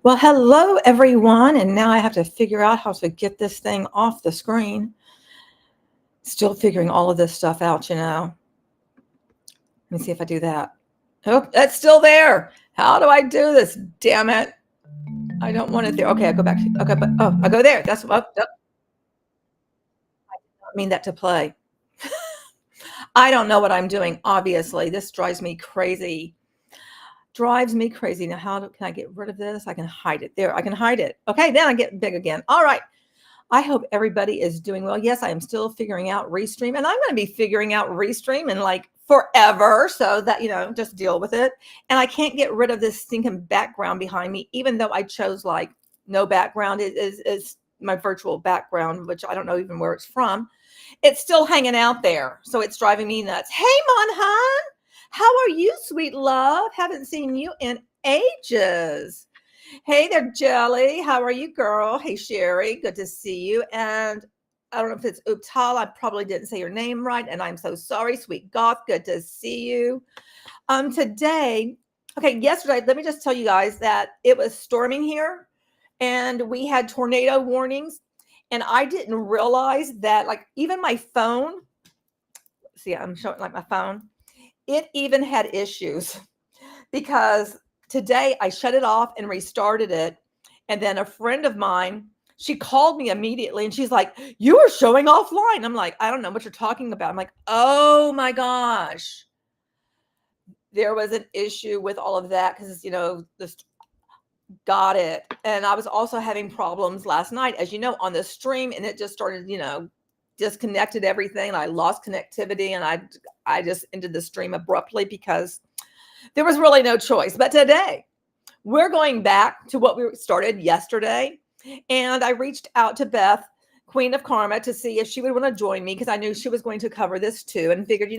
Well, hello everyone, and now I have to figure out how to get this thing off the screen. Still figuring all of this stuff out, Let me see if I do that. Oh, that's still there. How do I do this? Damn it. I don't want it there. Okay, I go back. Okay, but I go there. That's what I did not mean that to play. I don't know what I'm doing, obviously. This drives me crazy. Now, can I get rid of this? I can hide it. There, I can hide it. Okay, then I get big again. All right. I hope everybody is doing well. Yes, I am still figuring out Restream, and I'm going to be figuring out Restream in like forever. So that, just deal with it. And I can't get rid of this stinking background behind me, even though I chose like no background. It is my virtual background, which I don't know even where it's from. It's still hanging out there. So it's driving me nuts. Hey, Monhan, how are you, sweet love? Haven't seen you in ages. Hey there, Jelly. How are you, girl? Hey, Sherry. Good to see you. And I don't know if it's Uptal. I probably didn't say your name right, and I'm so sorry. Sweet Goth. Good to see you. Yesterday, let me just tell you guys that it was storming here, and we had tornado warnings, and I didn't realize that, like, even my phone, see, I'm showing like my phone, it even had issues because today I shut it off and restarted it. And then a friend of mine, she called me immediately and she's like, "You were showing offline." I'm like, "I don't know what you're talking about." I'm like, "Oh my gosh." There was an issue with all of that because, this got it. And I was also having problems last night, as you know, on the stream, and it just started, disconnected everything. And I lost connectivity, and I just ended the stream abruptly because there was really no choice. But today, we're going back to what we started yesterday. And I reached out to Beth, Queen of Karma, to see if she would want to join me because I knew she was going to cover this too, and figured,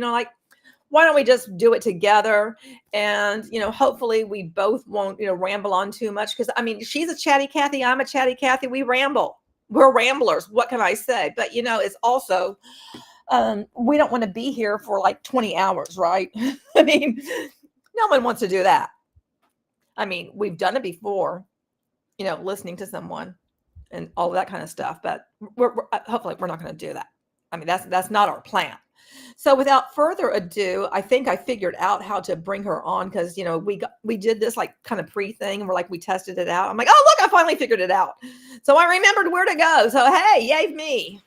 why don't we just do it together? And, hopefully we both won't, ramble on too much because, she's a chatty Cathy. I'm a chatty Cathy. We ramble. We're ramblers. What can I say? But, it's also, we don't want to be here for like 20 hours, right? No one wants to do that. We've done it before, listening to someone and all of that kind of stuff, but we're hopefully we're not going to do that. That's not our plan. So without further ado, I think I figured out how to bring her on because, we did this like kind of pre-thing and we tested it out. I'm like, oh, look, I finally figured it out. So I remembered where to go. So, hey, yay me.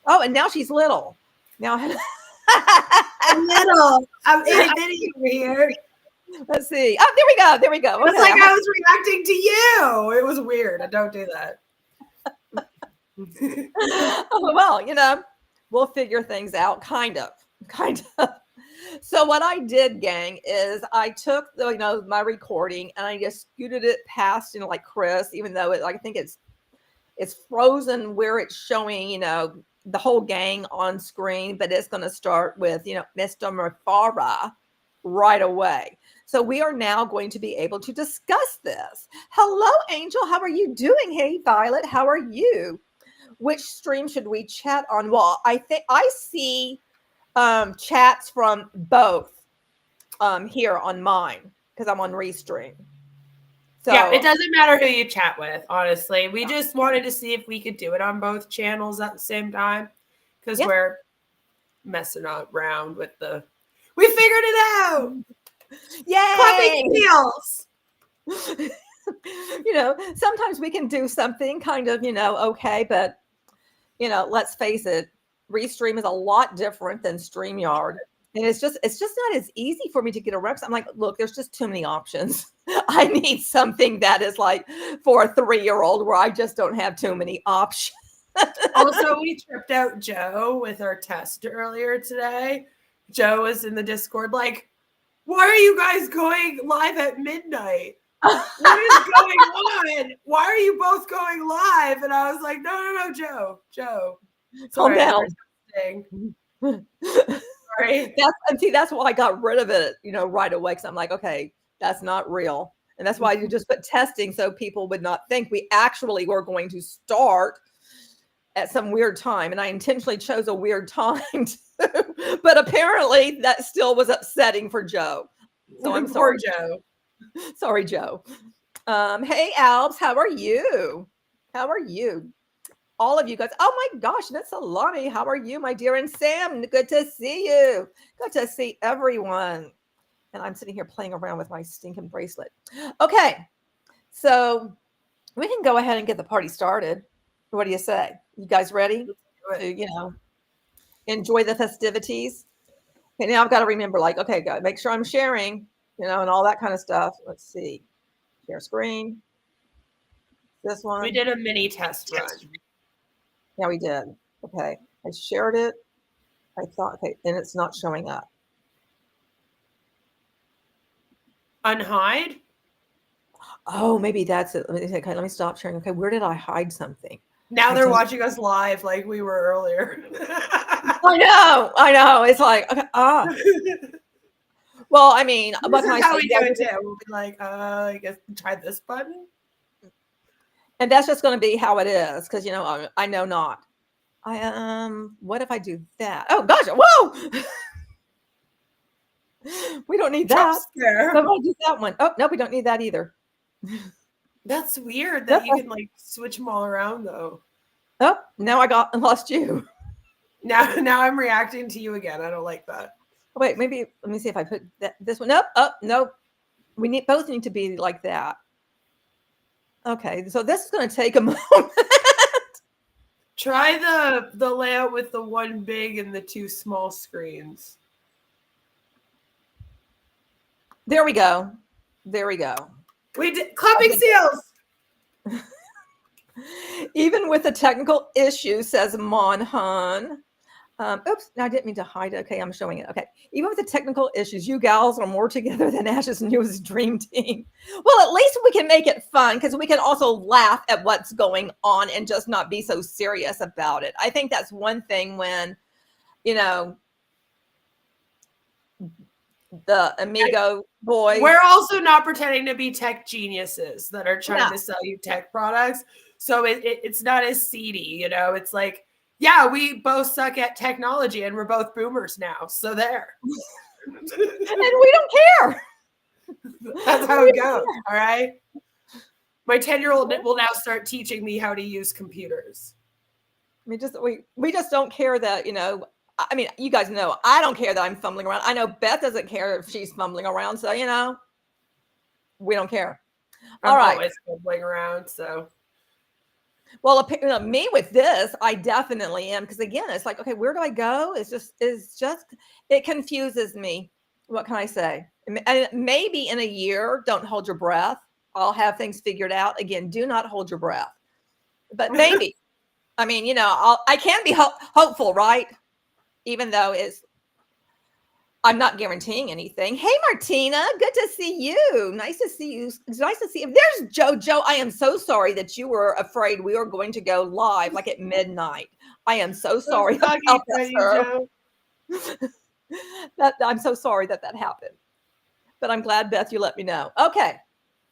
Oh, and now she's little. Now I'm little. I'm itty bitty over here. Let's see. Oh, there we go. It's like I was reacting to you. It was weird. I don't do that. Oh, well, we'll figure things out, kind of. So what I did, gang, is I took my recording and I just scooted it past, like Chris, even though I think it's frozen where it's showing, the whole gang on screen, but it's going to start with, Mr. Mufareh right away. So we are now going to be able to discuss this. Hello, Angel. How are you doing? Hey, Violet. How are you? Which stream should we chat on? Well, I think I see chats from both here on mine because I'm on Restream. So yeah, it doesn't matter who you chat with, honestly. We just wanted to see if we could do it on both channels at the same time because we're messing around with we figured it out. Yay! Clapping heels. Sometimes we can do something kind of, okay, but let's face it, Restream is a lot different than StreamYard. And it's just not as easy for me to get around. I'm like, look, there's just too many options. I need something that is like for a 3-year-old where I just don't have too many options. Also, we tripped out Joe with our test earlier today. Joe was in the Discord like, why are you guys going live at midnight? What is going on? Why are you both going live? And I was like, no, Joe. Calm down. Sorry. That's why I got rid of it, right away. Because I'm like, okay, that's not real. And that's why you just put testing so people would not think we actually were going to start at some weird time. And I intentionally chose a weird time too. But apparently that still was upsetting for Joe. So I'm sorry, Joe. Sorry, Joe. Hey, Alps, how are you? How are you? All of you guys. Oh my gosh, that's Alani. How are you, my dear? And Sam, good to see you. Good to see everyone. And I'm sitting here playing around with my stinking bracelet. Okay, so we can go ahead and get the party started. What do you say? You guys ready to, enjoy the festivities? Okay, now I've got to remember, like, okay, go make sure I'm sharing, and all that kind of stuff. Let's see. Share screen. This one. We did a mini test run. Yeah, we did. Okay. I shared it. I thought, okay, and it's not showing up. Unhide? Oh, maybe that's it. Okay, let me stop sharing. Okay, where did I hide something? Now they're watching us live like we were earlier. I know. It's like, okay, well, I mean, this is how we do it too. We'll be like, I guess try this button. And that's just going to be how it is, because I know not. What if I do that? Oh gosh, whoa! We don't need that. Scare. So I'll do that one. Oh no, we don't need that either. That's weird that you can like switch them all around though. Oh, now I lost you. Now I'm reacting to you again. I don't like that. Oh, wait, maybe let me see if I put this one. Nope. Oh, nope. We both need to be like that. Okay, so this is going to take a moment. Try the layout with the one big and the two small screens. There we go. There we go. We did clapping seals. Even with the technical issue, says Monhan. Oops, I didn't mean to hide it. Okay, I'm showing it. Okay. Even with the technical issues, you gals are more together than Ash's newest dream team. Well, at least we can make it fun, because we can also laugh at what's going on and just not be so serious about it. I think that's one thing when, the Amigo boys. We're also not pretending to be tech geniuses that are trying to sell you tech products. So it's not as seedy, It's like, yeah, we both suck at technology and we're both boomers now. So there. And we don't care. That's how it goes. All right. My 10-year-old will now start teaching me how to use computers. We just don't care that, I mean, you guys know, I don't care that I'm fumbling around. I know Beth doesn't care if she's fumbling around. So, we don't care. All right. I'm always fumbling around. So. Well, me with this, I definitely am. Because again, it's like, okay, where do I go? It confuses me. What can I say? And maybe in a year, don't hold your breath. I'll have things figured out. Again, do not hold your breath. But maybe, I mean, I can be hopeful, right? Even though I'm not guaranteeing anything. Hey, Martina, good to see you. Nice to see you. It's nice to see you. There's Joe. I am so sorry that you were afraid we were going to go live like at midnight. I am so sorry about that, sir. I'm so sorry that happened. But I'm glad, Beth, you let me know. Okay.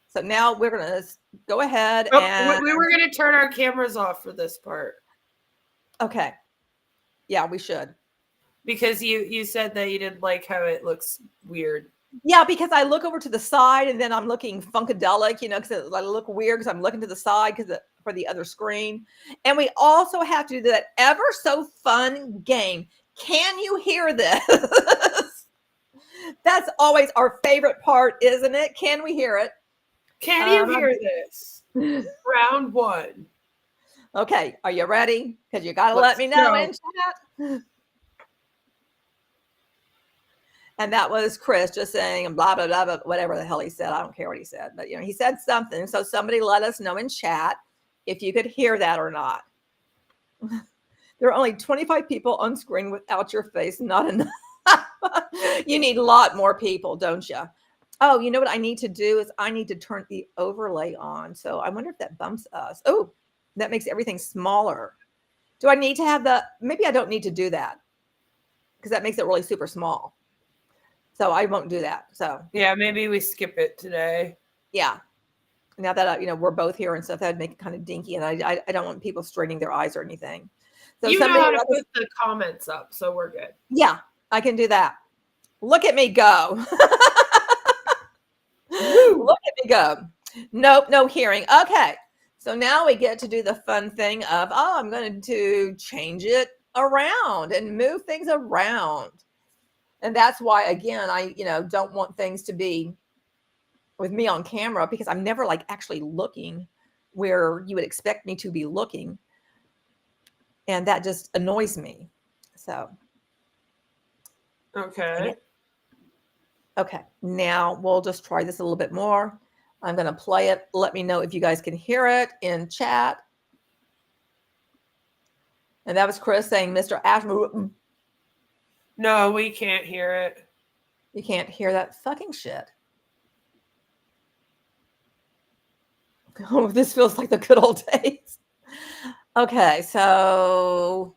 So now we're going to go ahead and... We were going to turn our cameras off for this part. Okay. Yeah, we should. Because you said that you didn't like how it looks weird. Yeah, because I look over to the side and then I'm looking funkadelic, because I look weird because I'm looking to the side for the other screen. And we also have to do that ever so fun game. Can you hear this? That's always our favorite part, isn't it? Can we hear it? Can you hear this? Round one. Okay, are you ready? Because you got to let me know in chat. And that was Chris just saying blah, blah, blah, blah, whatever the hell he said. I don't care what he said. But, he said something. So somebody let us know in chat if you could hear that or not. There are only 25 people on screen without your face. Not enough. You need a lot more people, don't you? Oh, you know what I need to do is I need to turn the overlay on. So I wonder if that bumps us. Oh, that makes everything smaller. Do I need to have maybe I don't need to do that because that makes it really super small. So I won't do that. So yeah, maybe we skip it today. Yeah. Now that we're both here and stuff, that'd make it kind of dinky, and I don't want people straining their eyes or anything. So you know how to put the comments up, so we're good. Yeah, I can do that. Look at me go. Look at me go. Nope, no hearing. Okay. So now we get to do the fun thing of, I'm going to change it around and move things around. And that's why, again, I, don't want things to be with me on camera, because I'm never like actually looking where you would expect me to be looking. And that just annoys me. So. Okay. Okay. Now we'll just try this a little bit more. I'm going to play it. Let me know if you guys can hear it in chat. And that was Chris saying, Mr. Ash. No, we can't hear it. You can't hear that fucking shit. Oh, this feels like the good old days. Okay, so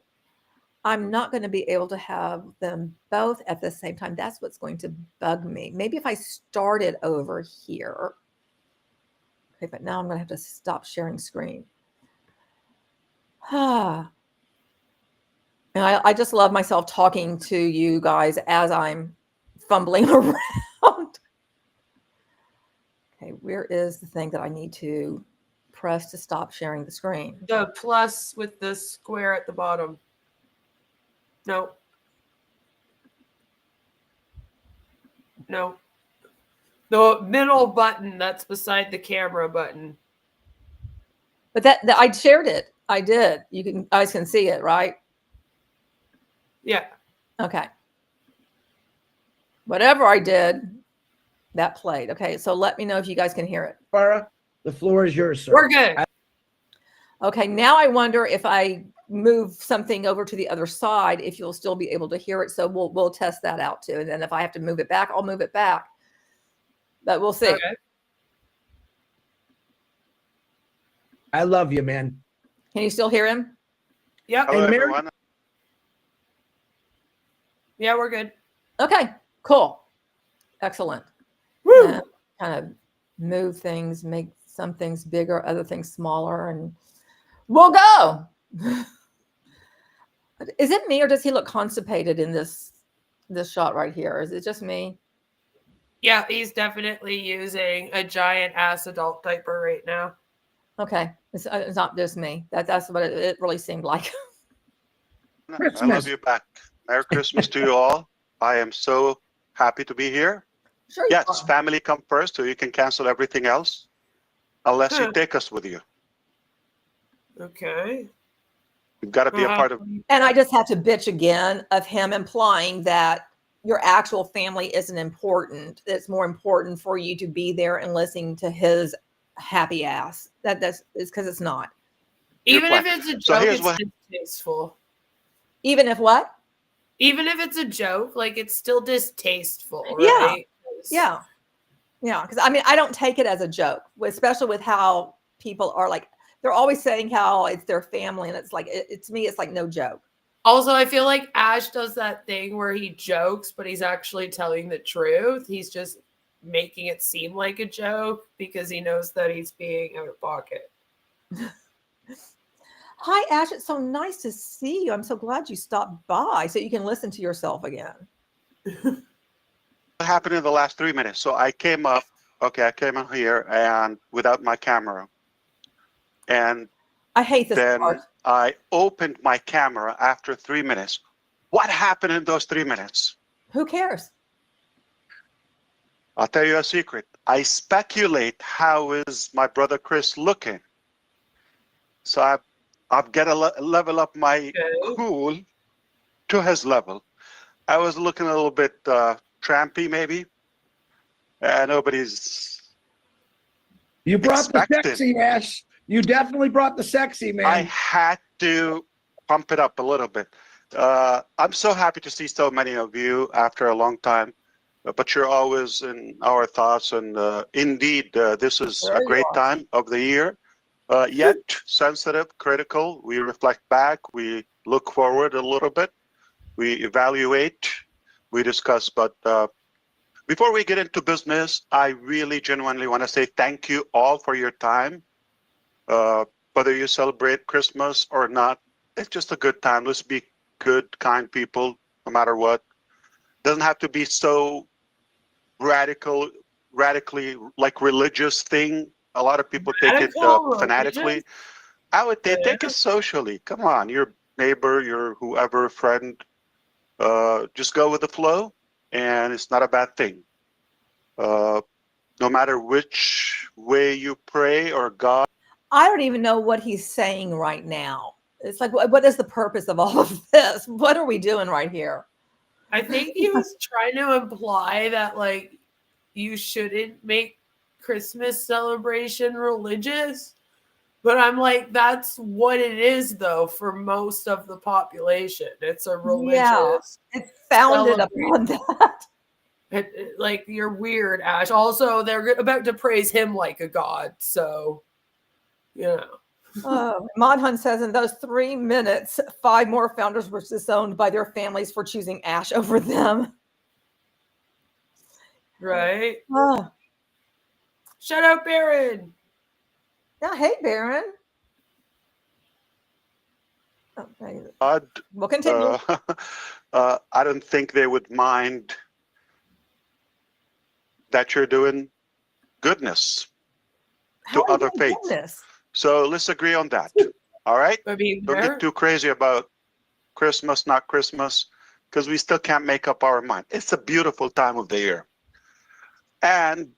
I'm not going to be able to have them both at the same time. That's what's going to bug me. Maybe if I started over here. Okay, but now I'm going to have to stop sharing screen. And I just love myself talking to you guys as I'm fumbling around. Okay, where is the thing that I need to press to stop sharing the screen? The plus with the square at the bottom. No. No. The middle button that's beside the camera button. But that I shared it. I did. You guys can see it, right? Yeah. Okay. Whatever I did, that played. Okay, so let me know if you guys can hear it. Farah, the floor is yours, sir. We're good. Okay, now I wonder if I move something over to the other side, if you'll still be able to hear it. So we'll test that out too. And then if I have to move it back, I'll move it back. But we'll see. Okay. I love you, man. Can you still hear him? Yep. Hello, Mary- everyone. Yeah, we're good. Okay, cool. Excellent. Woo! Kind of move things, make some things bigger, other things smaller, and we'll go. Is it me, or does he look constipated in this shot right here? Is it just me? Yeah, he's definitely using a giant ass adult diaper right now. Okay, it's not just me. That's what it really seemed like. I Christmas. love you back. Merry Christmas to you all. I am so happy to be here. Sure. Yes, family come first, so you can cancel everything else, unless you take us with you. Okay. You've got to be a part of. And I just have to bitch again of him implying that your actual family isn't important. It's more important for you to be there and listening to his happy ass. That's because it's not. Even if plan. it's a joke, So here's it's what- distasteful. Even if what? Even if it's a joke, like it's still distasteful, Yeah. right? Yeah. Yeah. Because I mean, I don't take it as a joke, especially with how people are like, they're always saying how it's their family. And it's like, to me, it's like no joke. Also, I feel like Ash does that thing where he jokes, but he's actually telling the truth. He's just making it seem like a joke because he knows that he's being out of pocket. Hi, Ash. It's so nice to see you. I'm so glad you stopped by so you can listen to yourself again. What happened in the last 3 minutes? So I came up. Okay, I came in here and without my camera, and I hate this then part. I opened my camera after 3 minutes. What happened in those 3 minutes? Who cares? I'll tell you a secret. I speculate how is my brother Chris looking. So I've got to level up my cool to his level. I was looking a little bit trampy, maybe. Nobody's. You brought Expected. the sexy, Ash. You definitely brought the sexy, man. I had to pump it up a little bit. I'm so happy to see so many of you after a long time. But you're always in our thoughts, and indeed, this is There a you great are. time of the year. Yet sensitive, critical. We reflect back. We look forward a little bit. We evaluate. We discuss. But before we get into business, I really genuinely want to say thank you all for your time. Whether you celebrate Christmas or not, it's just a good time. Let's be good, kind people, no matter what. Doesn't have to be so radically like religious thing. a lot of people take it Radical, fanatically. religious? I would Yeah. take it socially. Come on, your neighbor, your whoever, friend, just go with the flow, and it's not a bad thing. No matter which way you pray or God. I don't even know what he's saying right now. It's like, what is the purpose of all of this? What are we doing right here? I think he was trying to imply that, like, you shouldn't make Christmas celebration religious. But I'm like, that's what it is, though, for most of the population. It's a religious. It's founded celebration. upon that. Like, you're weird, Ash. Also, they're about to praise him like a god. So, you know. Modhun says in those 3 minutes, 5 more founders were disowned by their families for choosing Ash over them. Right? Oh. Shout out, Baron. Yeah, hey, Baron. Okay. We'll continue. I don't think they would mind that you're doing goodness to other faiths. So let's agree on that. All right? Don't get too crazy about Christmas, not Christmas, because we still can't make up our mind. It's a beautiful time of the year. And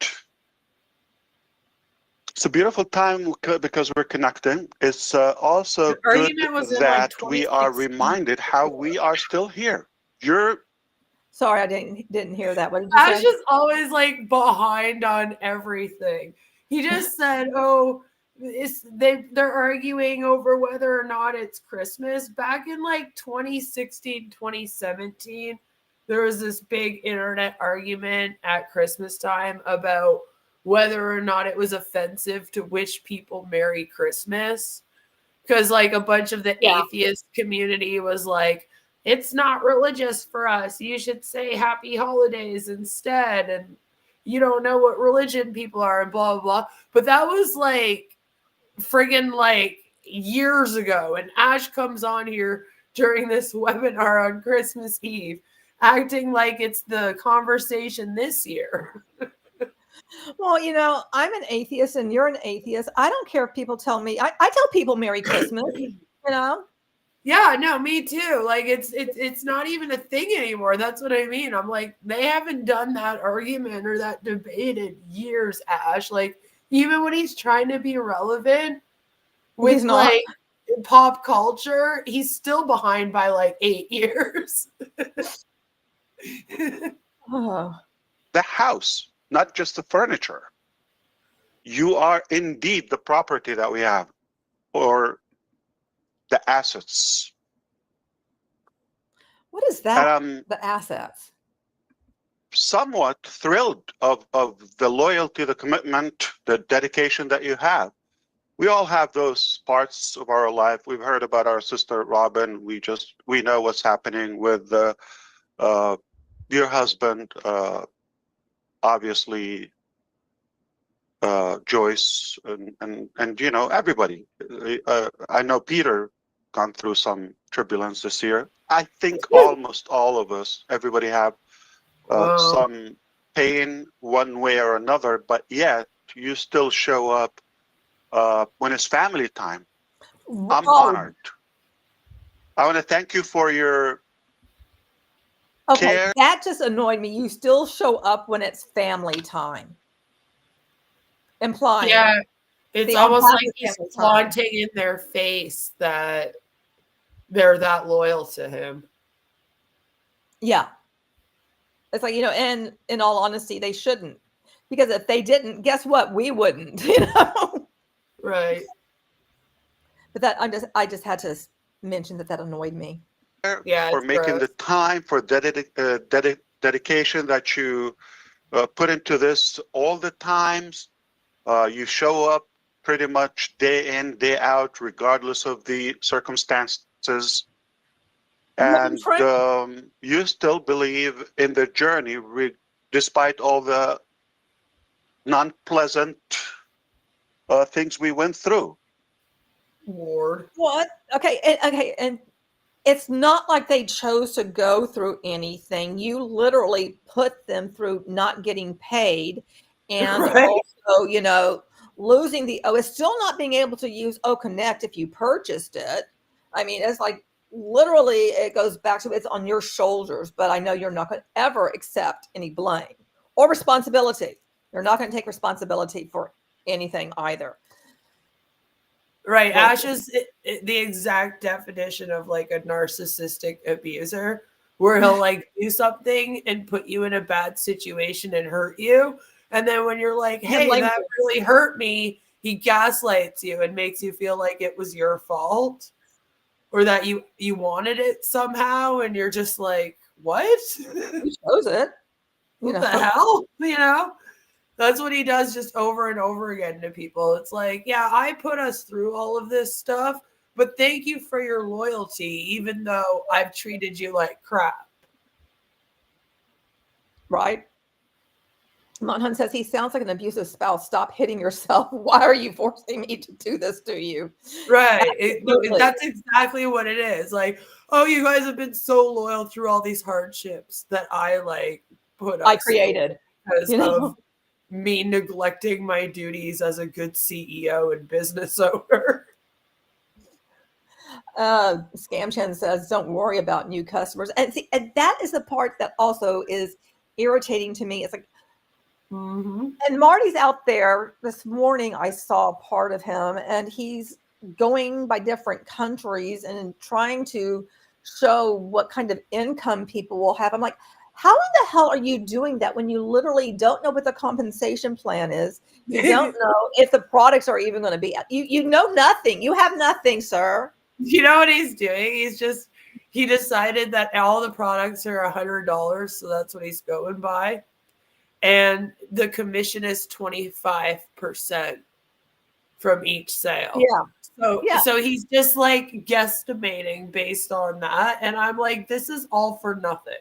it's a beautiful time because we're connecting. It's also good that we are reminded how we are still here. Sorry, I didn't hear that. What did you say? I was just always like behind on everything. He just said, "Oh, they're arguing over whether or not it's Christmas." Back in like 2016, 2017, there was this big internet argument at Christmas time about whether or not it was offensive to wish people Merry Christmas. Because like a bunch of the atheist community was like, it's not religious for us. You should say happy holidays instead. And you don't know what religion people are and blah, blah, blah. But that was like friggin' like years ago. And Ash comes on here during this webinar on Christmas Eve, acting like it's the conversation this year. Well, you know, I'm an atheist and you're an atheist. I don't care if people tell me. I tell people Merry Christmas, you know? Yeah, no, me too. Like it's not even a thing anymore. That's what I mean. I'm like, they haven't done that argument or that debate in years, Ash. Like, even when he's trying to be relevant with like pop culture, he's still behind by like 8 years. Oh. The house, not just the furniture. You are indeed the property that we have, or the assets. What is that? The assets. Somewhat thrilled of the loyalty, the commitment, the dedication that you have. We all have those parts of our life. We've heard about our sister Robin. We know what's happening with your husband. Obviously, Joyce and you know, everybody. I know Peter gone through some turbulence this year. I think almost all of us, everybody have some pain one way or another, but yet you still show up when it's family time. I'm honored. I want to thank you for your care. That just annoyed me. You still show up when it's family time. Implying. Yeah, it's almost like he's flaunting in their face that they're that loyal to him. Yeah. It's like, you know, and in all honesty, they shouldn't. Because if they didn't, guess what? We wouldn't, you know? Right. But that I just had to mention that annoyed me. Yeah, for making the time, for dedication that you put into this all the times. You show up pretty much day in, day out, regardless of the circumstances. And you still believe in the journey, despite all the non-pleasant things we went through. Lord. What? Okay, and it's not like they chose to go through anything. You literally put them through not getting paid and also, you know, losing the O is still not being able to use O Connect if you purchased it. I mean, it's like literally it goes back to it's on your shoulders, but I know you're not going to ever accept any blame or responsibility. You're not going to take responsibility for anything either. Right. Ash is the exact definition of like a narcissistic abuser, where he'll like do something and put you in a bad situation and hurt you. And then when you're like, hey, that really hurt me, he gaslights you and makes you feel like it was your fault or that you wanted it somehow. And you're just like, what? You chose it. What the hell? You know? That's what he does just over and over again to people. It's like, yeah, I put us through all of this stuff, but thank you for your loyalty, even though I've treated you like crap. Right. Monhan says he sounds like an abusive spouse. Stop hitting yourself. Why are you forcing me to do this to you? Right. That's exactly what it is. Like, oh, you guys have been so loyal through all these hardships that I like I created because of me neglecting my duties as a good CEO and business owner. Scamchen says, don't worry about new customers. And see, and that is the part that also is irritating to me. It's like, and Marty's out there this morning. I saw part of him and he's going by different countries and trying to show what kind of income people will have. I'm like, how in the hell are you doing that when you literally don't know what the compensation plan is? You don't know if the products are even going to be, you know nothing. You have nothing, sir. You know what he's doing? He decided that all the products are $100. So that's what he's going by. And the commission is 25% from each sale. Yeah. So he's just like guesstimating based on that. And I'm like, this is all for nothing.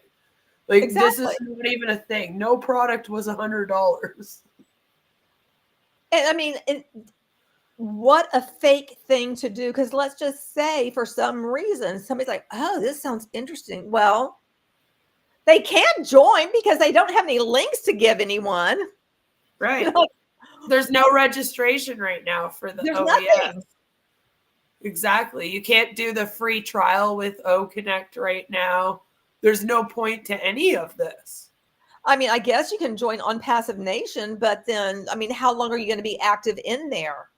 Like, This is not even a thing. No product was $100. And I mean, what a fake thing to do. Because let's just say for some reason, somebody's like, oh, this sounds interesting. Well, they can't join because they don't have any links to give anyone. Right. You know? There's no registration right now for the nothing. Exactly. You can't do the free trial with O Connect right now. There's no point to any of this. I mean, I guess you can join ONPASSIVE Nation, but then, I mean, how long are you going to be active in there?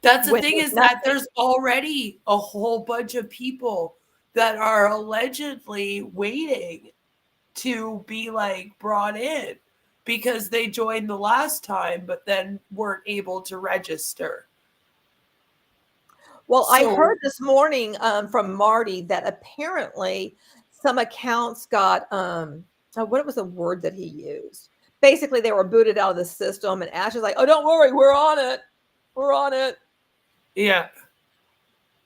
That's the thing is that there's already a whole bunch of people that are allegedly waiting to be like brought in because they joined the last time, but then weren't able to register. Well, I heard this morning from Marty that apparently some accounts got, what was the word that he used? Basically, they were booted out of the system, and Ash is like, oh, don't worry, we're on it. We're on it. Yeah.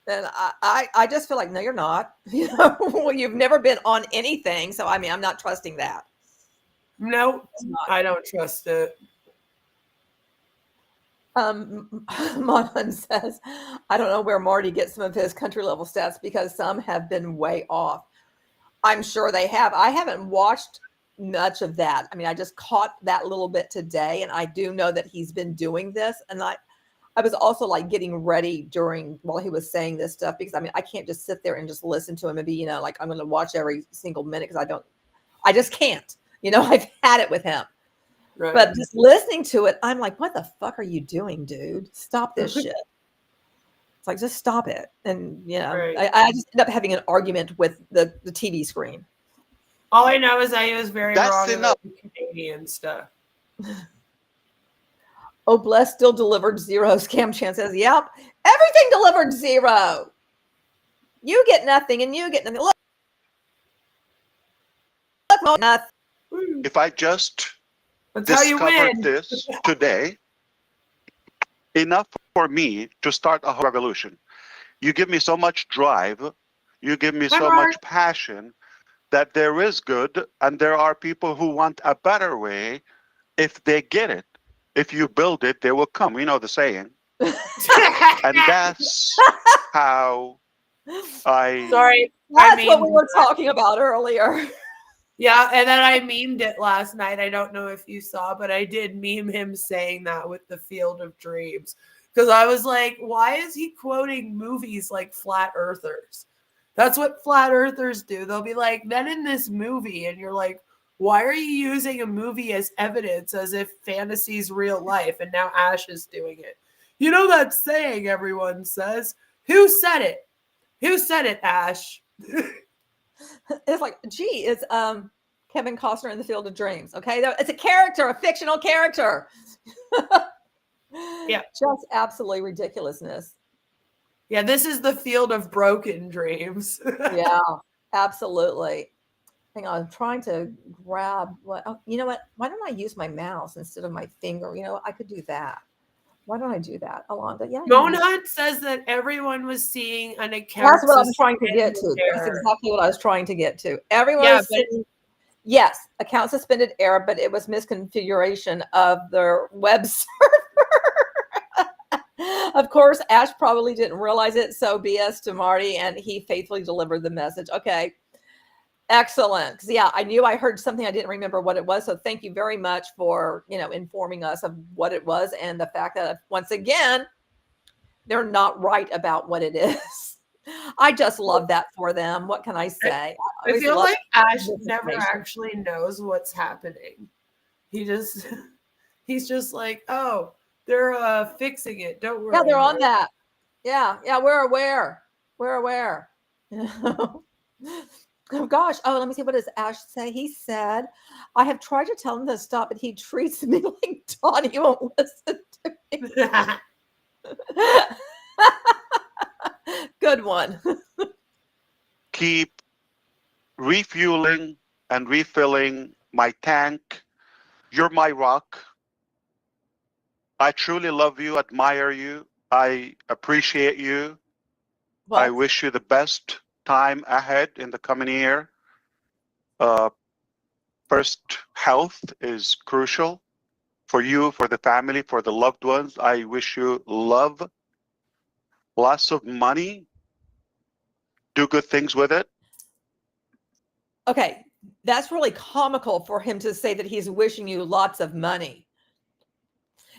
And I just feel like, no, you're not. You know, well, you've never been on anything. So, I mean, I'm not trusting that. No, I don't trust it. Monan says, I don't know where Marty gets some of his country level stats because some have been way off. I'm sure they have. I haven't watched much of that. I mean, I just caught that little bit today, and I do know that he's been doing this. And I was also like getting ready while he was saying this stuff, because I mean, I can't just sit there and just listen to him and be, you know, like I'm going to watch every single minute because I just can't, you know, I've had it with him. Right. But just listening to it, I'm like, what the fuck are you doing, dude? Stop this shit. It's like, just stop it. And, you know, I just end up having an argument with the TV screen. All I know is I was very wrong about the Canadian stuff. Oh, Bless still delivered 0. Scam Chan says, yep, everything delivered 0. You get nothing and you get nothing. Look, nothing. If I just discovered this today, enough for me to start a revolution. You give me so much drive, you give me so much passion that there is good, and there are people who want a better way if they get it. If you build it, they will come. You know the saying. And that's how Sorry. That's what we were talking about earlier. Yeah, and then I memed it last night. I don't know if you saw, but I did meme him saying that with the Field of Dreams. Because I was like, why is he quoting movies like Flat Earthers? That's what Flat Earthers do. They'll be like, then in this movie, and you're like, why are you using a movie as evidence as if fantasy's real life? And now Ash is doing it. You know that saying everyone says? Who said it? Who said it, Ash? It's like, gee, it's Kevin Costner in the Field of Dreams. Okay, it's a character, a fictional character. Yeah, just absolutely ridiculousness. Yeah, this is the Field of Broken Dreams. Yeah, absolutely. Hang on, I'm trying to grab what. Oh, you know what? Why don't I use my mouse instead of my finger? You know, I could do that. Why don't I do that, Alonda? Yeah. Monad says that everyone was seeing an account. That's what I'm trying to get to. That's exactly what I was trying to get to. Everyone was seeing, yes, account suspended error, but it was misconfiguration of their web server. Of course, Ash probably didn't realize it, so BS to Marty, and he faithfully delivered the message. Okay, excellent. Because yeah, I knew I heard something, I didn't remember what it was. So thank you very much for informing us of what it was, and the fact that once again they're not right about what it is. I just love that for them. What can I say? I feel like Ash never actually knows what's happening. He's just like, oh, they're fixing it. Don't worry. Yeah, they're on that. Yeah, we're aware. We're aware. Oh gosh. Oh, let me see. What does Ash say? He said, I have tried to tell him to stop, but he treats me like Donnie. He won't listen to me. Good one. Keep refueling and refilling my tank. You're my rock. I truly love you, admire you. I appreciate you. What? I wish you the best time ahead in the coming year. First, health is crucial for you, for the family, for the loved ones. I wish you love, lots of money, do good things with it. Okay, that's really comical for him to say that he's wishing you lots of money.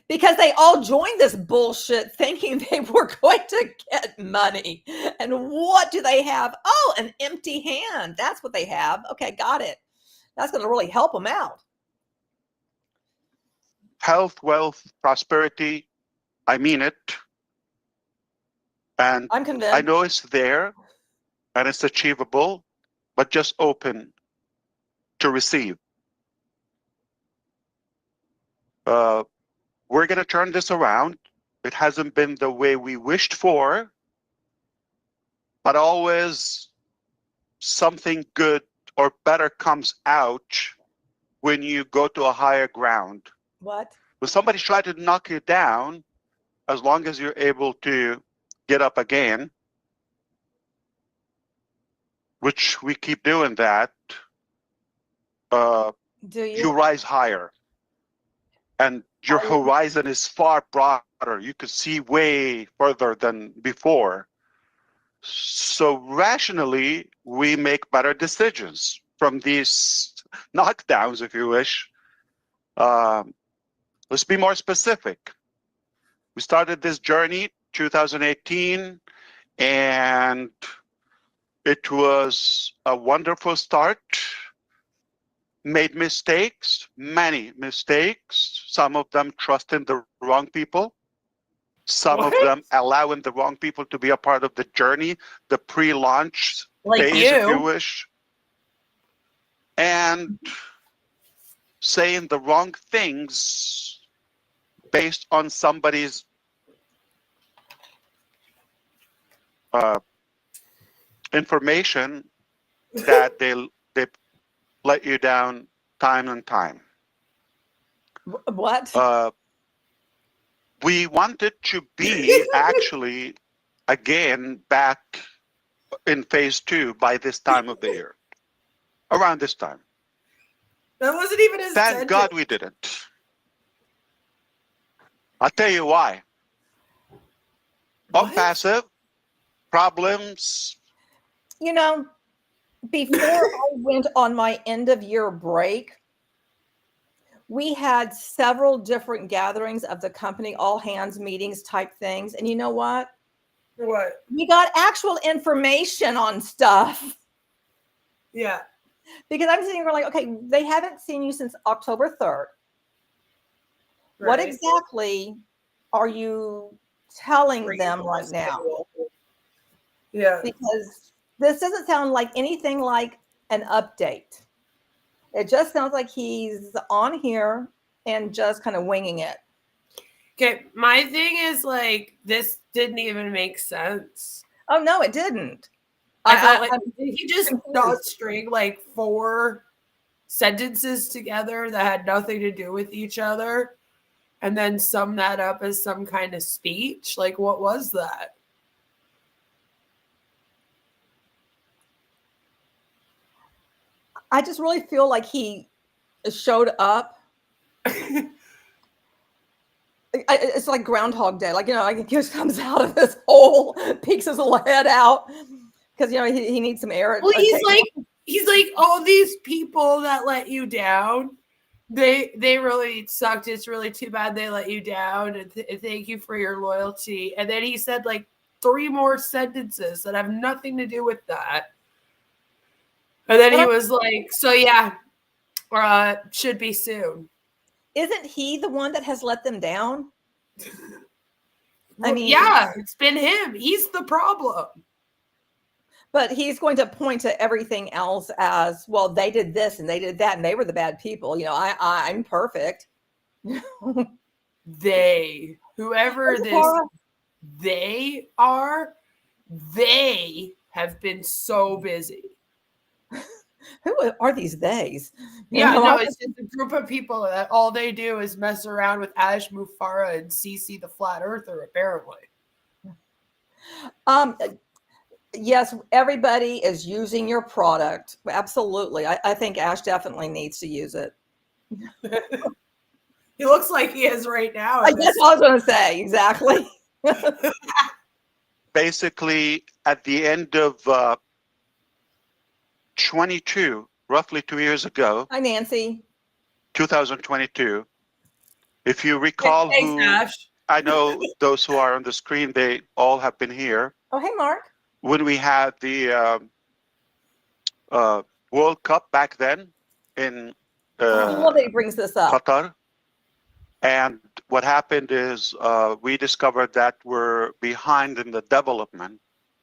Because they all joined this bullshit thinking they were going to get money. And what do they have? Oh, an empty hand. That's what they have. Okay, got it. That's going to really help them out. Health, wealth, prosperity. I mean it. And I'm convinced. I know it's there and it's achievable, but just open to receive. We're going to turn this around. It hasn't been the way we wished for, but always something good or better comes out when you go to a higher ground. What? When somebody tries to knock you down, as long as you're able to get up again, which we keep doing that, you rise higher. And your horizon is far broader. You can see way further than before. So rationally, we make better decisions from these knockdowns, if you wish. Let's be more specific. We started this journey 2018, and it was a wonderful start. Made mistakes, many mistakes, some of them trusting the wrong people, some of them allowing the wrong people to be a part of the journey, the pre-launch phase, if you wish, and saying the wrong things based on somebody's information that they let you down time and time. What? We wanted to be actually again back in phase 2 by this time of the year, around this time. That wasn't even his Thank God we didn't. I'll tell you why. ONPASSIVE, problems. You know, before I went on my end of year break, we had several different gatherings of the company, all hands meetings type things. And you know what? What? We got actual information on stuff. Yeah. Because I'm sitting here like, okay, they haven't seen you since October 3rd. What Right. exactly are you telling them right now? Yeah. Because this doesn't sound like anything like an update. It just sounds like he's on here and just kind of winging it. Okay, my thing is like this didn't even make sense. Oh no, it didn't. I felt like I'm he just confused. not string like 4 sentences together that had nothing to do with each other, and then sum that up as some kind of speech. Like, what was that? I just really feel like he showed up. It's like Groundhog Day. Like, like he just comes out of this hole, peeks his little head out because, he needs some air. Well, he's like, all these people that let you down, they really sucked. It's really too bad they let you down, and thank you for your loyalty. And then he said like 3 more sentences that have nothing to do with that. And then he was like, so yeah, should be soon. Isn't he the one that has let them down? Well, yeah, it's been him. He's the problem. But he's going to point to everything else as, well, they did this and they did that and they were the bad people. I'm perfect. They, whoever they are, they have been so busy. Who are these theys? No, it's just a group of people that all they do is mess around with Ash Mufareh and CC the Flat Earther, apparently. Yes, everybody is using your product. Absolutely. I think Ash definitely needs to use it. He looks like he is right now. That's what I was going to say. Exactly. Basically, at the end of 22, roughly 2 years ago. Hi, Nancy. 2022. If you recall, Thanks, Ash. I know those who are on the screen, they all have been here. Oh, hey, Mark. When we had the World Cup back then in Nobody brings this up. Qatar. And what happened is we discovered that we're behind in the development.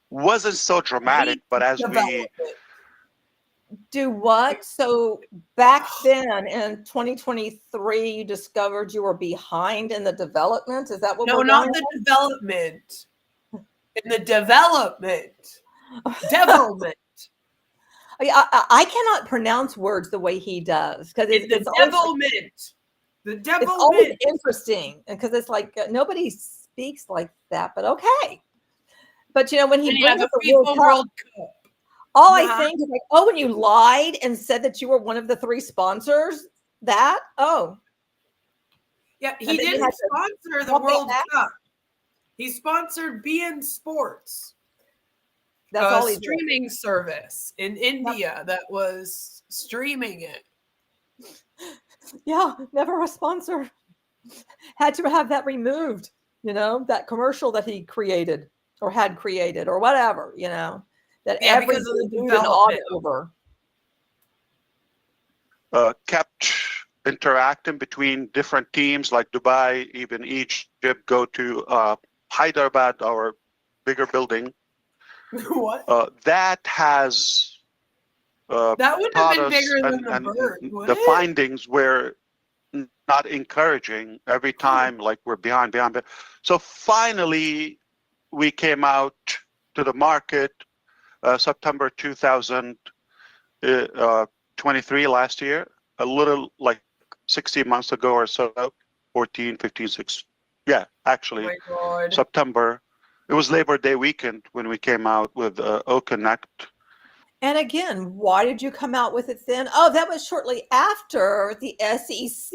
Wasn't so dramatic, but as we do what? So back then in 2023, you discovered you were behind in the development. Is that what? No, not the development. In the development. Devilment. I cannot pronounce words the way he does because it's the devilment. The devilment. It's always interesting because it's like nobody speaks like that, but okay. But when he brings up the World Cup, all I think is like, oh, when you lied and said that you were one of the 3 sponsors, yeah, he didn't sponsor the World Cup. He sponsored beIN Sports. That's all he streaming service in India that was streaming it. Yeah, never a sponsor. Had to have that removed, that commercial that he created or had created or whatever, that because of the development over. Kept interacting between different teams like Dubai, even Egypt, go to Hyderabad, our bigger building. What? That has that would have been bigger than the bird. The findings were not encouraging every time, like we're behind. So finally, we came out to the market September 2023 last year, a little like 16 months ago or so, 14, 15, 16. Yeah, actually, September. It was Labor Day weekend when we came out with O-Connect. And again, why did you come out with it then? Oh, that was shortly after the SEC,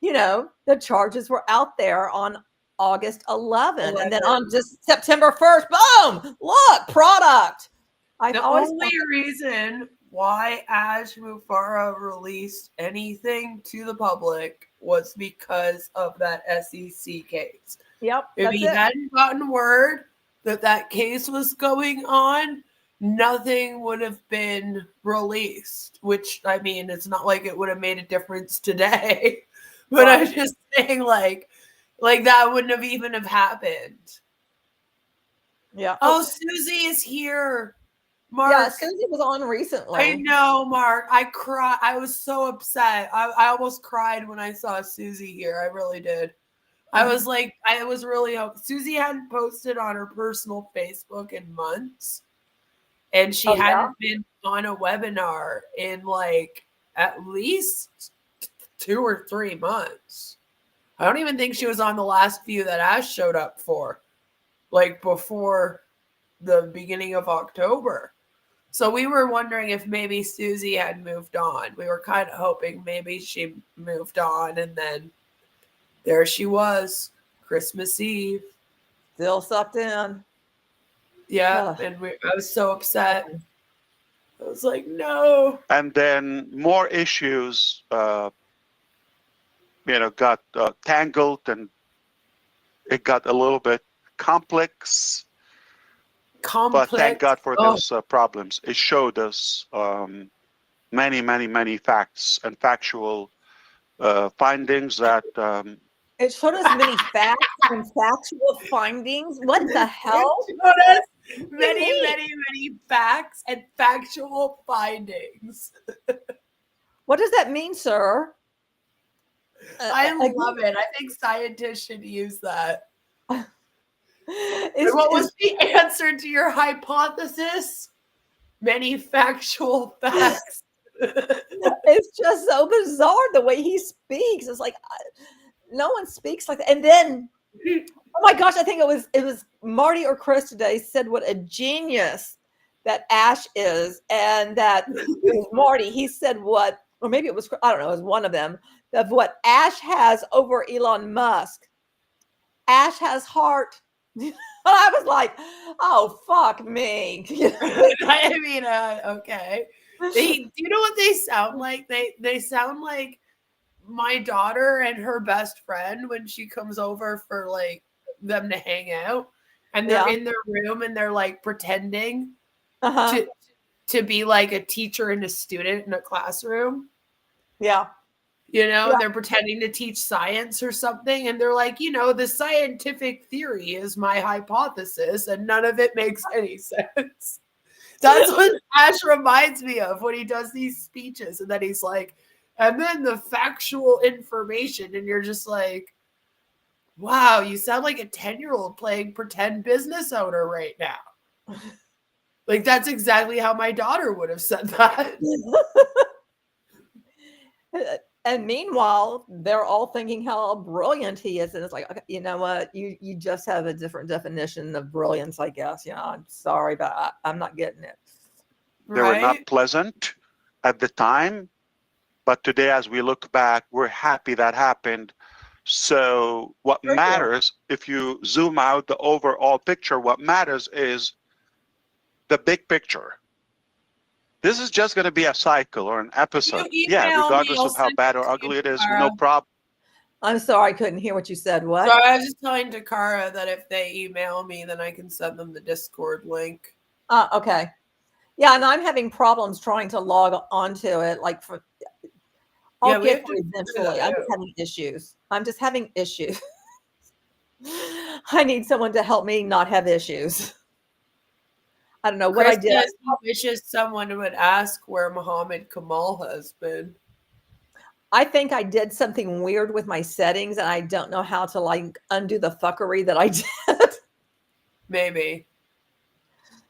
the charges were out there on August 11th. And then on just September 1st, boom, look, product. I've The always only reason why Ash Mufareh released anything to the public was because of that SEC case. Yep, If that's he it. hadn't gotten word that that case was going on, nothing would have been released, which, I mean, it's not like it would have made a difference today. But Right. I'm just saying, like that wouldn't have even have happened. Yeah. Oh, Susie is here. Mark. Yeah, Susie was on recently. I know, Mark. I cried. I was so upset. I almost cried when I saw Susie here. I really did. I was like, I was really Susie hadn't posted on her personal Facebook in months, and she hadn't been on a webinar in like at least 2 or 3 months. I don't even think she was on the last few that Ash showed up for, like before the beginning of October. So we were wondering if maybe Susie had moved on. We were kind of hoping maybe she moved on, and then there she was, Christmas Eve. Still sucked in. Yeah, and I was so upset. I was like, no. And then more issues, got tangled, and it got a little bit complex. But thank God for those problems. It showed us many, many, many facts and factual findings that. It showed us many facts and factual findings. What the hell? It showed us many facts and factual findings. What does that mean, sir? I love it. I think scientists should use that. What was the answer to your hypothesis? Many factual facts. It's just so bizarre the way he speaks. It's like no one speaks like that. And then, oh my gosh, I think it was Marty or Chris today said what a genius that Ash is, and that it was Marty. He said what, or maybe it was, I don't know, it was one of them, of what Ash has over Elon Musk. Ash has heart. I was like, oh, fuck me. I mean, okay. Do you know what they sound like? They sound like my daughter and her best friend when she comes over for like them to hang out, and they're in their room and they're like pretending to be like a teacher and a student in a classroom. Yeah. They're pretending to teach science or something, and they're like, the scientific theory is my hypothesis, and none of it makes any sense. That's what Ash reminds me of when he does these speeches, and then he's like, and then the factual information, and you're just like, wow, you sound like a 10-year-old playing pretend business owner right now. Like, that's exactly how my daughter would have said that. And meanwhile, they're all thinking how brilliant he is. And it's like, okay, you know what? You just have a different definition of brilliance, I guess. I'm sorry, but I'm not getting it. They were not pleasant at the time. But today, as we look back, we're happy that happened. So what matters, if you zoom out the overall picture, what matters is the big picture. This is just going to be a cycle or an episode. Yeah, regardless of how bad or ugly it is, no problem. I'm sorry, I couldn't hear what you said. What? So I was just telling Takara that if they email me, then I can send them the Discord link. Okay. Yeah, and I'm having problems trying to log onto it. Like, I'll get there eventually. I'm just having issues. I need someone to help me not have issues. I don't know what I did. I wishes someone would ask where Muhammad Kamal has been. I think I did something weird with my settings, and I don't know how to like undo the fuckery that I did. Maybe.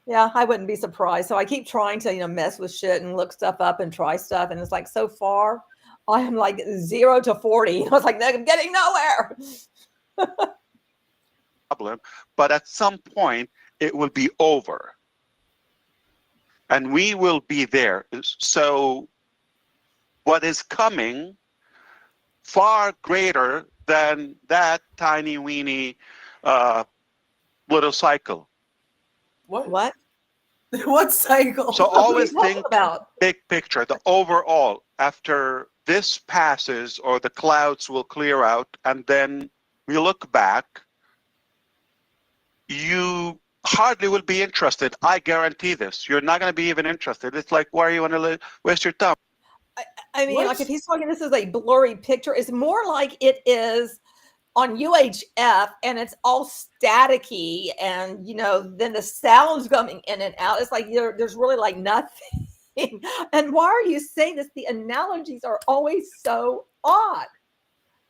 Yeah, I wouldn't be surprised. So I keep trying to, mess with shit and look stuff up and try stuff. And it's like, so far, I am like 0 to 40. I was like, I'm getting nowhere. Problem, but at some point, it will be over. And we will be there. So what is coming far greater than that tiny weeny little cycle. What? What cycle? So What are you always talking think about? big picture, the overall. After this passes or the clouds will clear out, and then we look back, you hardly will be interested. I guarantee this. You're not going to be even interested. It's like, why are you going to waste your time? I mean, What? like if he's talking, this is a blurry picture. It's more like it is on UHF and it's all staticky, and then the sounds coming in and out. It's like there's really like nothing. And why are you saying this? The analogies are always so odd.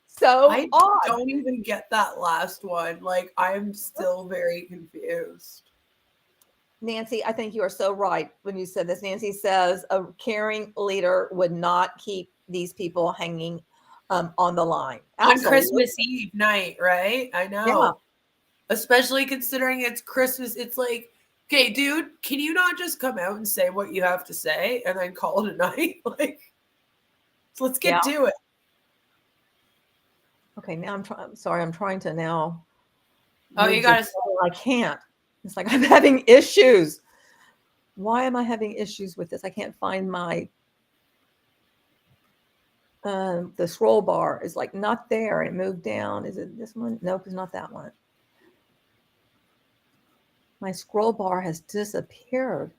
So I odd. don't even get that last one. Like, I'm still very confused. Nancy, I think you are so right when you said this. Nancy says a caring leader would not keep these people hanging on the line. On Absolutely. Christmas Eve night, right? I know. Yeah. Especially considering it's Christmas. It's like, okay, dude, can you not just come out and say what you have to say and then call it a night? Like, so let's get to it. Okay, now I'm sorry. I'm trying to now. Oh, you got to. I can't. It's like I'm having issues. Why am I having issues with this? I can't find my. The scroll bar is like not there. It moved down. Is it this one? Nope, it's not that one. My scroll bar has disappeared.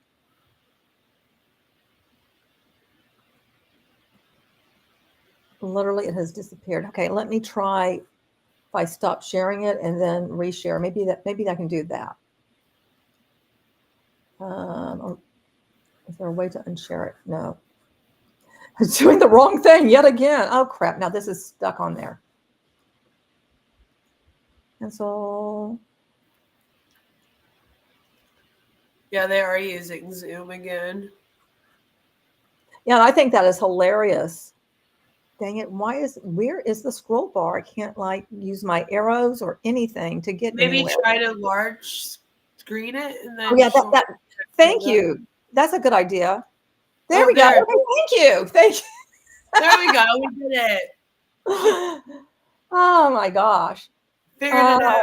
Literally, it has disappeared. Okay, let me try. If I stop sharing it and then reshare, maybe I can do that. Is there a way to unshare it? No. I was doing the wrong thing yet again. Oh, crap. Now this is stuck on there. Cancel. Yeah, they are using Zoom again. Yeah, I think that is hilarious. Dang it. Where is the scroll bar? I can't like use my arrows or anything to get Maybe anywhere. try to large screen it and then. Oh, yeah, thank you. That's a good idea. There we go. There. Okay, thank you. There we go. We did it. Oh my gosh. Figured it out.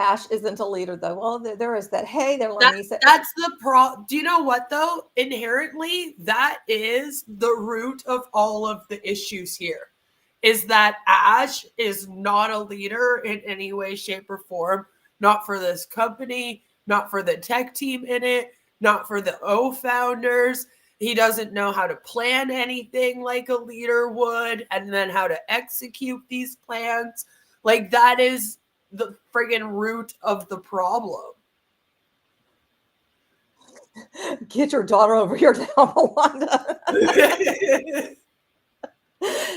Ash isn't a leader though. Well, there is that. Hey, there, Lenisa. That's the pro. Do you know what though? Inherently, that is the root of all of the issues here. Is that Ash is not a leader in any way, shape, or form. Not for this company. Not for the tech team in it. Not for the O founders. He doesn't know how to plan anything like a leader would, and then how to execute these plans. Like, that is the friggin' root of the problem. Get your daughter over here now, Wanda.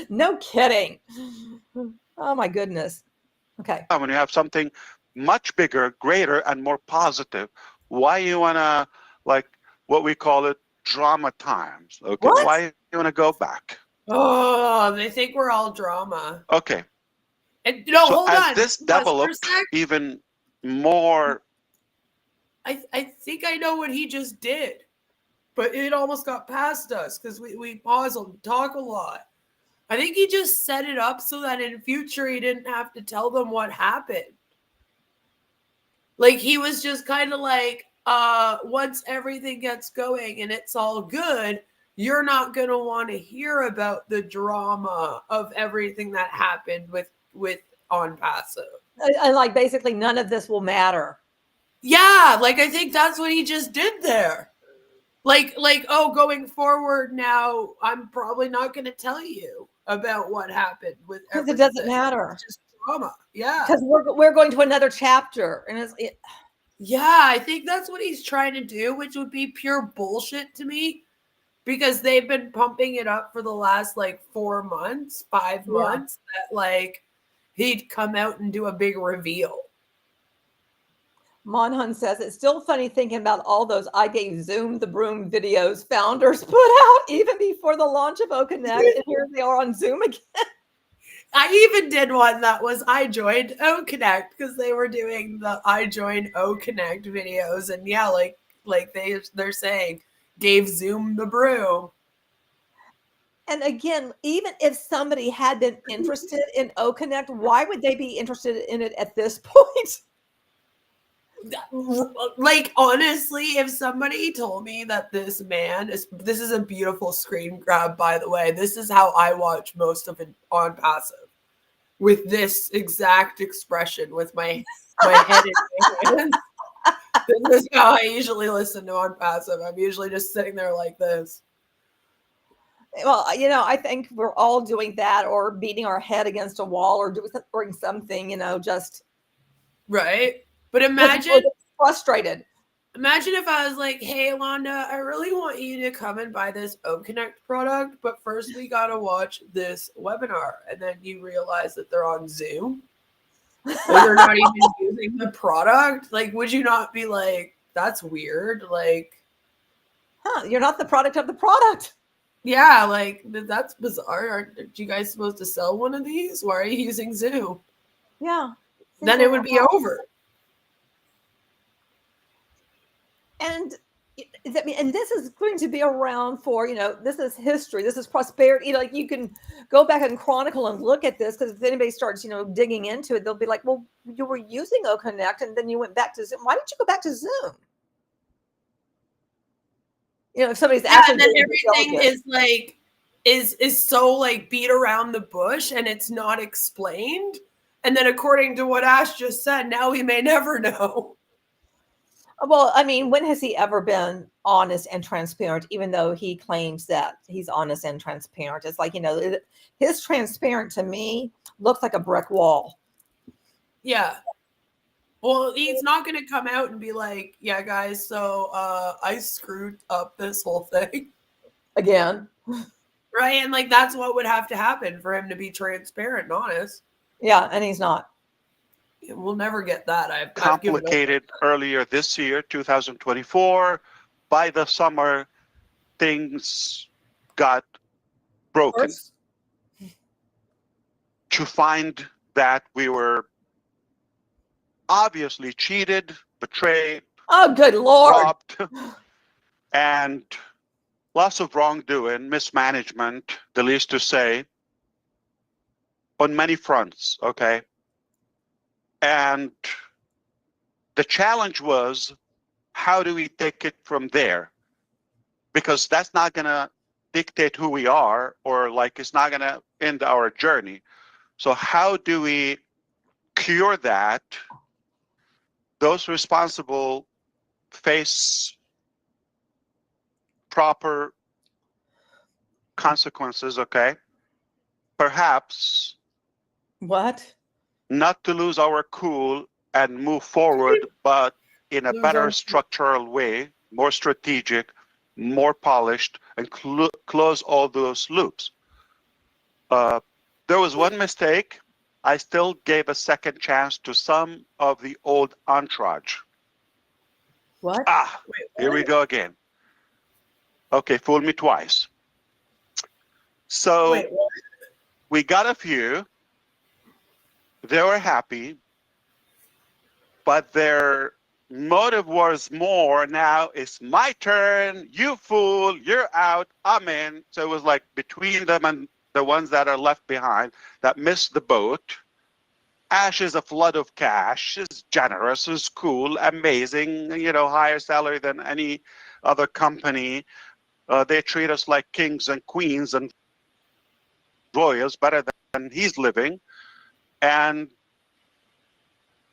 No kidding. Oh my goodness. Okay. When you have something much bigger, greater, and more positive, why you want to, like, what we call it, drama times? Okay, What? why you want to go back? Oh, they think we're all drama. Okay. And no, So hold as on. this Pause for a developed sec. even more, I think I know what he just did, but it almost got past us because we pause and talk a lot. I think he just set it up so that in future he didn't have to tell them what happened. Like, he was just kind of like, once everything gets going and it's all good, you're not going to want to hear about the drama of everything that happened with ONPASSIVE. And like basically none of this will matter. Yeah, like I think that's what he just did there. Like, oh, going forward now, I'm probably not going to tell you about what happened with everything. Because it doesn't matter. It's just drama. Yeah. Because we're going to another chapter, and Yeah, I think that's what he's trying to do, which would be pure bullshit to me, because they've been pumping it up for the last like 5 months, that like he'd come out and do a big reveal. Monhun says it's still funny thinking about all those I gave Zoom the broom videos founders put out even before the launch of OConnect, and here they are on Zoom again. I even did one that was I joined OConnect because they were doing the I joined OConnect videos, and yeah, like they're saying gave Zoom the broom. And again, even if somebody had been interested in OConnect, why would they be interested in it at this point? Like, honestly, if somebody told me that this is a beautiful screen grab, by the way. This is how I watch most of it on passive, with this exact expression, with my head in my hands. This is how I usually listen to on passive. I'm usually just sitting there like this. Well, I think we're all doing that, or beating our head against a wall, or doing something, just Right? But because we're imagine frustrated. if I was like, hey, Alonda, I really want you to come and buy this OConnect product, but first we got to watch this webinar. And then you realize that they're on Zoom. Like, they're not even using the product. Like, would you not be like, that's weird? Like, You're not the product of the product. yeah, like, that's bizarre. Aren't you guys supposed to sell one of these? Why are you using Zoom? Yeah. Then it would be over. And this is going to be around for, this is history. This is prosperity. Like, you can go back and chronicle and look at this, because if anybody starts, digging into it, they'll be like, well, you were using OConnect and then you went back to Zoom. Why did you go back to Zoom? If somebody's and then everything is like, is so like beat around the bush and it's not explained. And then according to what Ash just said, now we may never know. Well, I mean, when has he ever been honest and transparent, even though he claims that he's honest and transparent? It's like, his transparent to me looks like a brick wall. Yeah. Well, he's not going to come out and be like, yeah, guys, so I screwed up this whole thing. Again. Right? And like, that's what would have to happen for him to be transparent and honest. Yeah, and he's not. We'll never get that. I've complicated earlier this year, 2024. By the summer, things got broken. To find that we were obviously cheated, betrayed, oh, good Lord, robbed, and lots of wrongdoing, mismanagement, the least to say, on many fronts, okay? And the challenge was, how do we take it from there? Because that's not going to dictate who we are, or like it's not going to end our journey. So how do we cure that? Those responsible face proper consequences, okay? Perhaps what? Not to lose our cool and move forward, but in a better structural way, more strategic, more polished, and close all those loops. There was one mistake. I still gave a second chance to some of the old entourage. What? Here we go again. Okay, fool me twice. So we got a few. They were happy, but their motive was more, now it's my turn, you fool, you're out, I'm in. So it was like between them and the ones that are left behind that missed the boat. Ash is a flood of cash, is generous, is cool, amazing, higher salary than any other company. They treat us like kings and queens and royals, better than he's living. And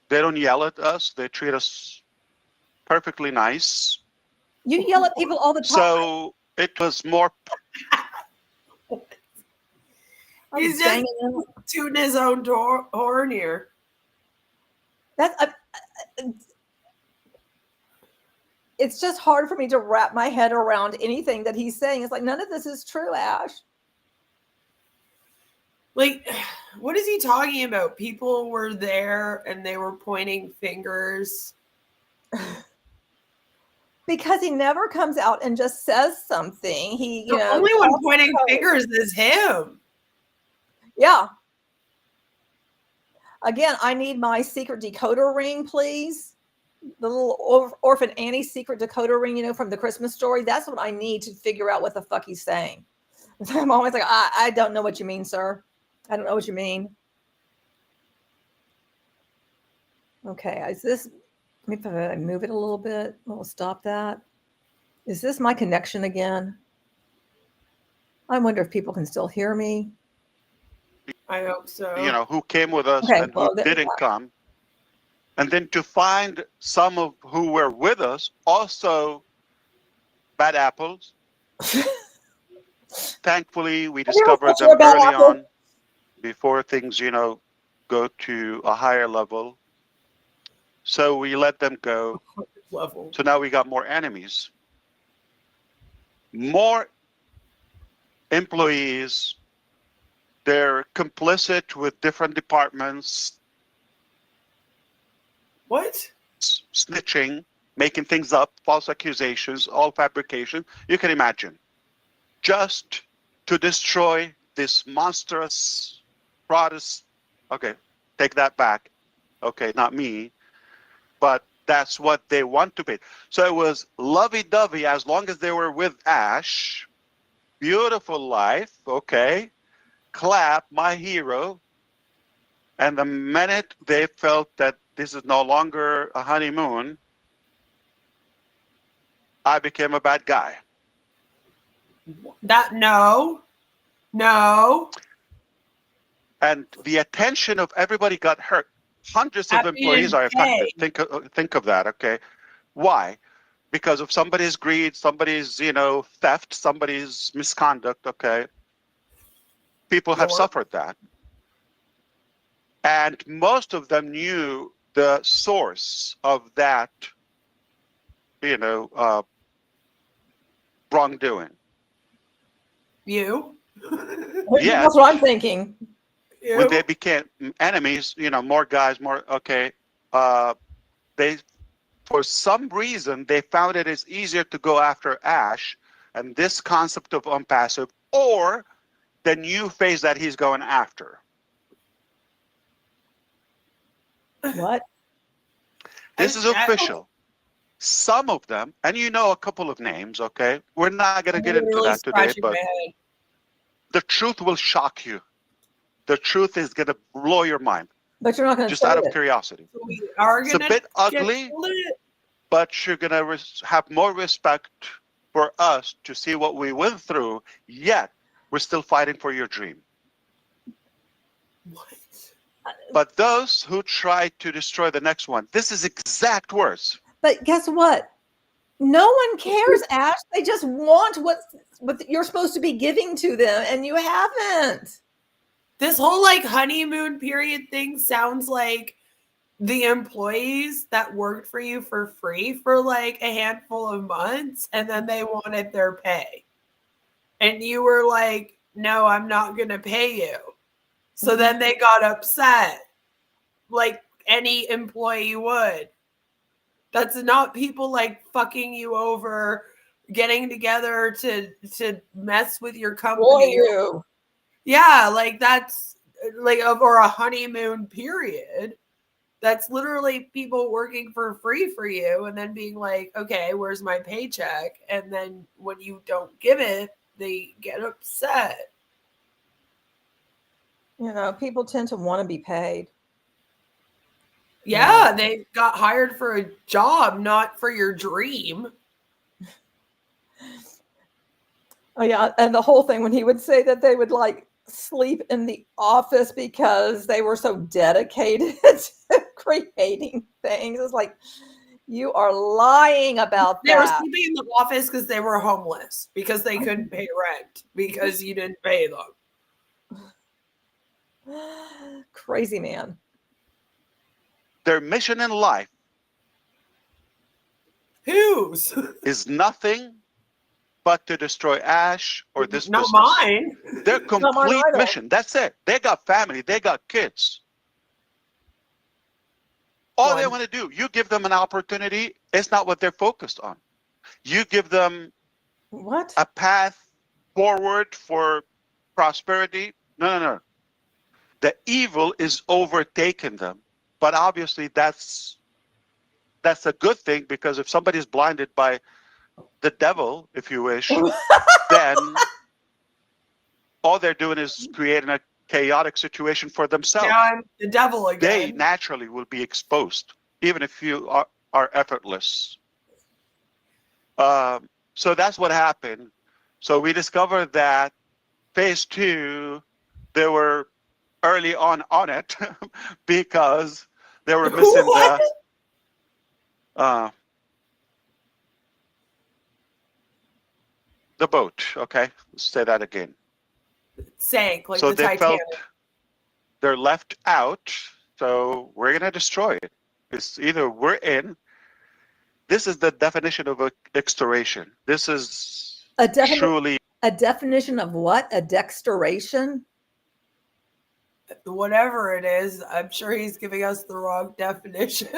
they don't yell at us. They treat us perfectly nice. You yell at people all the time. So it was more. He's just tooting his own horn here. It's just hard for me to wrap my head around anything that he's saying. It's like, none of this is true, Ash. Like, what is he talking about? People were there and they were pointing fingers. Because he never comes out and just says something. The only one pointing fingers is him. Yeah. Again, I need my secret decoder ring, please. The little Orphan Annie secret decoder ring, from the Christmas Story. That's what I need to figure out what the fuck he's saying. I'm always like, I don't know what you mean, sir. I don't know what you mean. Okay, is this Maybe if I move it a little bit, we'll stop that. Is this my connection again? I wonder if people can still hear me. I hope so. You know, who came with us Okay, and well, who didn't come. And then to find some of who were with us also bad apples. Thankfully, we discovered them early on before things, you know, go to a higher level. So we let them go. Level. So now we got more enemies, more employees. They're complicit with different departments. What? Snitching, making things up, false accusations, all fabrication. You can imagine. Just to destroy this monstrous Protestant. Okay, take that back. Okay, not me. But that's what they want to be. So it was lovey-dovey as long as they were with Ash. Beautiful life, okay. Clap, my hero. And the minute they felt that this is no longer a honeymoon, I became a bad guy. No. And the attention of everybody got hurt. Hundreds of employees are affected. Think of that, okay? Why? Because of somebody's greed, somebody's, you know, theft, somebody's misconduct, okay? People have suffered that. And most of them knew the source of that, you know, wrongdoing. You? Yeah. That's what I'm thinking. When they became enemies, you know, more guys, more, okay, they, for some reason, they found it is easier to go after Ash and this concept of ONPASSIVE or the new phase that he's going after. What? This is official. Some of them, and you know a couple of names, okay? We're not going to get into that today, but the truth will shock you. The truth is going to blow your mind. But you're not going to just out of curiosity. So we are it's a bit ugly, but you're going to have more respect for us to see what we went through, yet we're still fighting for your dream. What? But those who try to destroy the next one, this is exact words. But guess what? No one cares, Ash. They just want what you're supposed to be giving to them, and you haven't. This whole like honeymoon period thing sounds like the employees that worked for you for free for like a handful of months, and then they wanted their pay. And you were like, no, I'm not going to pay you. So then they got upset, like any employee would. That's not people like fucking you over, getting together to mess with your company. You. Yeah, like that's like or a honeymoon period. That's literally people working for free for you and then being like, okay, where's my paycheck? And then when you don't give it, they get upset. You know, people tend to want to be paid. Yeah, they got hired for a job, not for your dream. Oh, yeah. And the whole thing when he would say that they would like sleep in the office because they were so dedicated to creating things. It's like, you are lying about that. They were sleeping in the office because they were homeless, because they couldn't pay rent, because you didn't pay them. Crazy man. Their mission in life Whose? is nothing but to destroy Ash or this not business. Mine. Their complete mission. That's it. They got family. They got kids. All they want to do, you give them an opportunity. It's not what they're focused on. You give them a path forward for prosperity. No. The evil is overtaking them. But obviously that's a good thing, because if somebody's blinded by the devil, if you wish, then all they're doing is creating a chaotic situation for themselves. Yeah, I'm the devil again. They naturally will be exposed, even if you are effortless. So that's what happened. So we discovered that phase 2, they were early on it because they were missing What? the boat. Okay, let's say that again. Sank like So the they Titanic. felt they're left out. So we're gonna destroy it. It's either we're in. This is the definition of extoration. This is truly a definition of what? A dexteration? Whatever it is, I'm sure he's giving us the wrong definition.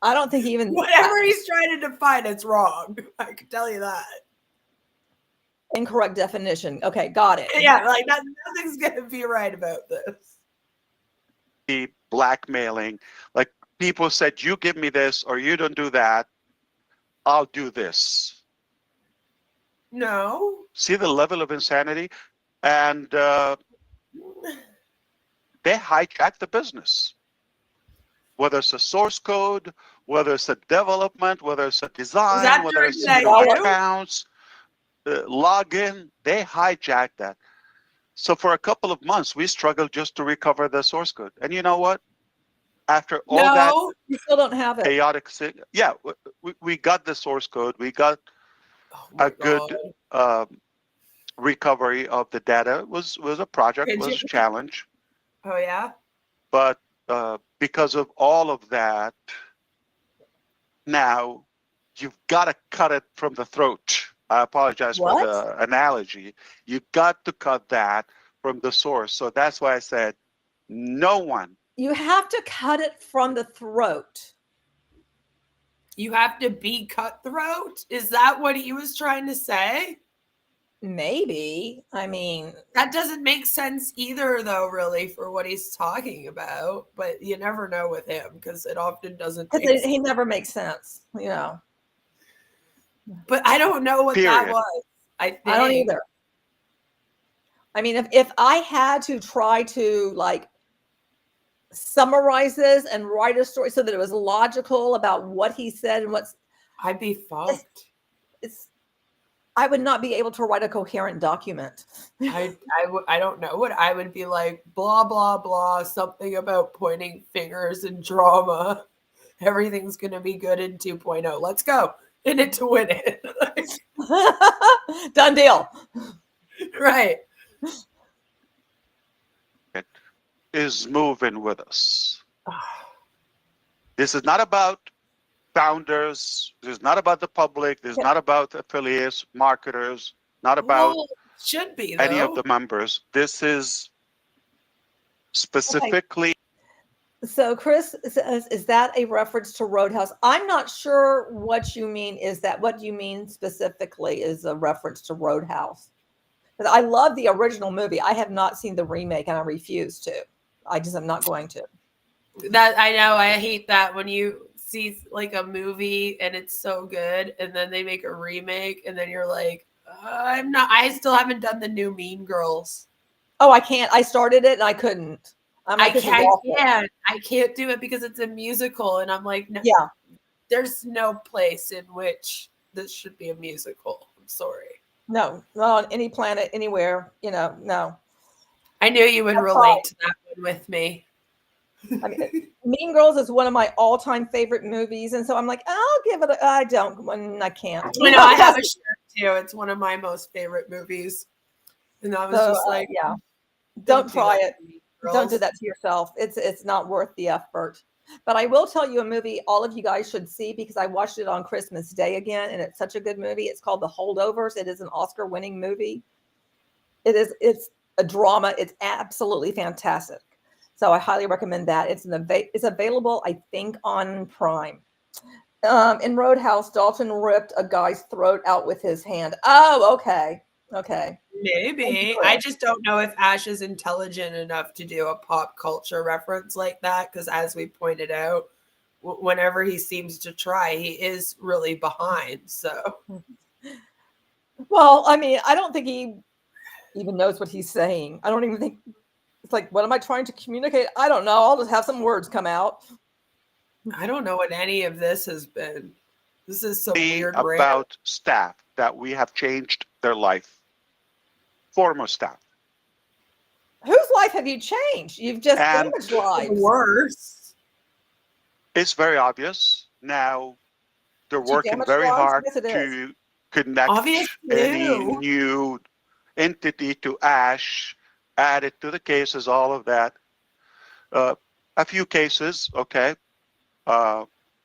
I don't think even Whatever he's trying to define, it's wrong. I can tell you that. Incorrect definition. Okay, got it. Yeah, like nothing's gonna be right about this. blackmailing. Like people said, you give me this or you don't do that, I'll do this. No. See the level of insanity? And they hijack the business. Whether it's a source code, whether it's a development, whether it's a design, whether it's accounts, login, they hijack that. So for a couple of months, we struggled just to recover the source code. And you know what? After all that, you still don't have it. Chaotic, yeah, we got the source code. We got a good recovery of the data. It was a project, was a challenge. Oh yeah. But because of all of that, now you've got to cut it from the throat. I apologize for the analogy. You've got to cut that from the source. So that's why I said no one. You have to cut it from the throat. You have to be cutthroat? Is that what he was trying to say? Maybe. I mean, that doesn't make sense either, though, really, for what he's talking about. But you never know with him because it often doesn't. He never makes sense, you know. But I don't know what that was. I don't either. I mean, if I had to try to like summarize this and write a story so that it was logical about what he said and what's, I'd be fucked. I would not be able to write a coherent document. I don't know what I would be like. Blah blah blah. Something about pointing fingers and drama. Everything's gonna be good in 2.0. Let's go in it to win it. Done deal. Right. It is moving with us. This is not about founders. This is not about the public. This is not about affiliates, marketers, not about should be any of the members. This is specifically. So Chris says, is that a reference to Roadhouse? I'm not sure what you mean. Is that what you mean specifically is a reference to Roadhouse? Because I love the original movie. I have not seen the remake and I refuse to. I just am not going to. That I know. I hate that when you see like a movie and it's so good and then they make a remake and then you're like, I still haven't done the new Mean Girls. Oh, I can't. I started it and I couldn't. I can't do it because it's a musical and I'm like, no, there's no place in which this should be a musical. I'm sorry. No, not on any planet, anywhere, no. I knew you would relate to that one with me. I mean, Mean Girls is one of my all-time favorite movies, and so I'm like, I'll give it. I can't. I have a shirt too. It's one of my most favorite movies, and I was just like, don't try it. Don't do that to yourself. It's not worth the effort. But I will tell you a movie all of you guys should see because I watched it on Christmas Day again, and it's such a good movie. It's called The Holdovers. It is an Oscar-winning movie. It's a drama. It's absolutely fantastic. So I highly recommend that. It's available, I think, on Prime. In Roadhouse, Dalton ripped a guy's throat out with his hand. Oh, okay. Maybe. I just don't know if Ash is intelligent enough to do a pop culture reference like that. Because as we pointed out, whenever he seems to try, he is really behind. So, well, I mean, I don't think he even knows what he's saying. I don't even think. It's like, what am I trying to communicate? I don't know. I'll just have some words come out. I don't know what any of this has been. This is some weird rant. About staff that we have changed their life. Former staff. Whose life have you changed? You've just And damaged lives. Worse. It's very obvious. Now they're Did you working damage very lives? hard Yes, it is. to connect Obviously any new. new entity to Ash, add it to the cases, all of that. A few cases, okay.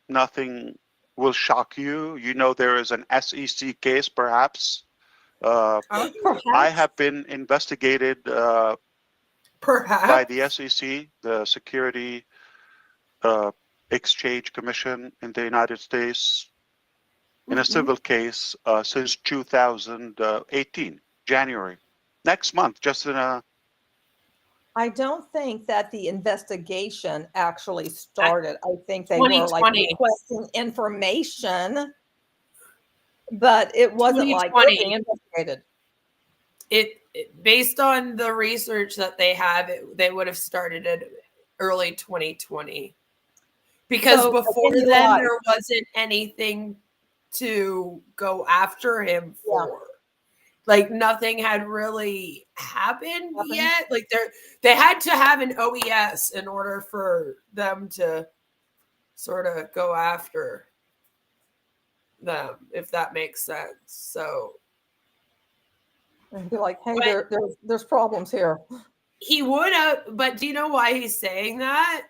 Nothing will shock you. You know there is an SEC case, perhaps. I Perhaps. have been investigated Perhaps by the SEC, the Security Exchange Commission in the United States, in a civil case since 2018, January. Next month, just in a... I don't think that the investigation actually started. I think they were like 2020. requesting information, but it wasn't like we're 2020. being investigated. It based on the research that they have, they would have started it early 2020. Because So, before again, then, lied. there wasn't anything to go after him for. Like nothing had really happened yet. Like they had to have an OES in order for them to sort of go after them, if that makes sense. So And be like, hey, there's problems here. he would have, but do you know why he's saying that?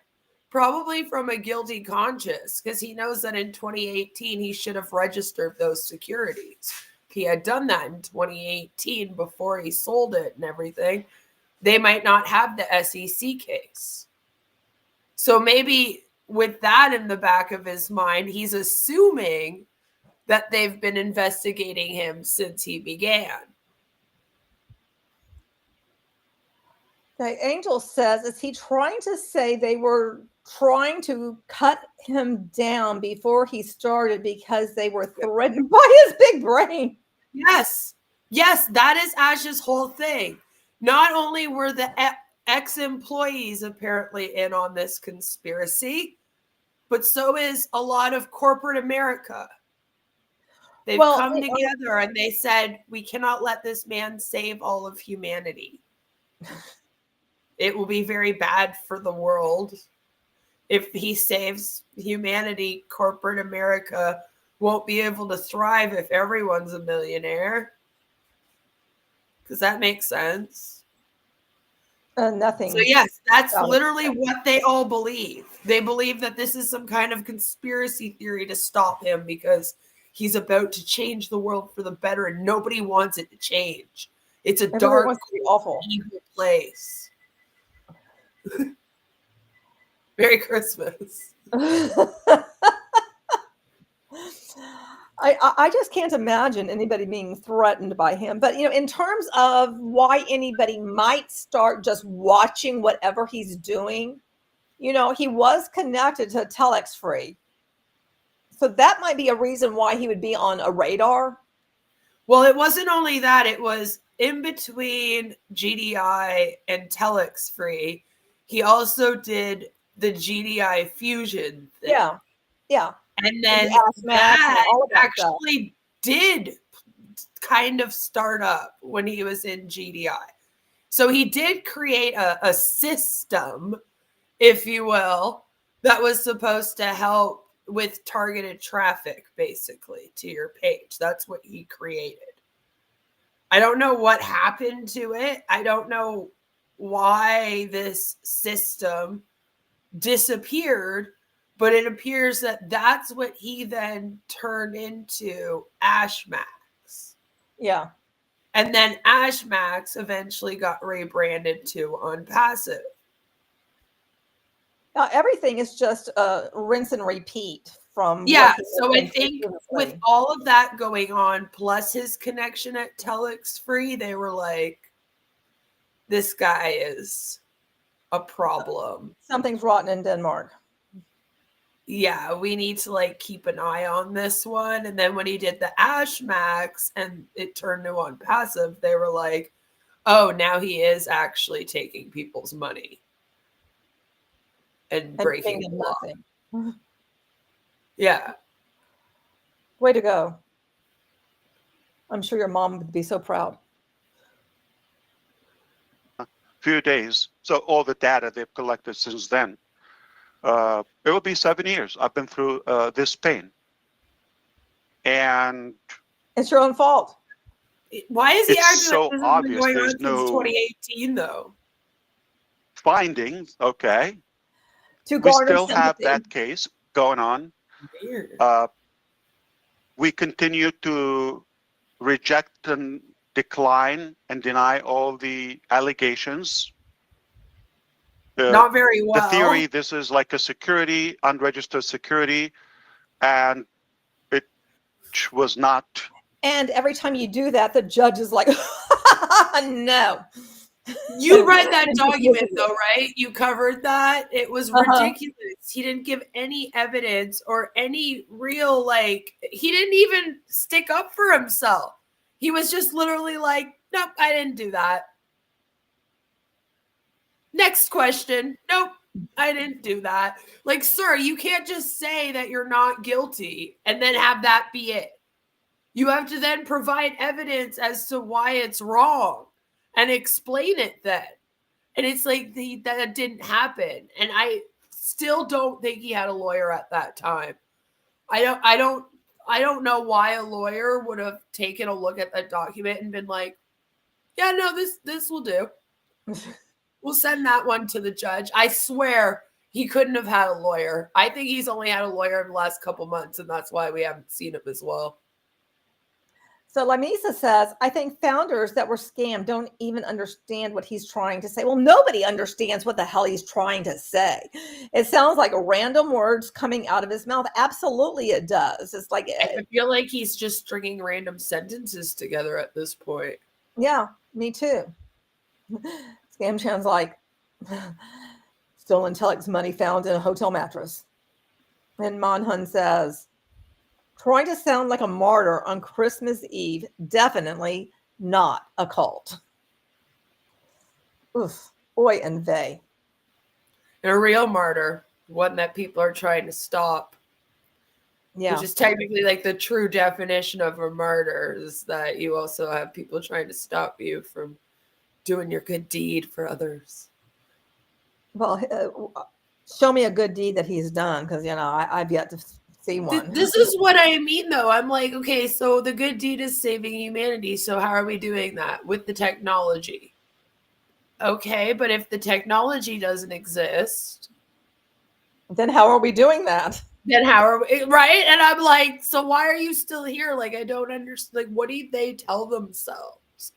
Probably from a guilty conscience, because he knows that in 2018 he should have registered those securities. If he had done that in 2018 before he sold it and everything, they might not have the SEC case. So maybe with that in the back of his mind, he's assuming that they've been investigating him since he began. The angel says, is he trying to say they were trying to cut him down before he started because they were threatened by his big brain? Yes. Yes, that is Ash's whole thing. Not only were the ex-employees apparently in on this conspiracy, but so is a lot of corporate America. They've come together and they said, we cannot let this man save all of humanity. It will be very bad for the world. If he saves humanity, corporate America won't be able to thrive if everyone's a millionaire. Does that make sense? Nothing. So yes, that's literally what they all believe. They believe that this is some kind of conspiracy theory to stop him because he's about to change the world for the better and nobody wants it to change. It's a dark, awful, evil place. Merry Christmas. I just can't imagine anybody being threatened by him. But, in terms of why anybody might start just watching whatever he's doing, he was connected to Telex Free. So that might be a reason why he would be on a radar. Well, it wasn't only that. It was in between GDI and Telex Free. He also did the GDI fusion thing. Yeah. Yeah. And then that actually did kind of start up when he was in GDI. So he did create a system, if you will, that was supposed to help with targeted traffic, basically, to your page. That's what he created. I don't know what happened to it. I don't know why this system disappeared, but it appears that that's what he then turned into AshMax. Yeah. And then AshMax eventually got rebranded to ONPASSIVE. Everything is just rinse and repeat from. Yeah. So I think with all of that going on, plus his connection at Telex Free, they were like, this guy is a problem. Something's rotten in Denmark. Yeah, we need to keep an eye on this one. And then when he did the AshMax and it turned to ONPASSIVE, they were like, oh, now he is actually taking people's money and breaking the law. Yeah. Way to go. I'm sure your mom would be so proud. Few days. So all the data they've collected since then. It will be 7 years. I've been through this pain. And It's your own fault. Why is he it's acting so like this has been obvious going there's on since no 2018, though? findings. Okay. To We garner still have sympathy. that case going on. Weird. We continue to reject and decline and deny all the allegations. Not very well. The theory, this is like a security, unregistered security, and it was not. And every time you do that, the judge is like, no. You read that document though, right? You covered that. It was ridiculous. He didn't give any evidence or any real, like, he didn't even stick up for himself. He was just literally like, nope, I didn't do that. Next question. Nope, I didn't do that. Like, sir, you can't just say that you're not guilty and then have that be it. You have to then provide evidence as to why it's wrong and explain it then. And it's like that didn't happen. And I still don't think he had a lawyer at that time. I don't know why a lawyer would have taken a look at that document and been like, yeah, no, this will do. We'll send that one to the judge. I swear he couldn't have had a lawyer. I think he's only had a lawyer in the last couple months, and that's why we haven't seen him as well. So Lamisa says, I think founders that were scammed don't even understand what he's trying to say. Well, nobody understands what the hell he's trying to say. It sounds like random words coming out of his mouth. Absolutely it does. It's like, I feel like he's just stringing random sentences together at this point. yeah, me too. Scam Chan's like, stolen telex money found in a hotel mattress. And Monhun says, trying to sound like a martyr on Christmas Eve, definitely not a cult. Oof, oy and vey. And a real martyr, one that people are trying to stop. Yeah. Which is technically like the true definition of a martyr, is that you also have people trying to stop you from doing your good deed for others. Well, show me a good deed that he's done, because, I've yet to see one. This is what I mean, though. I'm like, okay, so the good deed is saving humanity. So how are we doing that? With the technology. Okay, but if the technology doesn't exist, then how are we doing that? Then how are we, right? And I'm like, so why are you still here? Like, I don't understand. Like, what do they tell themselves?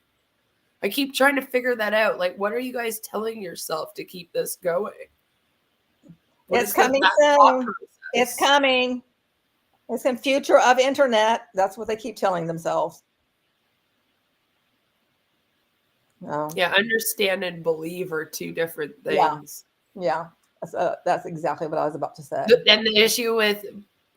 I keep trying to figure that out. Like, what are you guys telling yourself to keep this going? It's coming soon. It's coming. It's in future of internet. That's what they keep telling themselves. No. Yeah, understand and believe are two different things. Yeah. That's exactly what I was about to say. And the issue with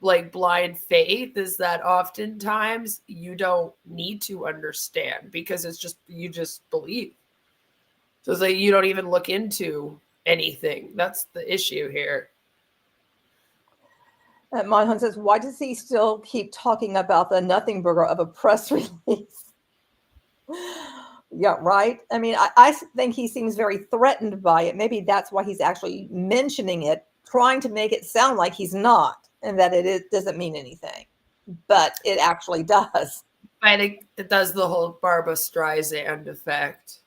like blind faith is that oftentimes you don't need to understand, because it's just, you just believe. So it's like you don't even look into anything. That's the issue here. Monhun says, why does he still keep talking about the nothing burger of a press release? Yeah, right. I mean, I think he seems very threatened by it. Maybe that's why he's actually mentioning it, trying to make it sound like he's not, and that it doesn't mean anything. But it actually does. I think it does the whole Barbra Streisand effect.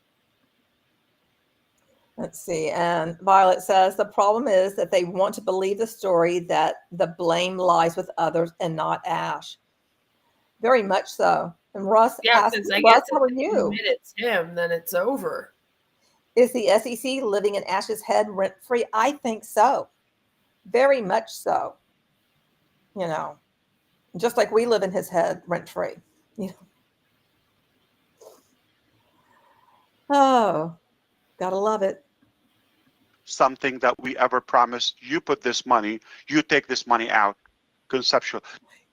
Let's see. And Violet says, the problem is that they want to believe the story that the blame lies with others and not Ash. Very much so. And Russ asks, Russ, how are you? If it's him, then it's over. Is the SEC living in Ash's head rent-free? I think so. Very much so. Just like we live in his head rent-free. Oh, gotta love it. Something that we ever promised, you put this money, you take this money out, conceptual.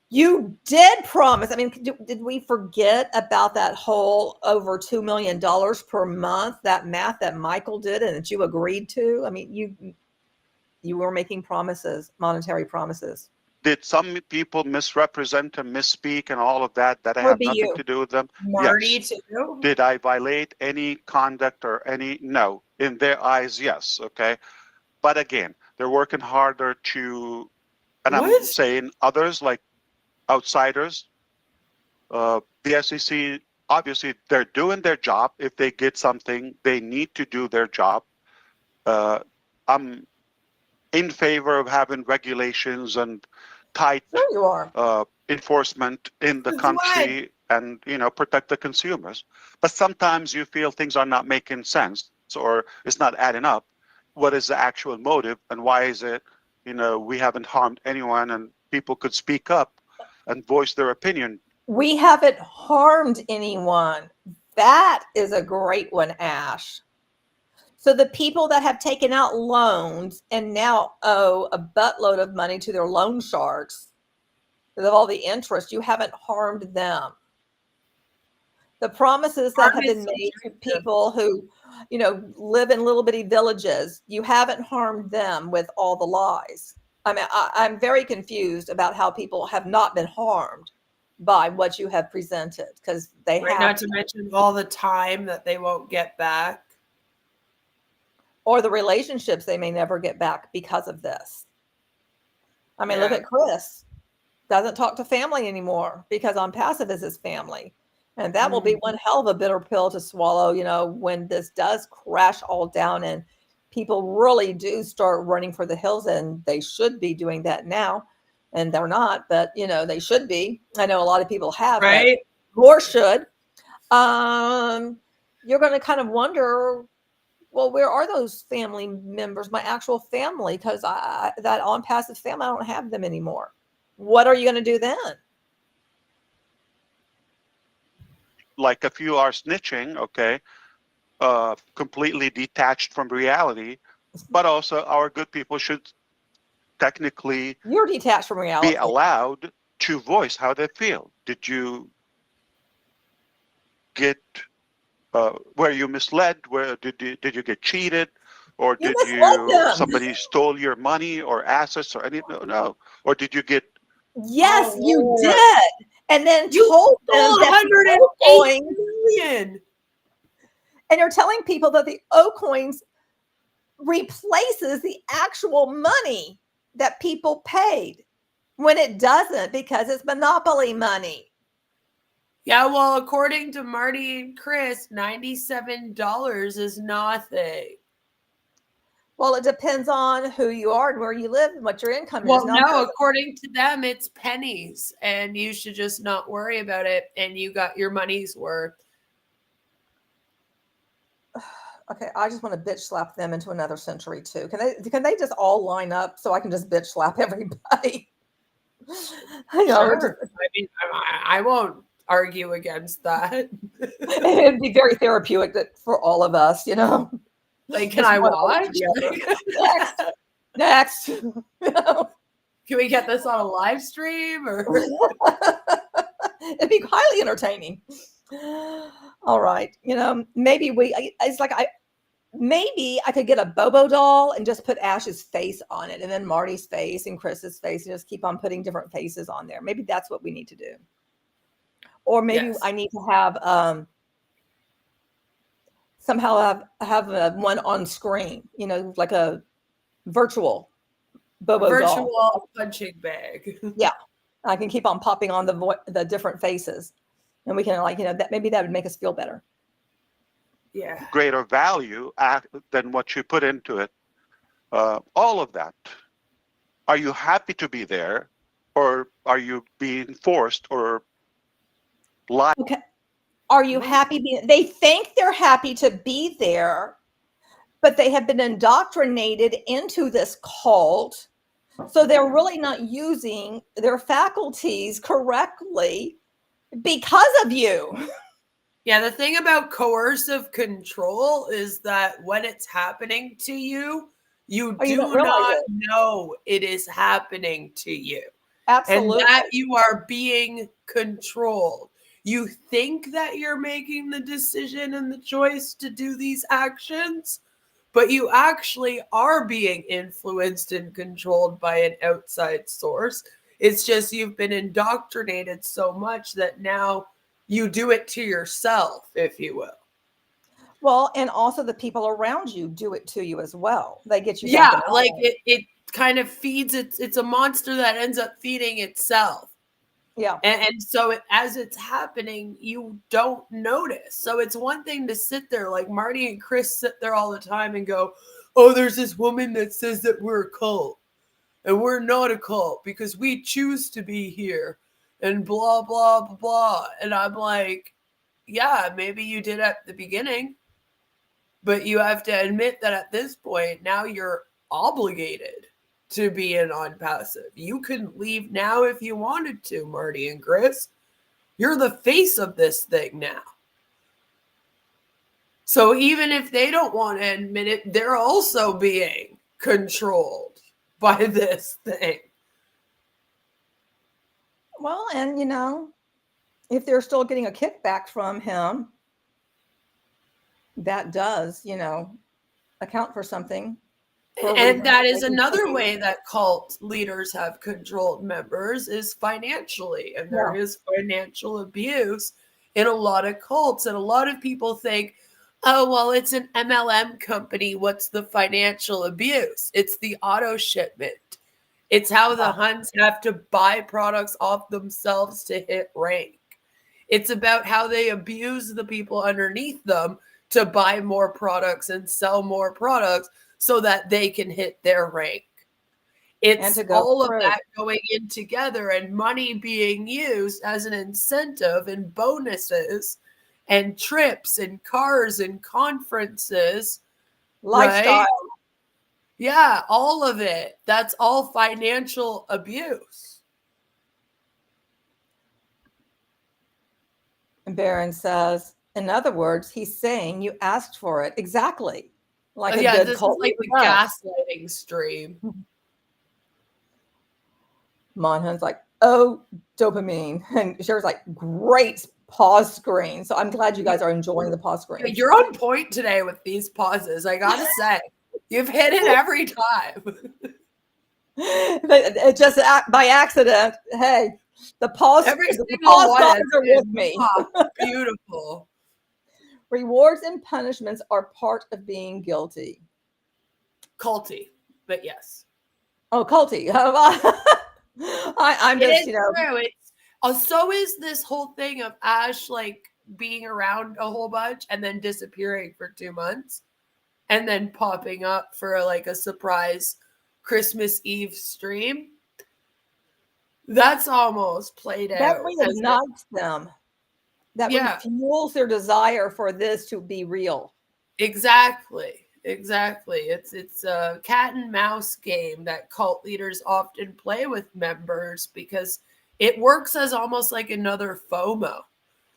You did promise. I mean, did we forget about that whole over $2 million per month, that math that Michael did and that you agreed to? I mean, you were making promises, monetary promises. Did some people misrepresent and misspeak and all of that I Would have be nothing you. to do with them? Marty Yes. too. Did I violate any conduct or any? No. In their eyes, yes. Okay. But again, they're working harder to, and I'm What? saying others like outsiders, the SEC, obviously they're doing their job. If they get something, they need to do their job. I'm in favor of having regulations and tight Sure you are. enforcement in the Since when? country and, protect the consumers. But sometimes you feel things are not making sense or it's not adding up. What is the actual motive and why is it, we haven't harmed anyone and people could speak up and voice their opinion. We haven't harmed anyone. That is a great one, Ash. So the people that have taken out loans and now owe a buttload of money to their loan sharks because of all the interest, you haven't harmed them. The promises that have been made to people who, live in little bitty villages, you haven't harmed them with all the lies. I mean, I'm very confused about how people have not been harmed by what you have presented because they Right, have. not to mention all the time that they won't get back. Or the relationships they may never get back because of this. I mean, look at Chris. Doesn't talk to family anymore because ONPASSIVE is his family. And that will be one hell of a bitter pill to swallow, when this does crash all down and people really do start running for the hills, and they should be doing that now. And they're not, but they should be. I know a lot of people have, right? But more should. You're going to kind of wonder, well, where are those family members, my actual family? Because that ONPASSIVE family, I don't have them anymore. What are you going to do then? Like if you are snitching, okay, completely detached from reality, but also our good people should technically You're detached from reality. be allowed to voice how they feel. Did you get were you misled? Where did you get cheated, or did somebody stole your money or assets or anything? No. Or did you get? Yes, you did, and then told them that the coins, million. And you're telling people that the O coins replaces the actual money that people paid when it doesn't, because it's monopoly money. Yeah, well, according to Marty and Chris, $97 is nothing. Well, it depends on who you are and where you live and what your income is. Well, no, according to them, it's pennies, and you should just not worry about it, and you got your money's worth. Okay, I just want to bitch slap them into another century too. Can they just all line up so I can just bitch slap everybody? Sure. I mean, I won't argue against that. It'd be very therapeutic for all of us, Like, can I watch? Next. Can we get this on a live stream? Or it'd be highly entertaining. All right. Maybe maybe I could get a Bobo doll and just put Ash's face on it, and then Marty's face and Chris's face, and just keep on putting different faces on there. Maybe that's what we need to do. Or maybe I need to have somehow have one on screen, like a virtual Bobo doll. Punching bag. Yeah, I can keep on popping on the different faces, and we can that maybe that would make us feel better. Yeah. Greater value than what you put into it. All of that. Are you happy to be there, or are you being forced or lied? Okay. Are you happy? They think they're happy to be there, but they have been indoctrinated into this cult. So they're really not using their faculties correctly because of you. Yeah, the thing about coercive control is that when it's happening to you, you do not know it is happening to you. Absolutely. And that you are being controlled. You think that you're making the decision and the choice to do these actions, but you actually are being influenced and controlled by an outside source. It's just you've been indoctrinated so much that now you do it to yourself, if you will. Well, and also the people around you do it to you as well. They get you Yeah, something like else. it kind of feeds it's a monster that ends up feeding itself. Yeah. And so as it's happening, you don't notice. So it's one thing to sit there, like Marty and Chris sit there all the time and go, oh, there's this woman that says that we're a cult. And we're not a cult because we choose to be here and blah, blah, blah, blah. And I'm like, yeah, maybe you did at the beginning. But you have to admit that at this point, now you're obligated to be in ONPASSIVE. You can leave now if you wanted to, Marty and Chris. You're the face of this thing now. So even if they don't want to admit it, they're also being controlled by this thing. Well, and you know, if they're still getting a kickback from him, that does, you know, account for something. And that is another way that cult leaders have controlled members is financially. And there is financial abuse in a lot of cults. And a lot of people think, oh, well, it's an MLM company. What's the financial abuse? It's the auto shipment. It's how the Huns have to buy products off themselves to hit rank. It's about how they abuse the people underneath them to buy more products and sell more products so that they can hit their rank. It's all of that going in together and money being used as an incentive and bonuses and trips and cars and conferences. Lifestyle. Right? Yeah, all of it. That's all financial abuse. And Barron says, in other words, he's saying you asked for it. Exactly. Like a good this cult is like the gaslighting stream. Monhan's like, oh, dopamine. And Cher's like, great pause screen. So I'm glad you guys are enjoying the pause screen. You're on point today with these pauses, I gotta say. You've hit it every time. It just by accident. Hey, the pause gods are with me. Beautiful. Rewards and punishments are part of being guilty. Culty, but yes. Oh, culty. I'm just, you know. True. So is this whole thing of Ash like being around a whole bunch and then disappearing for 2 months and then popping up for like a surprise Christmas Eve stream. That's almost played out. That reignites them. That refuels their desire for this to be real. Exactly. It's a cat and mouse game that cult leaders often play with members because it works as almost like another FOMO.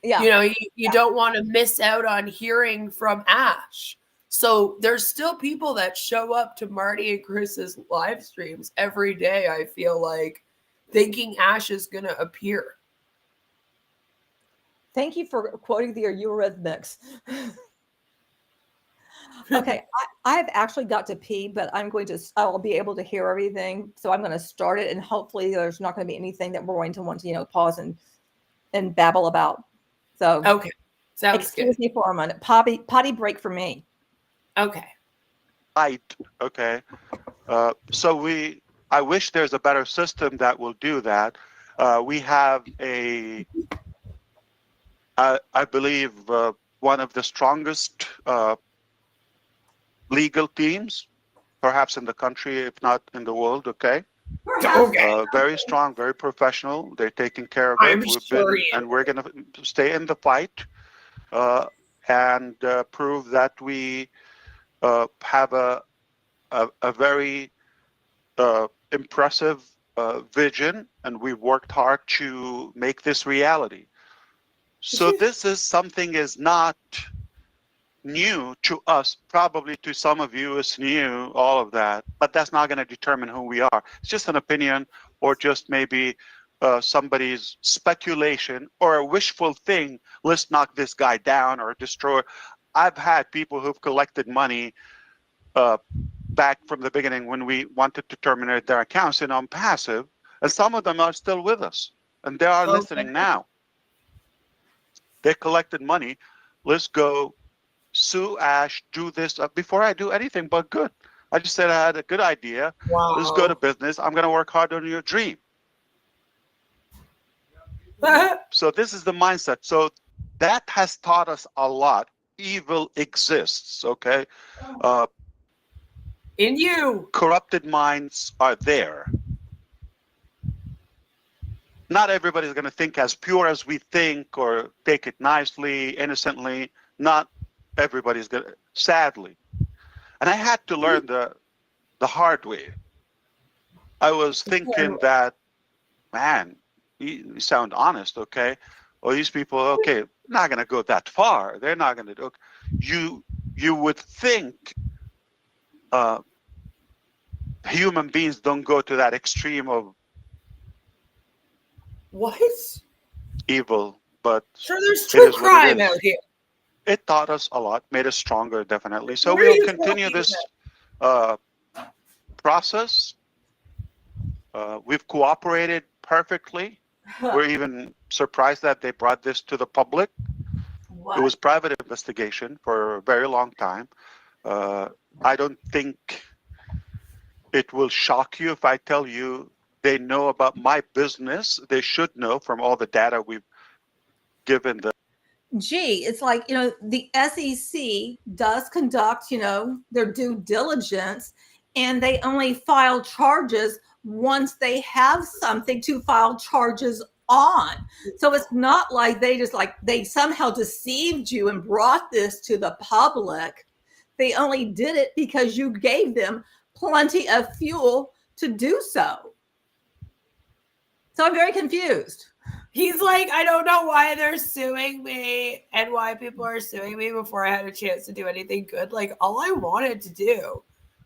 Yeah. You know, you don't want to miss out on hearing from Ash. So there's still people that show up to Marty and Chris's live streams every day, I feel like, thinking Ash is going to appear. Thank you for quoting the Eurythmics. Okay, I've actually got to pee, but I'll be able to hear everything. So I'm going to start it, and hopefully there's not going to be anything that we're going to want to, you know, pause and babble about. So okay, sounds excuse me for a minute. Potty break for me. Okay. Right. Okay. I wish there's a better system that will do that. We have I believe one of the strongest legal teams, perhaps in the country, if not in the world. Okay. Very strong, very professional. They're taking care of it. And we're going to stay in the fight and prove that we have a very impressive vision, and we've worked hard to make this reality. So this is something is not new to us. Probably to some of you it's new, all of that, but that's not going to determine who we are. It's just an opinion, or just maybe somebody's speculation or a wishful thing. Let's knock this guy down or destroy. I've had people who've collected money back from the beginning when we wanted to terminate their accounts in ONPASSIVE, And some of them are still with us, and they are listening now. They collected money. Let's go sue Ash, do this. Before I do anything but good. I just said I had a good idea. Wow. Let's go to business. I'm going to work hard on your dream. So this is the mindset. So that has taught us a lot. Evil exists, okay? In you. Corrupted minds are there. Not everybody's going to think as pure as we think or take it nicely, innocently. Not everybody's going to, sadly. And I had to learn the hard way. I was thinking that, man, you sound honest, okay? Well, these people, okay, not going to go that far. They're not going to do. You would think human beings don't go to that extreme of what? Evil, but sure, there's true crime out here. It taught us a lot, made us stronger, definitely. So Where we'll continue this process. We've cooperated perfectly. We're even surprised that they brought this to the public. What? It was private investigation for a very long time. I don't think it will shock you if I tell you they know about my business. They should know from all the data we've given them. Gee, it's like, the SEC does conduct, their due diligence, and they only file charges once they have something to file charges on. So it's not like they somehow deceived you and brought this to the public. They only did it because you gave them plenty of fuel to do so. So I'm very confused. He's like, I don't know why they're suing me and why people are suing me before I had a chance to do anything good. Like, all I wanted to do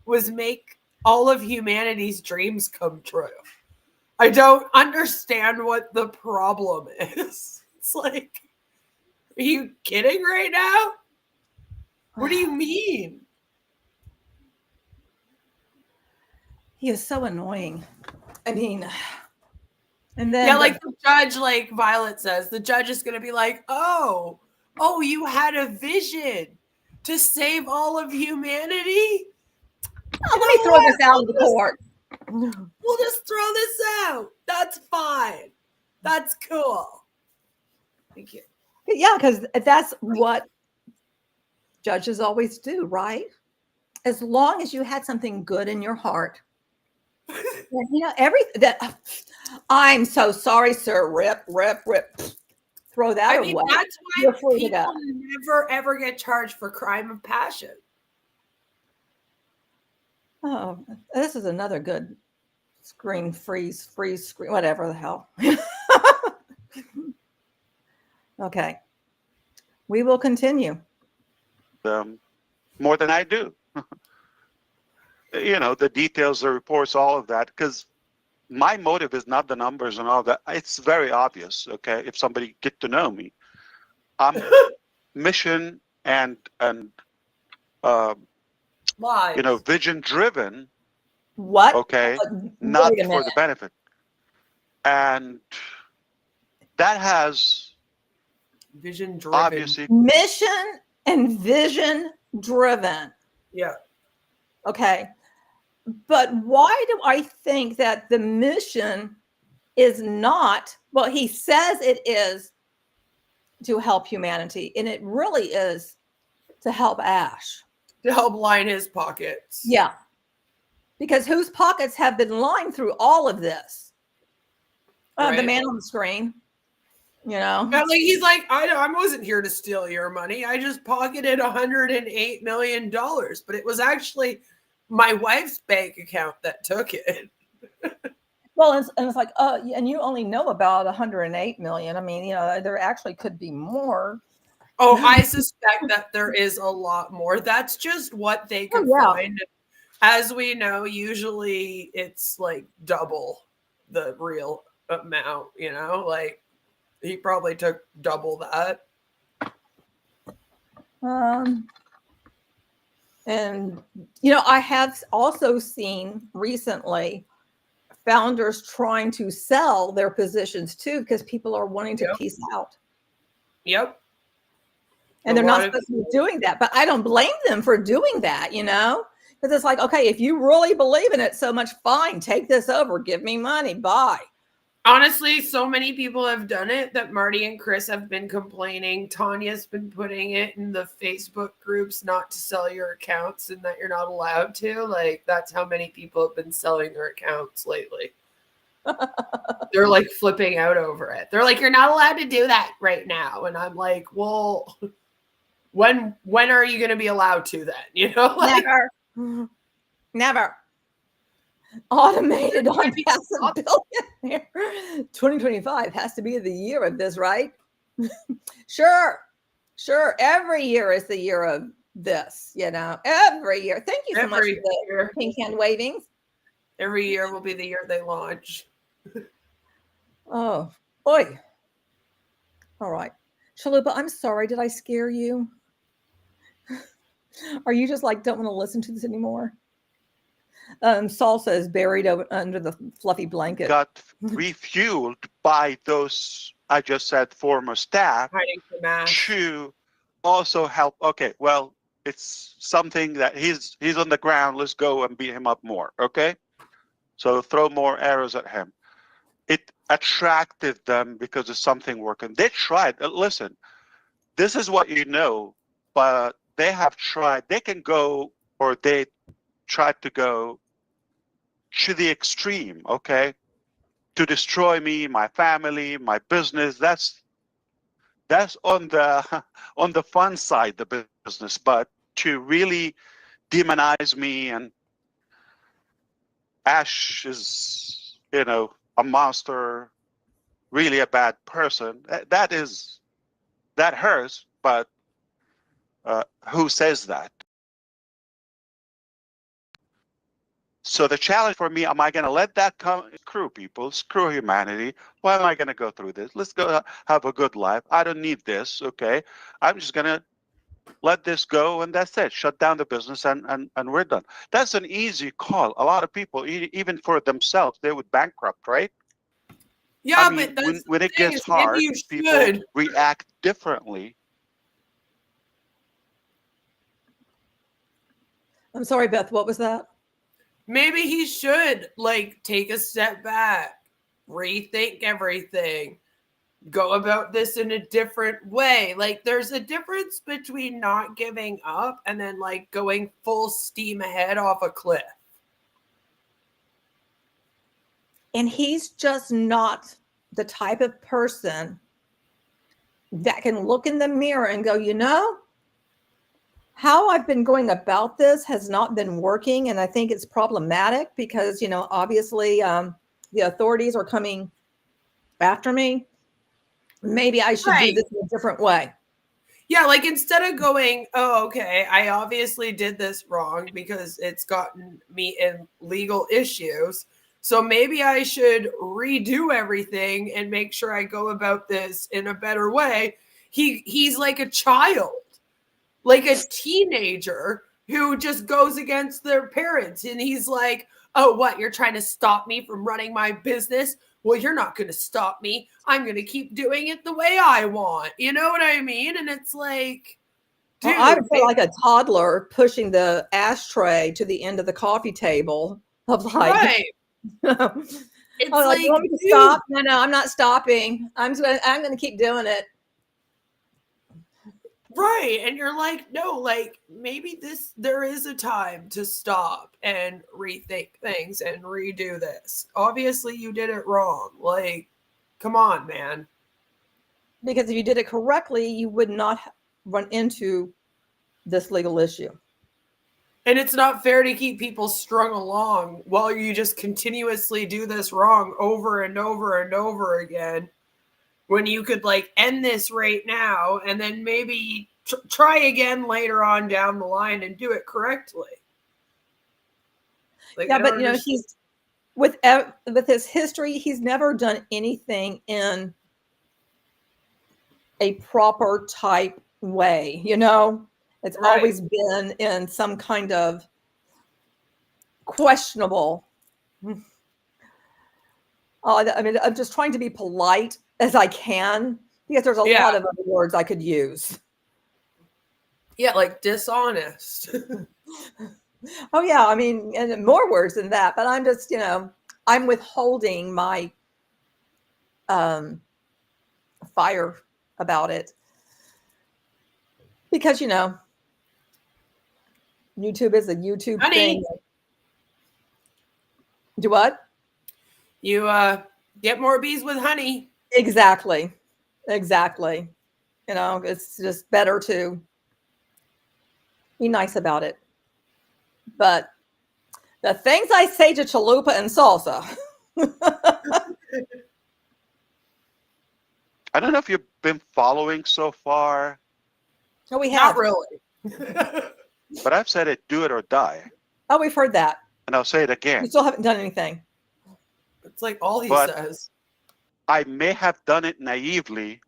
was make all of humanity's dreams come true. I don't understand what the problem is. It's like, are you kidding right now? What do you mean? He is so annoying. I mean... And then like the judge, like Violet says, the judge is going to be like, oh, you had a vision to save all of humanity? Oh, let me throw this out of the court. We'll just throw this out. That's fine. That's cool. Thank you. Yeah, because that's what judges always do, right? As long as you had something good in your heart. I'm so sorry, sir. Rip. Throw that away. That's why people never ever get charged for crime of passion. Oh, this is another good screen freeze screen, whatever the hell. Okay, we will continue. More than I do. The details, the reports, all of that, because my motive is not the numbers and all that. It's very obvious, okay? If somebody get to know me, I'm mission and vision driven. What? Okay, not for the benefit, and that has vision driven. Obviously, mission and vision driven. Yeah. Okay. But why do I think that the mission is not, well, he says it is to help humanity, and it really is to help Ash. To help line his pockets. Yeah. Because whose pockets have been lined through all of this? Right. The man on the screen, he's like, I wasn't here to steal your money. I just pocketed $108 million, but it was actually my wife's bank account that took it. Well, and it's like, and you only know about 108 million. I mean, there actually could be more. Oh, I suspect that there is a lot more. That's just what they could find. As we know, usually it's like double the real amount, like he probably took double that. And, I have also seen recently founders trying to sell their positions too, because people are wanting to peace out. Yep. And they're not supposed to be doing that. But I don't blame them for doing that, you know? Because it's like, okay, if you really believe in it so much, fine, take this over, give me money, bye. Honestly, so many people have done it that Marty and Chris have been complaining. Tanya's been putting it in the Facebook groups not to sell your accounts and that you're not allowed to. Like, that's how many people have been selling their accounts lately. They're like flipping out over it. They're like, you're not allowed to do that right now. And I'm like, well, when are you going to be allowed to then? You know, like, never. Automated on passive billionaire. 2025 has to be the year of this, right? Sure. Every year is the year of this, you know, every year. Thank you so much for the pink hand wavings. Every year will be the year they launch. Oh, boy. All right. Chalupa, I'm sorry. Did I scare you? Are you just like, don't want to listen to this anymore? Salsa is buried under the fluffy blanket. Got refueled by those, I just said, former staff to also help. Okay, well, it's something that he's on the ground. Let's go and beat him up more. Okay, so throw more arrows at him. It attracted them because of something working. They tried. Listen, this is what you know, but they have tried. They can go, or they tried to go to the extreme, okay, to destroy me, my family, my business. That's on the fun side, the business. But to really demonize me, and Ash is, you know, a monster, really a bad person. That hurts. But who says that? So the challenge for me, am I going to let that come? Screw people, screw humanity. Why am I going to go through this? Let's go have a good life. I don't need this, okay? I'm just going to let this go, and that's it. Shut down the business, and we're done. That's an easy call. A lot of people, even for themselves, they would bankrupt, right? Yeah, I mean, but that's when it gets hard, people react differently. I'm sorry, Beth, what was that? Maybe he should like take a step back, rethink everything, go about this in a different way. Like, there's a difference between not giving up and then like going full steam ahead off a cliff. And he's just not the type of person that can look in the mirror and go, you know, how I've been going about this has not been working. And I think it's problematic because, you know, obviously the authorities are coming after me. Maybe I should do this in a different way. Yeah, like instead of going, oh, okay, I obviously did this wrong because it's gotten me in legal issues. So maybe I should redo everything and make sure I go about this in a better way. He's like a child. Like a teenager who just goes against their parents. And he's like, oh, what? You're trying to stop me from running my business? Well, you're not going to stop me. I'm going to keep doing it the way I want. You know what I mean? And it's like, dude. Well, I would feel like a toddler pushing the ashtray to the end of the coffee table of like, right. It's like, you want me to stop? No, I'm not stopping. I'm going to keep doing it. Right. And you're like, no, like maybe there is a time to stop and rethink things and redo this. Obviously you did it wrong. Like, come on, man. Because if you did it correctly, you would not run into this legal issue. And it's not fair to keep people strung along while you just continuously do this wrong over and over and over again. When you could like end this right now and then maybe try again later on down the line and do it correctly. Like, yeah, but you know, he's with his history, he's never done anything in a proper type way. You know, it's always been in some kind of questionable I mean, I'm just trying to be polite as I can because there's a lot of other words I could use. Yeah, like dishonest. Oh yeah, I mean, and more words than that, but I'm just, I'm withholding my fire about it because, YouTube is a YouTube thing. Do what? You get more bees with honey. Exactly. It's just better to be nice about it. But the things I say to chalupa and salsa. I don't know if you've been following so far. Oh, we have. Not really. But I've said it, do it or die. Oh, we've heard that. And I'll say it again. You still haven't done anything. It's like all he says. I may have done it naively.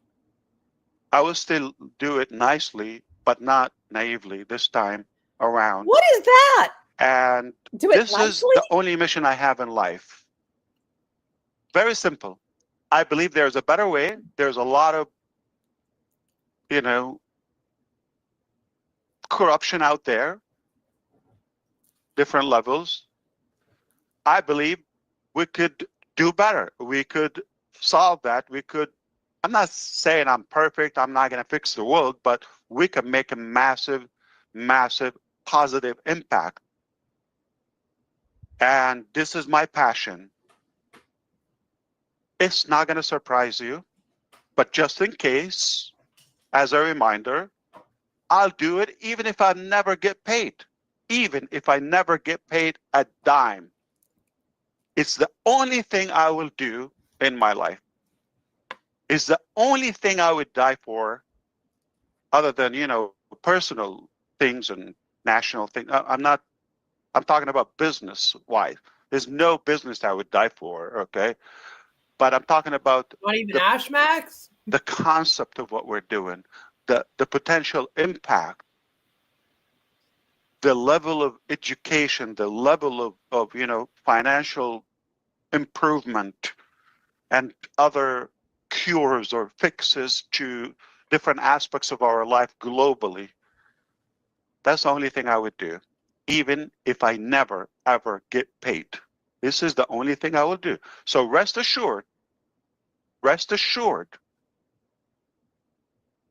I will still do it nicely, but not naively this time around. What is that? And this is the only mission I have in life. Very simple. I believe there's a better way. There's a lot of, corruption out there, different levels. I believe we could do better. We could solve that. I'm not saying I'm perfect. I'm not going to fix the world, but we can make a massive, massive positive impact. And this is my passion. It's not going to surprise you, but just in case, as a reminder, I'll do it even if I never get paid. Even if I never get paid a dime. It's the only thing I will do in my life. It's the only thing I would die for, other than, personal things and national things. I'm talking about business-wise. There's no business I would die for, okay? But I'm talking about not even Ashmax? The concept of what we're doing, the potential impact, the level of education, the level of financial improvement and other cures or fixes to different aspects of our life globally. That's the only thing I would do, even if I never, ever get paid. This is the only thing I will do. So rest assured,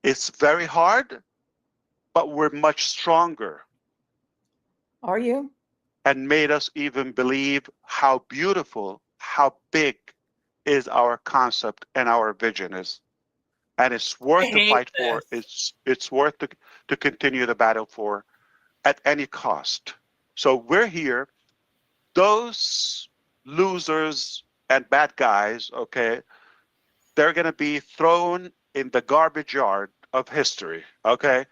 it's very hard, but we're much stronger. Are you? And made us even believe how beautiful, how big is our concept and our vision is. And it's worth to fight for. It's worth to continue the battle for at any cost. So we're here. Those losers and bad guys, okay, they're going to be thrown in the garbage yard of history, okay?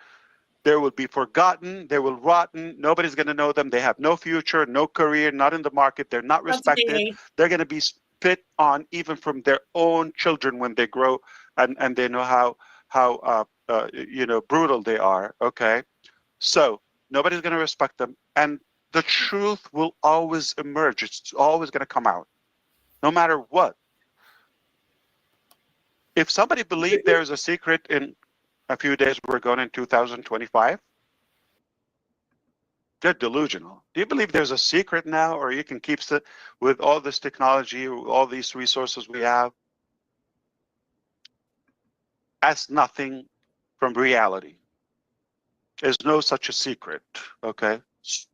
They will be forgotten. They will rotten. Nobody's going to know them. They have no future, no career, not in the market. They're not respected. They're going to be spit on even from their own children when they grow and they know how brutal they are. Okay, so nobody's going to respect them, and the truth will always emerge. It's always going to come out, no matter what. If somebody believed there's a secret in a few days we're going in 2025, they're delusional. Do you believe there's a secret now, or you can keep it with all this technology, all these resources we have? That's nothing from reality. There's no such a secret, okay?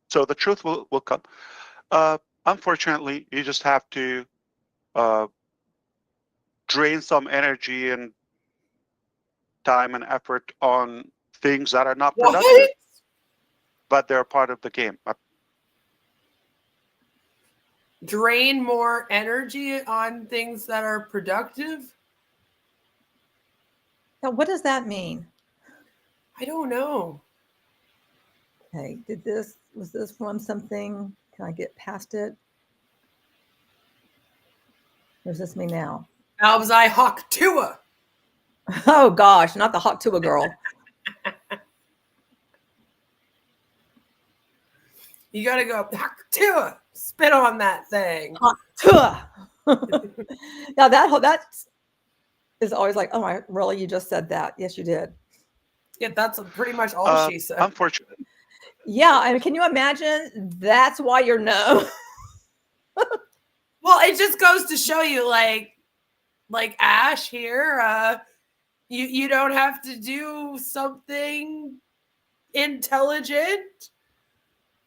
So the truth will come. Unfortunately, you just have to drain some energy and time and effort on things that are not productive, but they're part of the game. Drain more energy on things that are productive? Now, what does that mean? I don't know. Okay, was this from something? Can I get past it? Or is this me now? How was I Hawk Tua? Oh gosh, not the Hawk Tua girl. You gotta go Hawk Tua. Spit on that thing. Hawk Tua. Now that is always like, oh my, really? You just said that? Yes, you did. Yeah, that's pretty much all she said. Unfortunately, Yeah, and can you imagine? That's why you're no. Well, it just goes to show you, like Ash here, you don't have to do something intelligent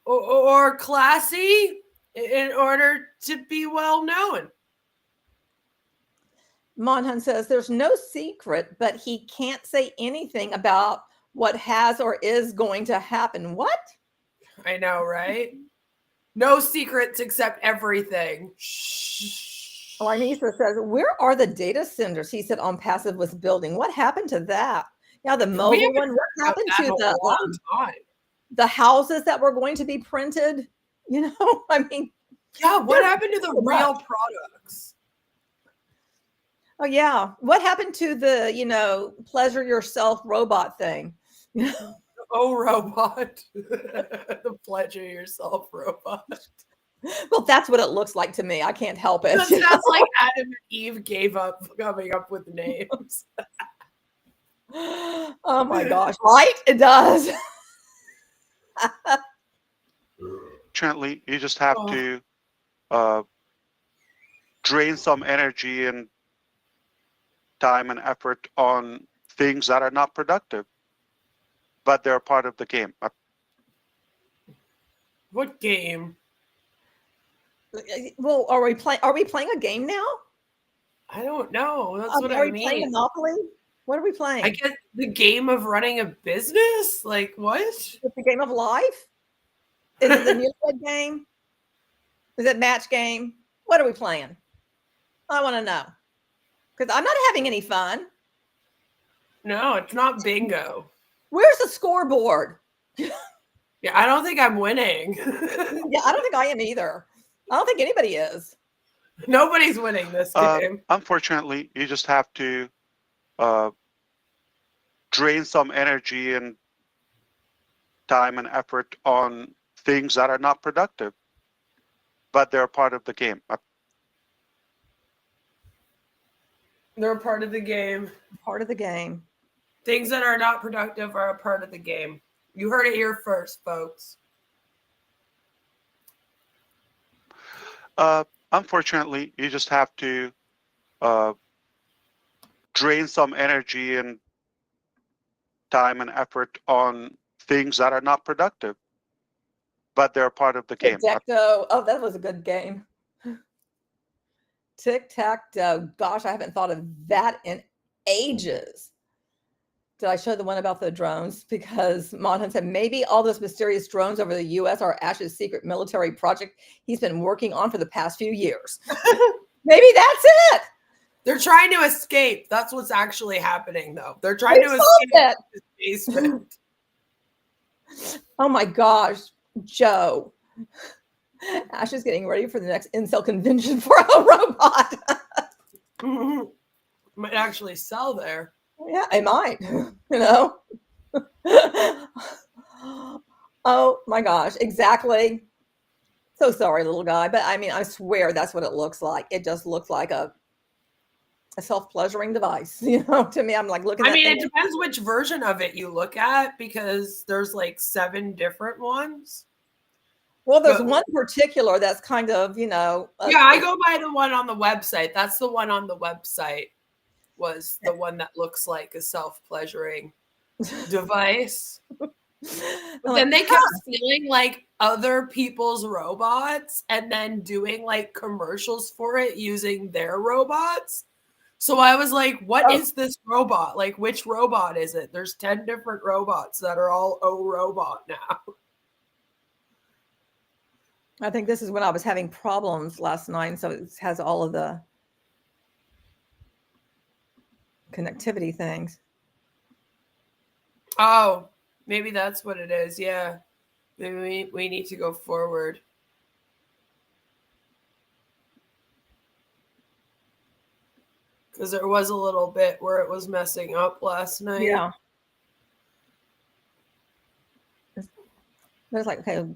or classy in order to be well known. Monhan says there's no secret, but he can't say anything about what has or is going to happen. What? I know, right? No secrets except everything. Shh. Arnisa says, where are the data centers he said ONPASSIVE was building? What happened to that? Yeah, the mobile one. What happened to the houses that were going to be printed? You know, I mean. Yeah, what happened to the real products? Oh, yeah. What happened to the, you know, pleasure yourself robot thing? Oh, robot. The pleasure yourself robot. Well, that's what it looks like to me. I can't help it. That's like Adam and Eve gave up coming up with names. Oh my gosh. Right? It does. Gently, you just have to drain some energy and time and effort on things that are not productive, but they're part of the game. What game? Well, are we playing a game now? I don't know. That's what are I we mean. Playing Monopoly? What are we playing? I guess the game of running a business? Like what? It's the game of life? Is it the newlywed game? Is it match game? What are we playing? I want to know. Because I'm not having any fun. No, it's not bingo. Where's the scoreboard? Yeah, I don't think I'm winning. Yeah, I don't think I am either. I don't think anybody is. Nobody's winning this game. Unfortunately, you just have to drain some energy and time and effort on things that are not productive, but they're part of the game. They're a part of the game. Part of the game. Things that are not productive are a part of the game. You heard it here first, folks. Unfortunately, you just have to drain some energy and time and effort on things that are not productive, but they're part of the game. Tic-tac-toe. Oh, that was a good game. Tic-tac-toe. Gosh, I haven't thought of that in ages. Did I show the one about the drones? Because Monhan said maybe all those mysterious drones over the U.S. are Ash's secret military project he's been working on for the past few years. Maybe that's it. They're trying to escape. That's what's actually happening, though. They're trying to escape the basement. Oh my gosh, Joe. Ash is getting ready for the next incel convention for a robot. Might actually sell there. Yeah, it might, you know. Oh my gosh, exactly. So sorry, little guy, but I mean, I swear that's what it looks like. It just looks like a self-pleasuring device, you know. To me, I'm like looking at it depends which version of it you look at, because there's like 7 different ones. Well, there's one particular that's kind of, you know. Yeah, I go by the one on the website. That's the one on the website. Was the one that looks like a self-pleasuring device. But then they kept stealing like other people's robots and then doing like commercials for it using their robots. So I was like, what is this robot? Like, which robot is it? There's 10 different robots that are all robot now. I think this is when I was having problems last night. So it has all of the connectivity things. Oh, maybe that's what it is. Yeah. Maybe we need to go forward. Because there was a little bit where it was messing up last night. Yeah. There's like, okay.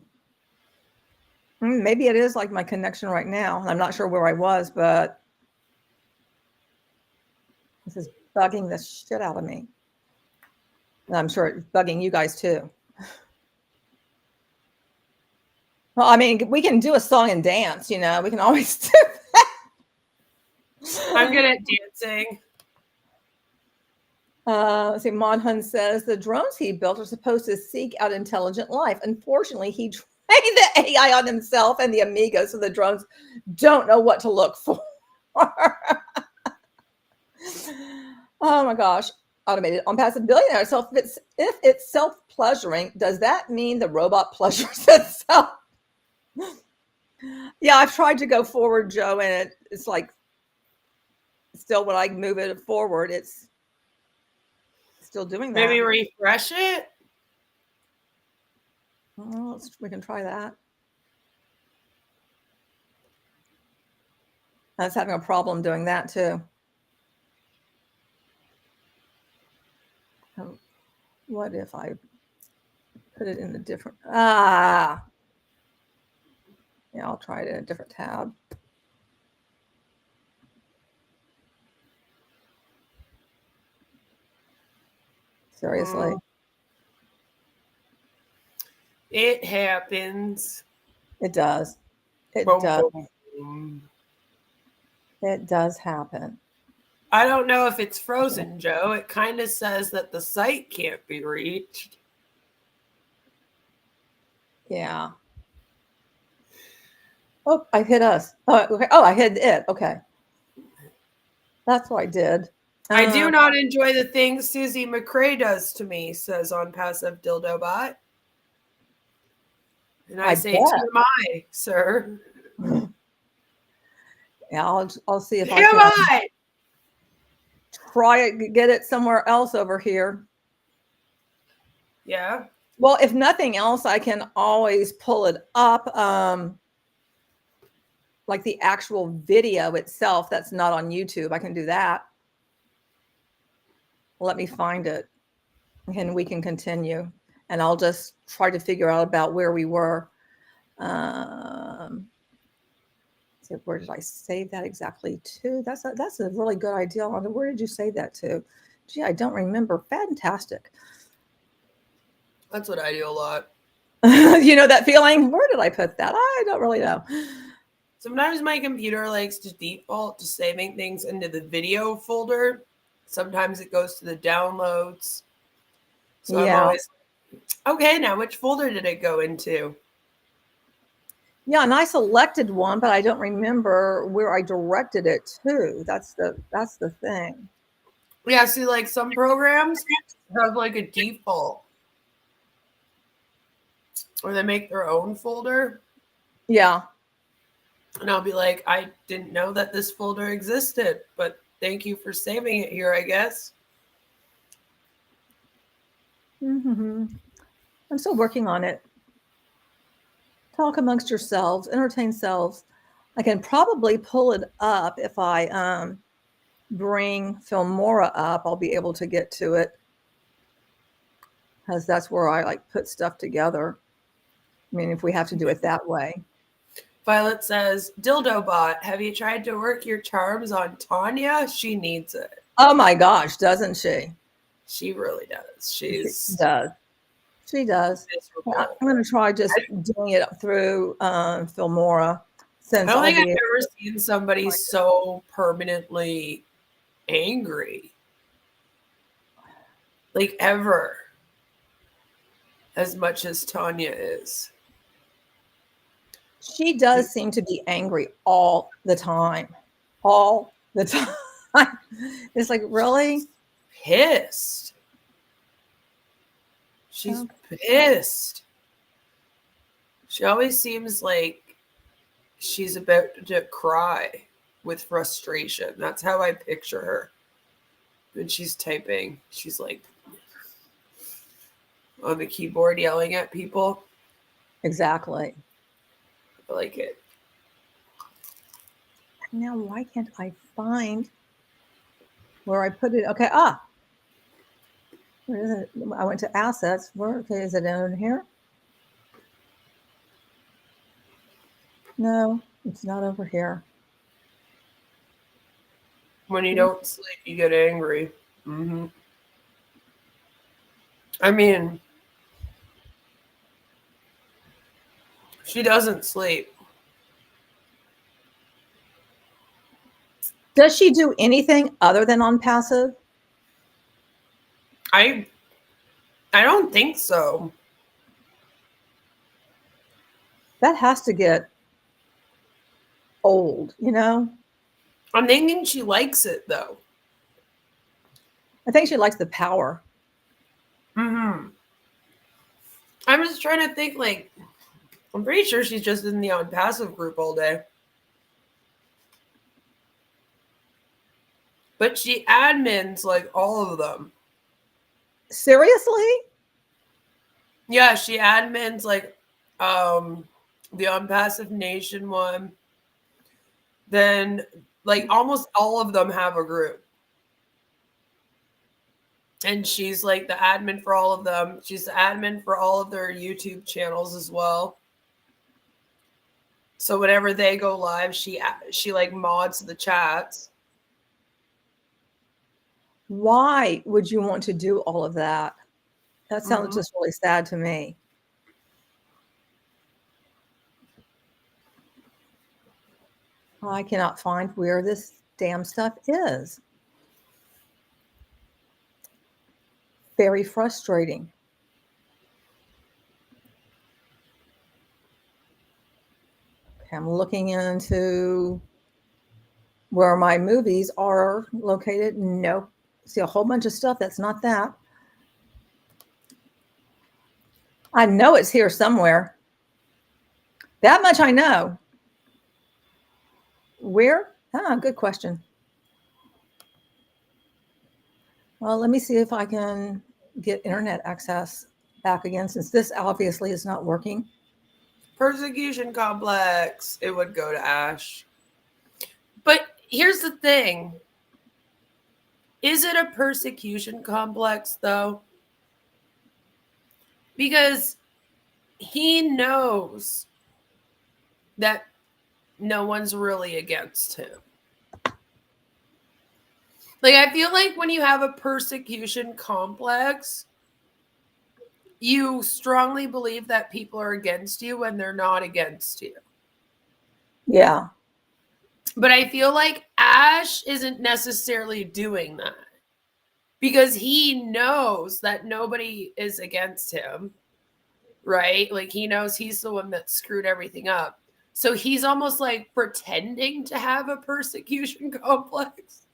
Maybe it is like my connection right now. I'm not sure where I was, but this is bugging the shit out of me. And I'm sure it's bugging you guys too. Well, I mean, we can do a song and dance, you know, we can always do that. I'm good at dancing. Let's see, Monhun says the drones he built are supposed to seek out intelligent life. Unfortunately, he trained the AI on himself and the Amiga, so the drones don't know what to look for. Oh my gosh. Automated ONPASSIVE billionaire. So if it's self-pleasuring, does that mean the robot pleasures itself? Yeah, I've tried to go forward, Joe, and it's like still when I move it forward, it's still doing that. Maybe refresh it. Well, we can try that. I was having a problem doing that too. What if I put it in a different, yeah, I'll try it in a different tab. Seriously. It happens. It does. It Boom, does. boom, boom. It does happen. I don't know if it's frozen, Joe. It kind of says that the site can't be reached. Yeah. Oh, I hit us. Oh, okay. Oh, I hit it. Okay. That's what I did. I do not enjoy the things Susie McCrae does to me, says ONPASSIVE Dildo Bot. And I say, bet. TMI, sir. Yeah, I'll see if TMI! I can try it, get it somewhere else over here. Yeah. Well, if nothing else, I can always pull it up, like the actual video itself that's not on YouTube. I can do that. Let me find it, and we can continue. And I'll just try to figure out about where we were. So where did I save that exactly to? That's a really good idea. Where did you save that to? Gee, I don't remember. Fantastic. That's what I do a lot. You know that feeling? Where did I put that? I don't really know. Sometimes my computer likes to default to saving things into the video folder. Sometimes it goes to the downloads. So Yeah. I'm always like, okay, now which folder did it go into? Yeah, and I selected one, but I don't remember where I directed it to. That's the thing. Yeah, see, like some programs have like a default, or they make their own folder. Yeah. And I'll be like, I didn't know that this folder existed, but thank you for saving it here, I guess. Mm-hmm. I'm still working on it. Talk amongst yourselves, entertain selves. I can probably pull it up if I bring Filmora up. I'll be able to get to it because that's where I like put stuff together. I mean, if we have to do it that way. Violet says, Dildo Bot, have you tried to work your charms on Tanya? She needs it. Oh my gosh, doesn't she? She really does. She does. She does. I'm going to try just doing it through Filmora. Since I don't think I've ever seen somebody so permanently angry. Like ever. As much as Tanya is. She does seem to be angry all the time. All the time. It's like, really? Pissed. She's pissed. She always seems like she's about to cry with frustration. That's how I picture her. When she's typing, she's like on the keyboard yelling at people. Exactly. I like it. Now, why can't I find where I put it? Okay, where is it? I went to assets. Where? Okay, is it in here? No, it's not over here. When you don't sleep, you get angry. Mm-hmm. I mean, she doesn't sleep. Does she do anything other than on passive? I don't think so. That has to get old, you know? I'm thinking she likes it though. I think she likes the power. Mm-hmm. I'm just trying to think, like, I'm pretty sure she's just in the on passive group all day. But she admins like all of them. Seriously? Yeah, she admins like the on passive nation one. Then like almost all of them have a group. And she's like the admin for all of them. She's the admin for all of their YouTube channels as well. So whenever they go live, she like mods the chats. Why would you want to do all of that? That sounds just really sad to me. I cannot find where this damn stuff is. Very frustrating. Okay, I'm looking into where my movies are located. Nope. See a whole bunch of stuff that's not that. I know it's here somewhere. That much I know. Where? Ah, good question. Well, let me see if I can get internet access back again, since this obviously is not working. Persecution complex. It would go to Ash. But here's the thing. Is it a persecution complex, though? Because he knows that no one's really against him. Like, I feel like when you have a persecution complex, you strongly believe that people are against you when they're not against you. Yeah. But I feel like Ash isn't necessarily doing that because he knows that nobody is against him, right? Like, he knows he's the one that screwed everything up. So he's almost like pretending to have a persecution complex.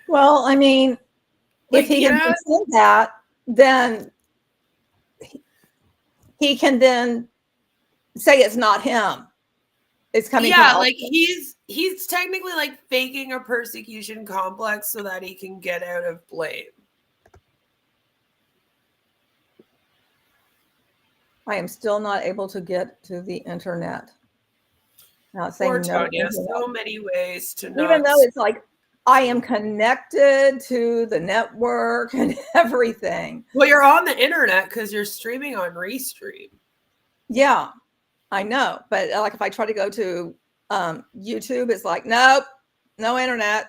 Well, I mean, Like, if he can say that, then he can then say it's not him. It's coming from like he's technically like faking a persecution complex so that he can get out of blame. I am still not able to get to the internet. Now it's saying Poor no Tanya, internet. so many ways to not. Even though it's like I am connected to the network and everything. Well, you're on the internet because you're streaming on Restream. Yeah, I know. But like if I try to go to YouTube, it's like, nope, no internet.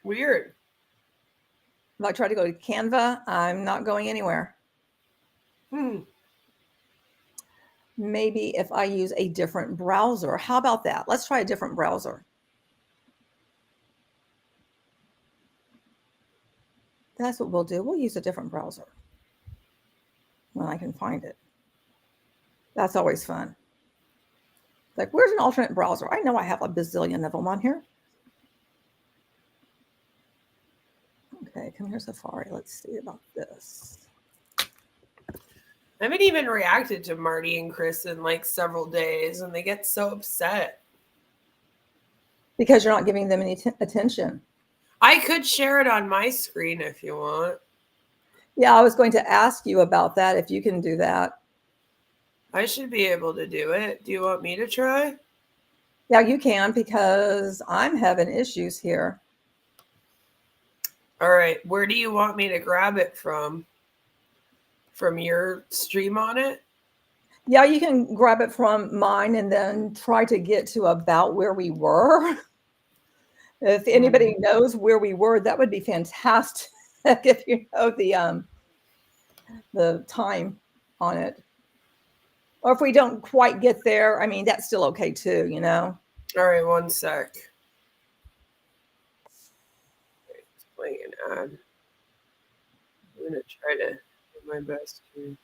Weird. If I try to go to Canva, I'm not going anywhere. Maybe if I use a different browser. How about that? Let's try a different browser. That's what we'll do. We'll use a different browser when I can find it. That's always fun. Like, where's an alternate browser? I know I have a bazillion of them on here. Okay, come here, Safari. Let's see about this. I haven't even reacted to Marty and Chris in like several days, and they get so upset. Because you're not giving them any attention. I could share it on my screen if you want. Yeah, I was going to ask you about that, if you can do that. I should be able to do it. Do you want me to try? Yeah, you can, because I'm having issues here. All right. Where do you want me to grab it from? From your stream on it? Yeah, you can grab it from mine and then try to get to about where we were. If anybody knows where we were, that would be fantastic. If you know the time on it. Or if we don't quite get there, I mean, that's still okay too, you know? All right, one sec. It's playing an ad. I'm going to try to do my best here.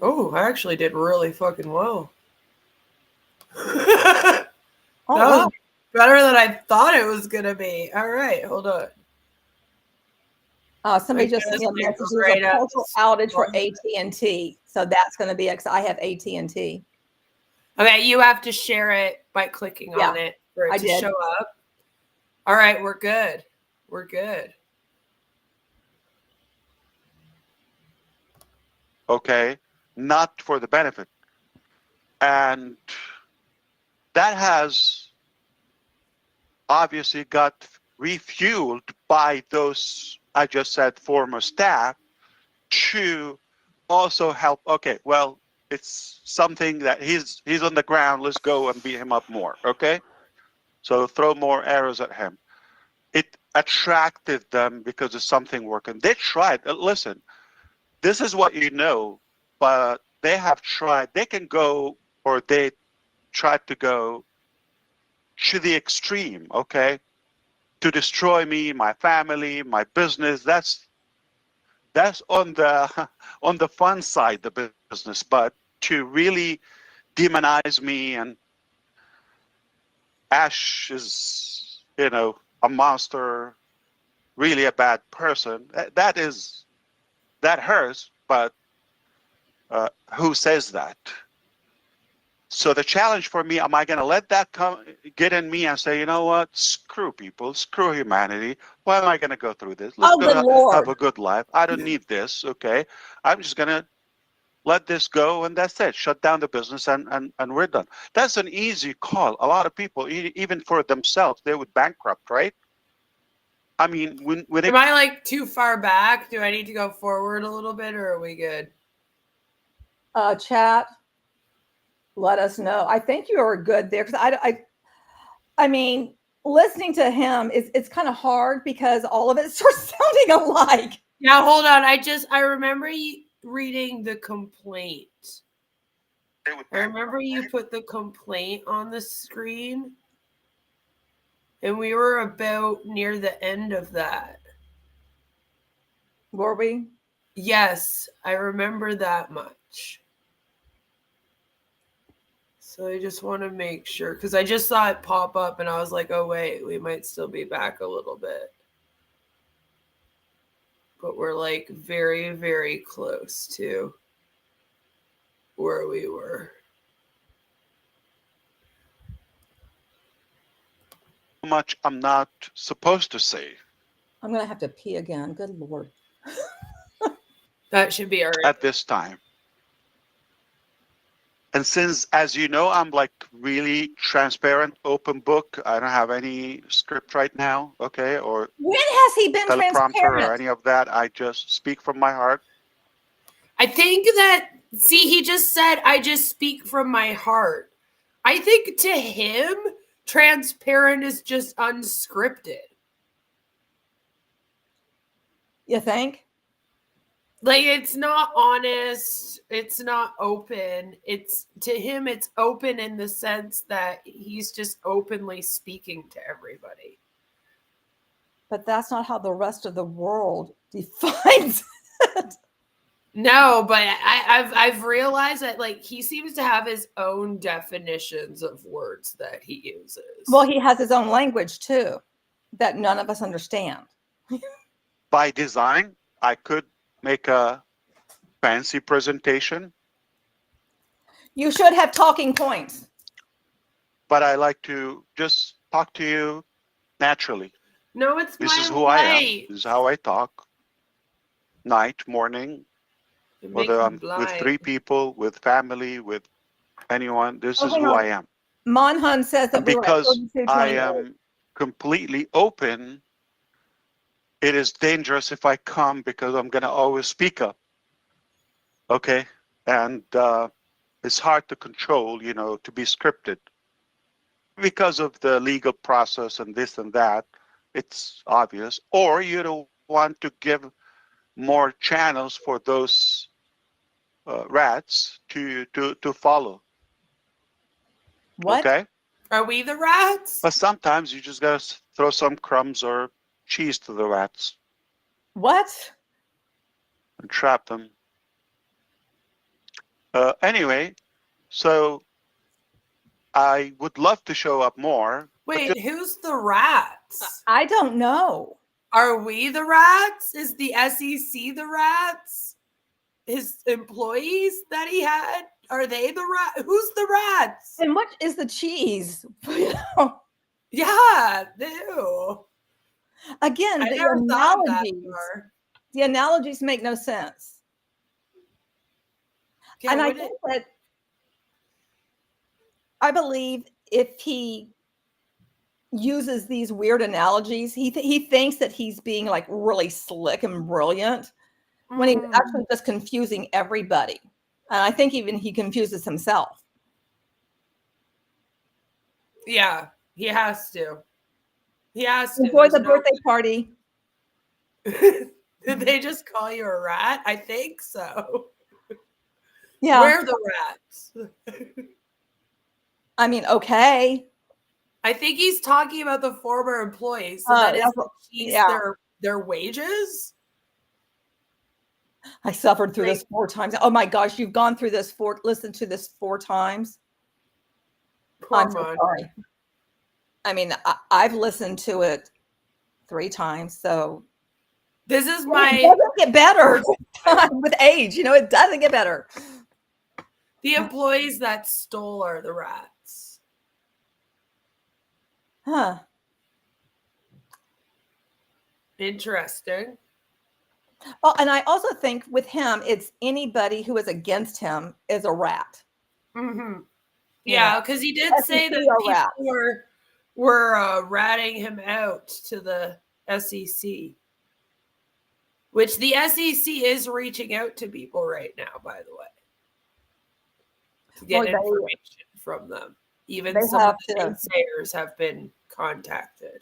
Oh, I actually did really fucking well. Oh, that was wow. better than I thought it was going to be. All right, hold on. Somebody I just sent me a guess message. like There's right a at partial the outage for moment. AT&T. So that's going to be, because I have AT&T. Okay, you have to share it by clicking Yeah, on it for it I to did. show up. All right, we're good. We're good. Okay, not for the benefit. And that has obviously got refueled by those, I just said, former staff to also help. Okay, well, it's something that he's on the ground. Let's go and beat him up more. Okay, so throw more arrows at him. It attracted them because of something working. They tried. Listen, this is what you know, but they have tried. They can go, or they tried to go to the extreme. Okay, to destroy me, my family, my business. That's on the on the fun side, the business. But to really demonize me, and Ash is, you know, a monster, really a bad person. That hurts. But who says that? So the challenge for me, am I going to let that get in me and say, you know what, screw people, screw humanity. Why am I going to go through this? Let's Oh, good go have Lord. a good life. I don't need this. Okay, I'm just going to let this go, and that's it. Shut down the business, and we're done. That's an easy call. A lot of people, even for themselves, they would bankrupt, right? I mean, when Am I like too far back? Do I need to go forward a little bit, or are we good? Chat, let us know. I think you are good there, because I mean, listening to him it's kind of hard because all of it starts sounding alike. Now hold on. I remember you reading the complaint. I remember you put the complaint on the screen, and we were about near the end of that. Were we? Yes, I remember that much. So I just want to make sure, because I just saw it pop up and I was like, oh, wait, we might still be back a little bit. But we're like very, very close to where we were. much I'm not supposed to say. I'm going to have to pee again. Good Lord. That should be all right. At this time. And since, as you know, I'm like really transparent, open book. I don't have any script right now, okay, or When has he been teleprompter transparent? or any of that. I just speak from my heart. I think that, see, he just said, I just speak from my heart. I think to him, transparent is just unscripted. You think? Like, it's not honest. It's not open. It's, to him, it's open in the sense that he's just openly speaking to everybody. But that's not how the rest of the world defines it. No, but I've realized that, like, he seems to have his own definitions of words that he uses. Well, he has his own language too, that none of us understand. By design, I could make a fancy presentation, You should have talking points. but I like to just talk to you naturally. No, it's This my is who I am. light. This is how I talk. Night, morning, It whether makes me I'm with blind. 3 people, with family, with anyone, this Oh, is hang who on. I am. Monhun says that And we were at because I 32:28. am completely open, it is dangerous if I come because I'm going to always speak up. Okay. And it's hard to control, to be scripted because of the legal process and this and that. It's obvious. Or you don't want to give more channels for those rats to follow. What? Okay. Are we the rats? But sometimes you just gotta throw some crumbs or cheese to the rats What? and trap them. Anyway, so I would love to show up more. Wait, who's the rats? I don't know. Are we the rats? Is the SEC the rats? His employees that he had? Are they the rat? Who's the rats? And what is the cheese? Yeah, ew. Again, I the never thought of that analogies. before. The analogies make no sense. Yeah, And I what think that I believe if he uses these weird analogies, he thinks that he's being like really slick and brilliant when he's Mhm. actually just confusing everybody. And I think even he confuses himself. Yeah, he has to. He has to. Enjoy There's the no- birthday party. Did they just call you a rat? I think so. Yeah. We're the rats. I mean, okay. I think he's talking about the former employees. So Uh, that is that's the what- cheese yeah. their wages? I suffered through Like- this 4 times. Oh my gosh, you've gone through this listened to this 4 times. Poor I'm so man. sorry. I mean, I've listened to it 3 times, so This is it my doesn't get better with age. It doesn't get better. the employees that stole are the rats. Huh. Interesting. Well, and I also think with him, it's anybody who is against him is a rat. Mm-hmm. Yeah, because he did say SEC that are people rats. were ratting him out to the SEC, which the SEC is reaching out to people right now, by the way, to get Well, information from them. Even they some of have the to- naysayers have been contacted.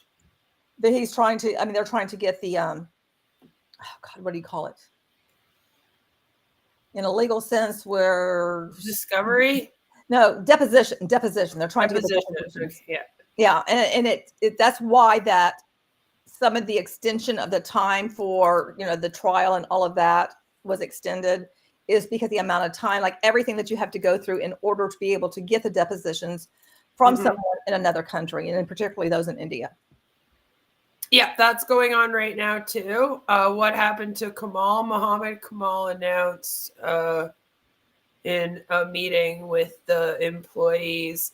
That he's trying to. I mean, they're trying to get the oh God, what do you call it? In a legal sense, where Discovery? no deposition. They're trying to get the Deposition. depositions. Yeah. Yeah, and it that's why that some of the extension of the time for the trial and all of that was extended is because the amount of time, like everything that you have to go through in order to be able to get the depositions from Mhm. someone in another country, and particularly those in India. Yeah, that's going on right now too. What happened to Kamal? Mohammed Kamal announced in a meeting with the employees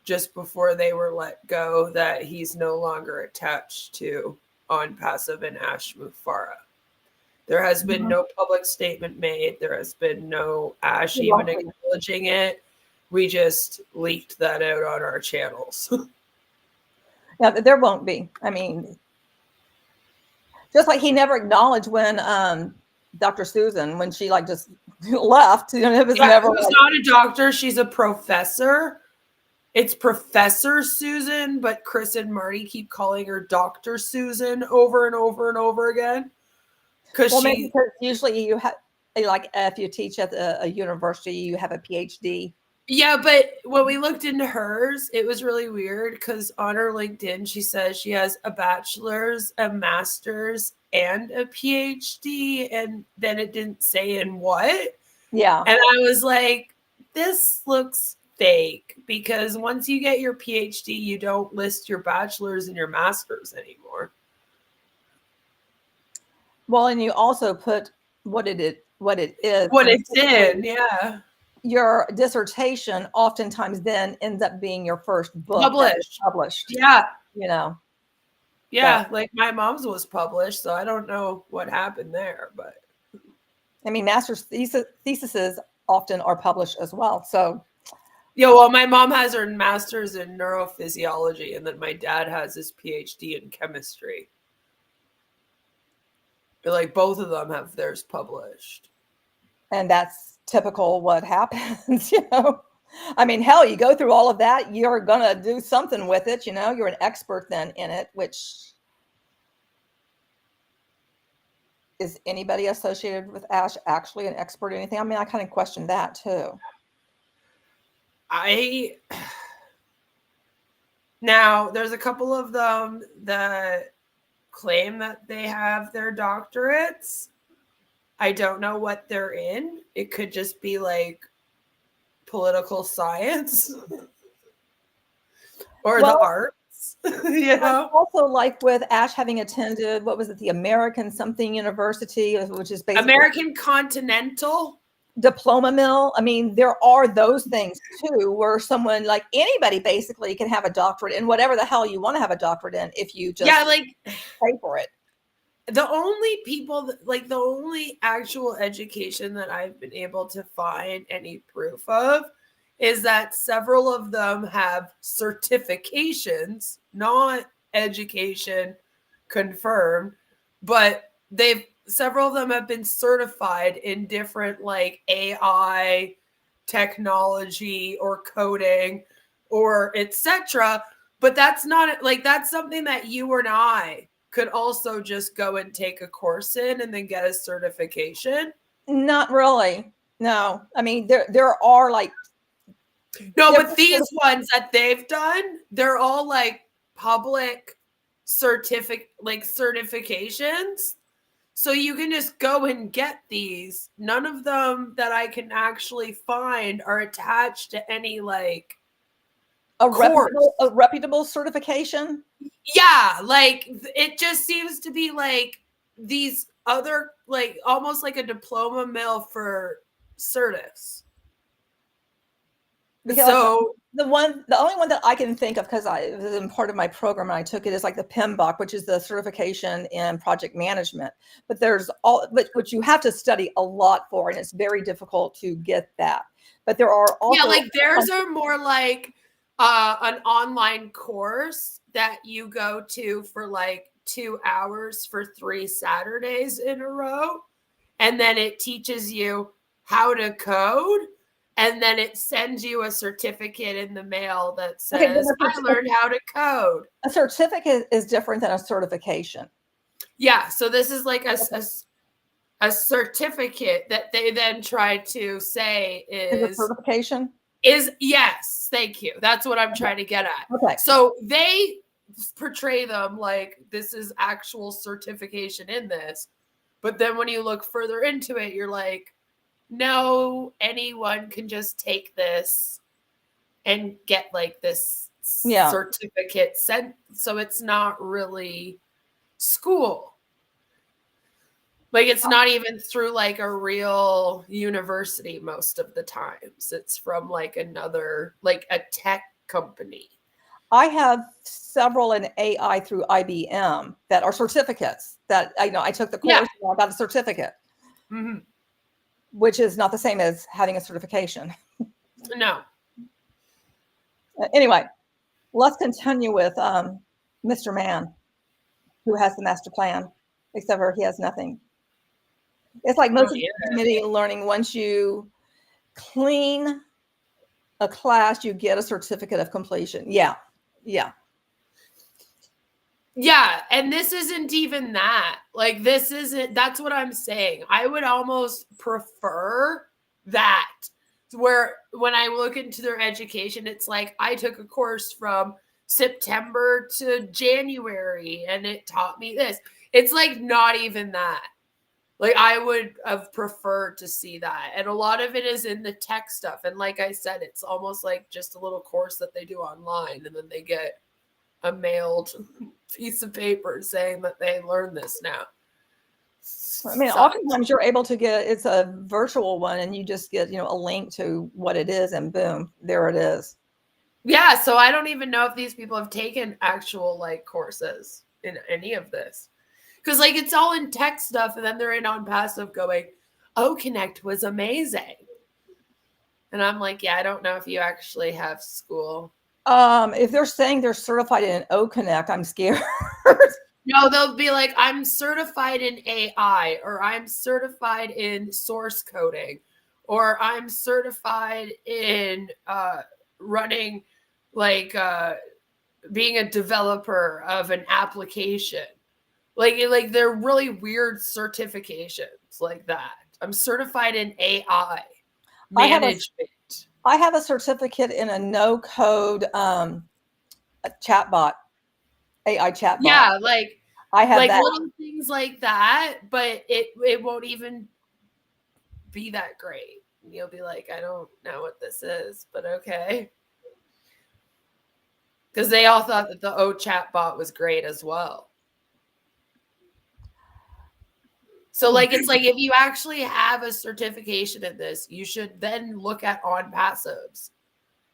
just before they were let go that he's no longer attached to ONPASSIVE and Ash Mufareh. There has been no public statement made. There has been no Ash even acknowledging it. We just leaked that out on our channels. Yeah, there won't be. I mean, just like he never acknowledged when Dr. Susan, when she like just left, it was never. She's not a doctor. She's a professor. It's Professor Susan, but Chris and Marty keep calling her Dr. Susan over and over and over again. Because usually you have, like, if you teach at a university, you have a PhD. Yeah, but when we looked into hers, it was really weird because on her LinkedIn, she says she has a bachelor's, a master's, and a PhD. And then it didn't say in what. Yeah. And I was like, this looks fake because once you get your PhD, you don't list your bachelor's and your master's anymore. Well, and you also put what it is. What it's in, yeah. Your dissertation oftentimes then ends up being your first book published. Yeah. Yeah, like my mom's was published, so I don't know what happened there, but I mean, master's theses often are published as well. So yeah, well, my mom has her master's in neurophysiology, and then my dad has his PhD in chemistry. Like both of them have theirs published. And that's typical what happens, you know. I mean, hell, you go through all of that, you're gonna do something with it, you know. You're an expert then in it, which is anybody associated with Ash actually an expert in anything? I mean, I kind of question that too. Now there's a couple of them that claim that they have their doctorates. I don't know what they're in. It could just be like political science or the arts, you know. Also, like with Ash having attended, what was it, the American something university, which is basically American Continental diploma mill. I mean, there are those things too, where someone like anybody basically can have a doctorate in whatever the hell you want to have a doctorate in if you just pay for it. The only people like the only actual education that I've been able to find any proof of is that several of them have certifications, not education confirmed, but several of them have been certified in different like AI technology or coding or etc. But that's not like that's something that you or I could also just go and take a course in and then get a certification. Not really. No. I mean, there are like but these ones that they've done, they're all like public certifications. So you can just go and get these. None of them that I can actually find are attached to any like a reputable certification. Yeah, like it just seems to be like these other like almost like a diploma mill for certifs. Because so the only one that I can think of, because it was in part of my program and I took it, is like the PMBOK, which is the certification in project management. But which you have to study a lot for, and it's very difficult to get that. But there are also like theirs are more like an online course that you go to for like 2 hours for 3 Saturdays in a row. And then it teaches you how to code. And then it sends you a certificate in the mail that says, I learned how to code. A certificate is different than a certification. Yeah. So this is like a certificate that they then try to say is a certification? Yes. Thank you. That's what I'm trying to get at. Okay. So they portray them like this is actual certification in this. But then when you look further into it, you're like, no, anyone can just take this and get like this certificate sent. So it's not really school. Like it's not even through like a real university most of the times. It's from like another, like a tech company. I have several in AI through IBM that are certificates that I took the course and I got a certificate. Mm-hmm. Which is not the same as having a certification. No. Anyway, let's continue with Mr. Man, who has the master plan, except for he has nothing. It's like most of the community learning, once you clean a class, you get a certificate of completion. Yeah. Yeah, and this isn't even that. Like this isn't, that's what I'm saying. I would almost prefer that, where when I look into their education, it's like I took a course from September to January and it taught me this. It's like not even that. Like I would have preferred to see that. And a lot of it is in the tech stuff. And like I said, it's almost like just a little course that they do online and then they get a mailed piece of paper saying that they learned this now. I mean, oftentimes you're able to get, it's a virtual one and you just get, a link to what it is and boom, there it is. Yeah. So I don't even know if these people have taken actual like courses in any of this. Cause like it's all in tech stuff and then they're in ONPASSIVE going, Connect was amazing. And I'm like, yeah, I don't know if you actually have school. If they're saying they're certified in Connect, I'm scared. No, they'll be like, I'm certified in AI, or I'm certified in source coding, or I'm certified in running, like being a developer of an application. Like they're really weird certifications like that. I'm certified in AI management. I have a certificate in a no-code a chatbot, AI chatbot. Yeah, like I have that. little things like that, but it won't even be that great. You'll be like, I don't know what this is, but okay. Because they all thought that the O chatbot was great as well. So like, it's like, if you actually have a certification in this, you should then look at ONPASSIVEs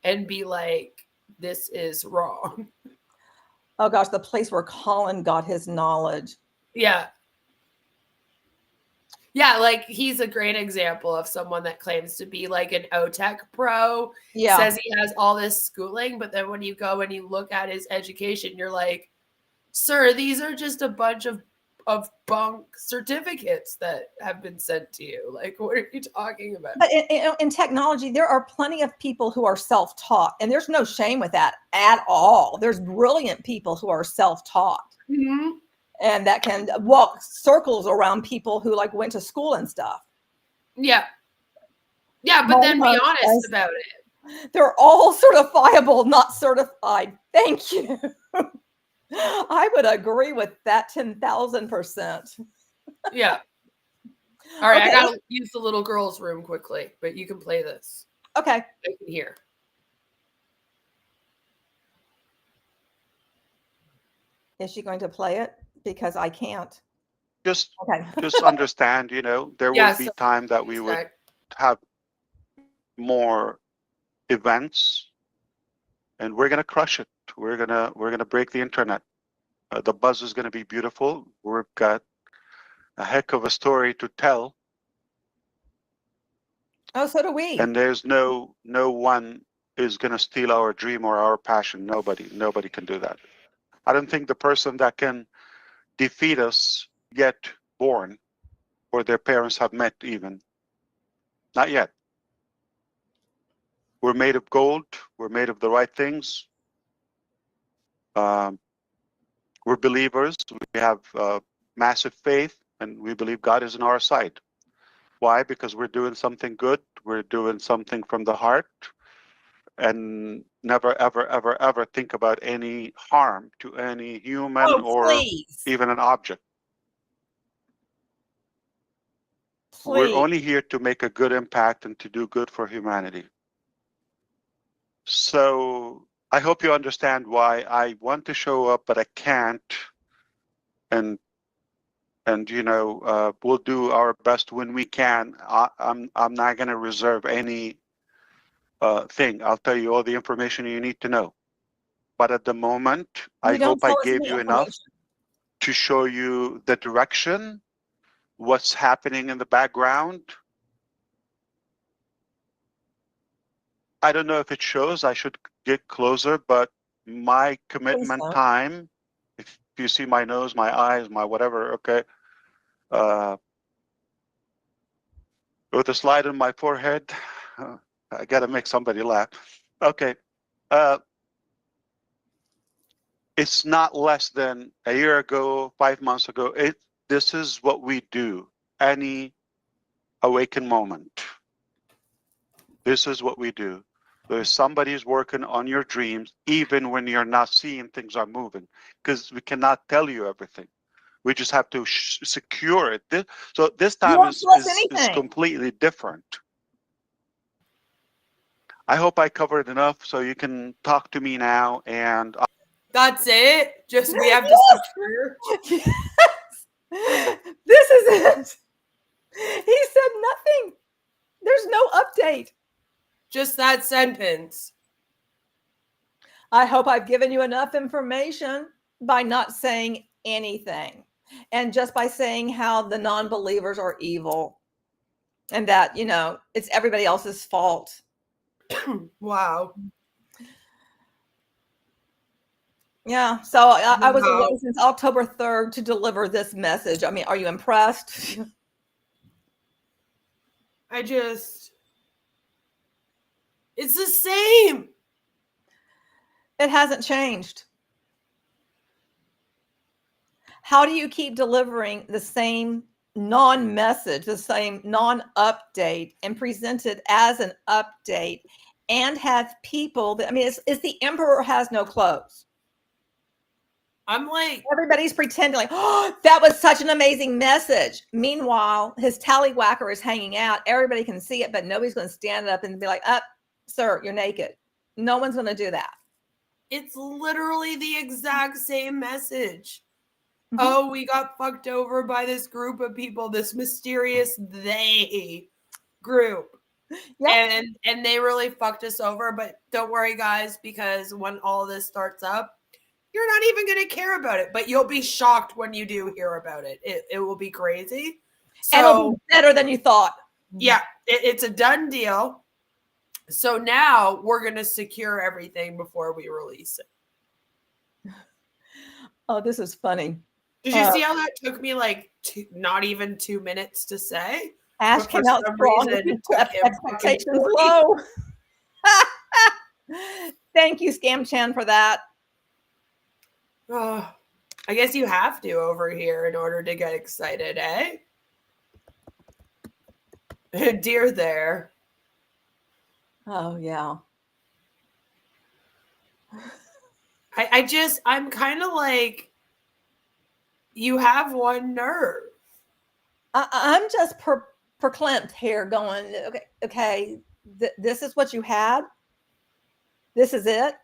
and be like, this is wrong. Oh gosh, the place where Colin got his knowledge. Yeah. Yeah, like he's a great example of someone that claims to be like an OTech pro. Yeah. Says he has all this schooling, but then when you go and you look at his education, you're like, sir, these are just a bunch of bunk certificates that have been sent to you. Like, what are you talking about? But in technology, there are plenty of people who are self-taught, and there's no shame with that at all. There's brilliant people who are self-taught. Mm-hmm. And that can walk circles around people who like went to school and stuff. Yeah. Yeah, but then be honest about it. They're all certifiable, not certified. Thank you. I would agree with that 10,000%. Yeah. All right, Okay. I gotta use the little girl's room quickly, but you can play this. Okay. I can hear. Is she going to play it? Because I can't. Just Okay. just understand, there will be time that we would have more events, and we're gonna crush it. We're gonna break the internet. The buzz is gonna be beautiful. We've got a heck of a story to tell. Oh, so do we. And there's no one is gonna steal our dream or our passion. Nobody can do that. I don't think the person that can defeat us yet born, or their parents have met even. Not yet. We're made of gold. We're made of the right things. We're believers. We have massive faith, and we believe God is on our side. Why? Because we're doing something good. We're doing something from the heart, and never, ever, ever, ever think about any harm to any human or even an object. We're only here to make a good impact and to do good for humanity. So I hope you understand why I want to show up, but I can't. And we'll do our best when we can. I'm not going to reserve any thing. I'll tell you all the information you need to know. But at the moment, I hope I gave you enough to show you the direction, what's happening in the background. I don't know if it shows. I should get closer, but my commitment time, if you see my nose, my eyes, my whatever, okay, with a slide on my forehead, I got to make somebody laugh. Okay. It's not less than a year ago, 5 months ago. This is what we do. Any awakened moment. This is what we do. There's somebody who's working on your dreams, even when you're not seeing things are moving, because we cannot tell you everything. We just have to secure it. So this time is completely different. I hope I covered enough so you can talk to me now. And that's it. Just we have to secure. Yes. This is it. He said nothing. There's no update. Just that sentence. I hope I've given you enough information by not saying anything, and just by saying how the non-believers are evil and that, it's everybody else's fault. Wow. Yeah. So I was Wow. away since October 3rd to deliver this message. I mean, are you impressed? It's the same. It hasn't changed. How do you keep delivering the same non-message, the same non-update, and present it as an update and have people that, I mean, it's the emperor has no clothes. I'm like, Everybody's pretending like, oh, that was such an amazing message. Meanwhile, his tallywhacker is hanging out. Everybody can see it, but nobody's going to stand up and be like, up, sir, you're naked. No one's going to do that. it's literally the exact same message. Mhm. Oh, we got fucked over by this group of people, this mysterious they group. Yep. And they really fucked us over. But don't worry, guys, because when all this starts up, you're not even going to care about it. But you'll be shocked when you do hear about it. It will be crazy. And it'll So be better than you thought. yeah, it's a done deal. So now we're going to secure everything before we release it. Oh, this is funny. Did you see how that took me like not even 2 minutes to say? Ash But for came out some strong. reason, He it took kept him expectations fucking 40. low. Thank you, Scam Chan, for that. Oh, I guess you have to over here in order to get excited, eh? Dear there. Oh, yeah. I'm kind of like, you have one nerve. I'm just verklempt here going, okay, this is what you had? This is it?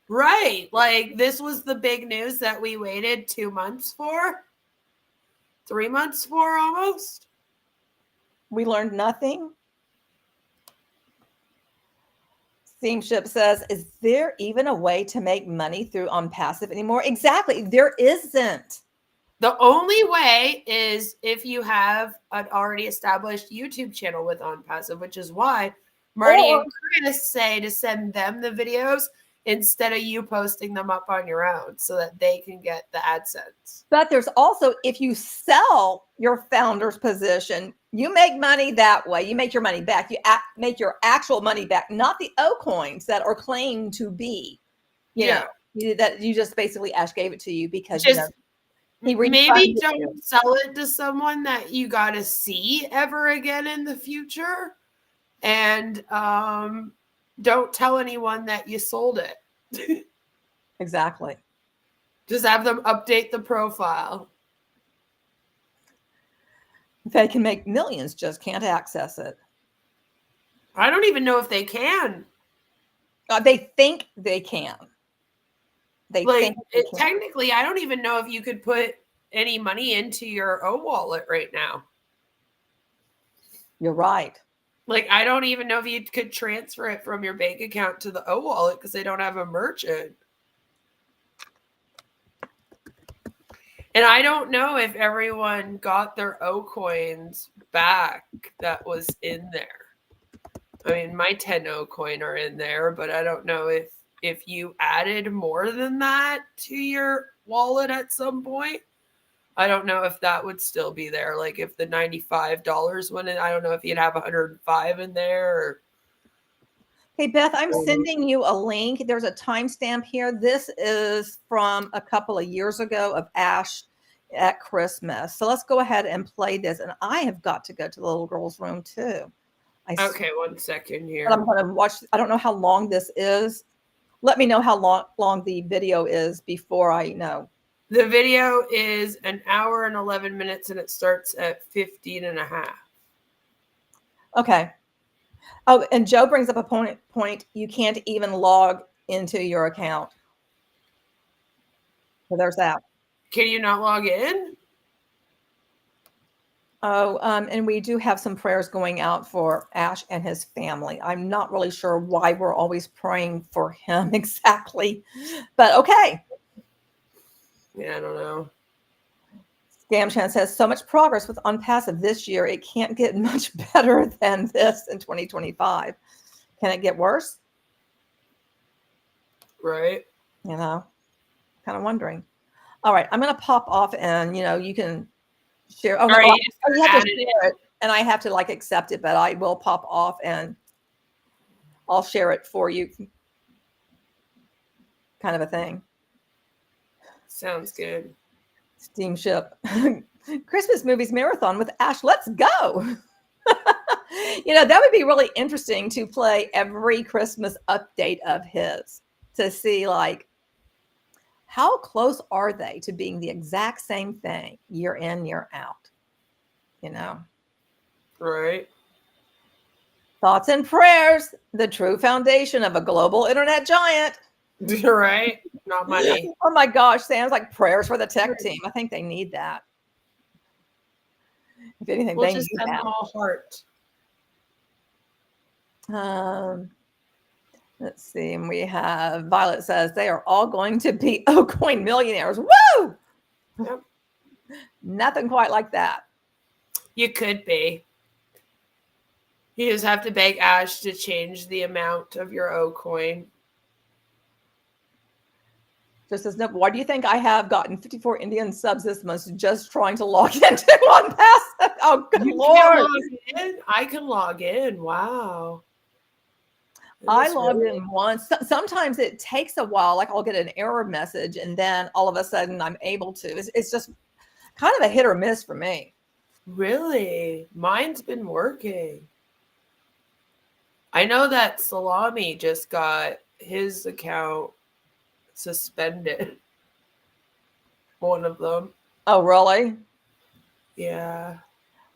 Right. Like, this was the big news that we waited 2 months for? 3 months for almost? We learned nothing? Steamship says, is there even a way to make money through ONPASSIVE anymore? Exactly. There isn't. The only way is if you have an already established YouTube channel with ONPASSIVE, which is why Marty and Chris say to send them the videos instead of you posting them up on your own so that they can get the AdSense. But there's also, if you sell your founder's position, you make money that way. You make your money back. You make your actual money back, not the O coins that are claimed to be, you know, that you just basically Ash gave it to you because, you know, he maybe don't sell it to someone that you got to see ever again in the future. And don't tell anyone that you sold it. Exactly. Just have them update the profile. They can make millions, just can't access it. I don't even know if they can. They think they can. They think they can. Technically, I don't even know if you could put any money into your O wallet right now. You're right. Like, I don't even know if you could transfer it from your bank account to the O wallet because they don't have a merchant. And I don't know if everyone got their O coins back that was in there. I mean, my 10 O coin are in there, but I don't know if you added more than that to your wallet at some point. I don't know if that would still be there. Like if the $95 went in, I don't know if you'd have 105 in there. Or... Hey, Beth, I'm sending you a link. There's a timestamp here. This is from a couple of years ago of Ash at Christmas. So let's go ahead and play this. And I have got to go to the little girl's room too. Okay, 1 second here. I'm going to watch. I don't know how long this is. Let me know how long the video is before I know. The video is 1 hour and 11 minutes and it starts at 15 and a half. Okay. Oh, and Joe brings up a point. You can't even log into your account. So there's that. Can you not log in? Oh, and we do have some prayers going out for Ash and his family. I'm not really sure why we're always praying for him exactly, but okay. Yeah, I don't know. Scamchan says, so much progress with ONPASSIVE this year. It can't get much better than this in 2025. Can it get worse? Right. You know, kind of wondering. All right, I'm going to pop off, and you can share. Oh, no, Or oh, you just you have to add it share it, and I have to like accept it, but I will pop off and I'll share it for you, kind of a thing. Sounds good. Steamship Christmas movies marathon with Ash. Let's go. That would be really interesting to play every Christmas update of his to see like how close are they to being the exact same thing year in, year out. Right. Thoughts and prayers, the true foundation of a global internet giant. Right. Not money. Oh my gosh, sounds like prayers for the tech team. I think they need that. If anything, We'll they just need send that. them all heart. Let's see. And we have Violet says they are all going to be O-coin millionaires. Woo! Yep. Nothing quite like that. You could be. You just have to beg Ash to change the amount of your O coin. Just as no, why do you think I have gotten 54 Indian subs this month just trying to log into ONPASSIVE? Oh, good You Lord. can't log in? I can log in. Wow. I logged in once. Sometimes it takes a while. Like I'll get an error message and then all of a sudden I'm able to. It's just kind of a hit or miss for me. Really? Mine's been working. I know that Salami just got his account suspended. One of them. Oh, really? Yeah.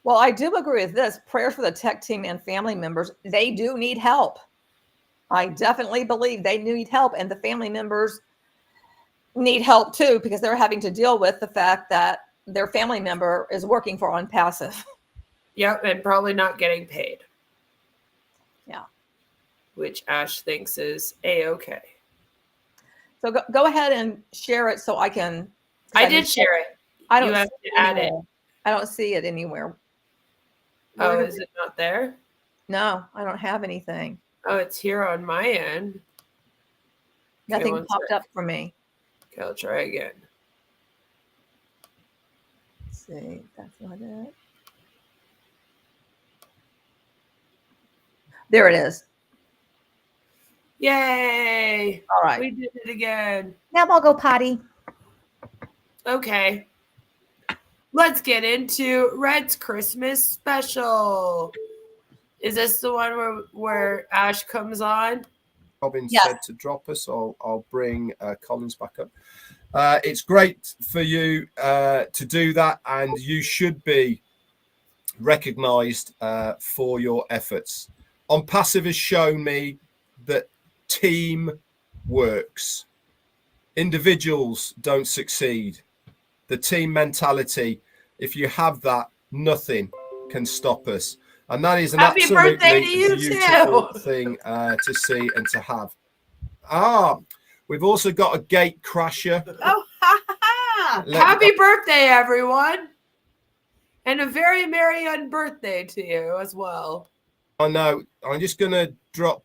Well, I do agree with this. Prayers for the tech team and family members. They do need help. I definitely believe they need help, and the family members need help too, because they're having to deal with the fact that their family member is working for ONPASSIVE. Yep, and probably not getting paid. Yeah. Which Ash thinks is A-okay. So go ahead and share it so I can. I did share it. I don't You have to add it. I don't see it anywhere. Oh, is it not there? No, I don't have anything. Oh, it's here on my end. Nothing popped up for me. Okay, I'll try again. Let's see. That's not it. There it is. Yay! All right. We did it again. Now I'll go potty. Okay. Let's get into Red's Christmas special. Is this the one where Ash comes on? Robin Yes. said to drop us. I'll bring Collins back up. It's great for you to do that, and you should be recognized for your efforts. ONPASSIVE has shown me that team works. Individuals don't succeed. The team mentality, if you have that, nothing can stop us. And that is an Happy absolutely birthday to you beautiful too. thing to see and to have. We've also got a gate crasher. Oh, ha, ha, ha. Happy birthday, everyone. And a very merry unbirthday to you as well. I know. I'm just going to drop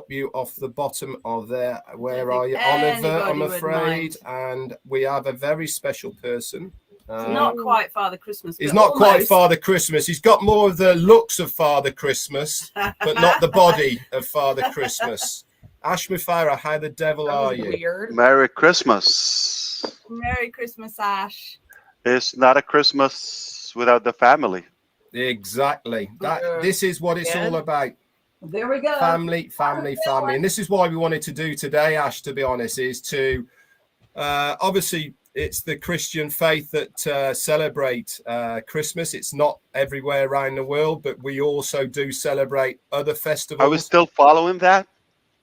you off the bottom of there. Where are you? Oliver, I'm afraid. And we have a very special person. Not quite Father Christmas. He's not quite Father Christmas. He's got more of the looks of Father Christmas, but not the body of Father Christmas. Ash Mufareh, how the devil are you? Weird. Merry Christmas. Merry Christmas, Ash. It's not a Christmas without the family. Exactly. This is what it's all about. There we go. Family. And this is why we wanted to do today, Ash, to be honest, is to obviously it's the Christian faith that celebrate Christmas. It's not everywhere around the world, but we also do celebrate other festivals. Are we still following that?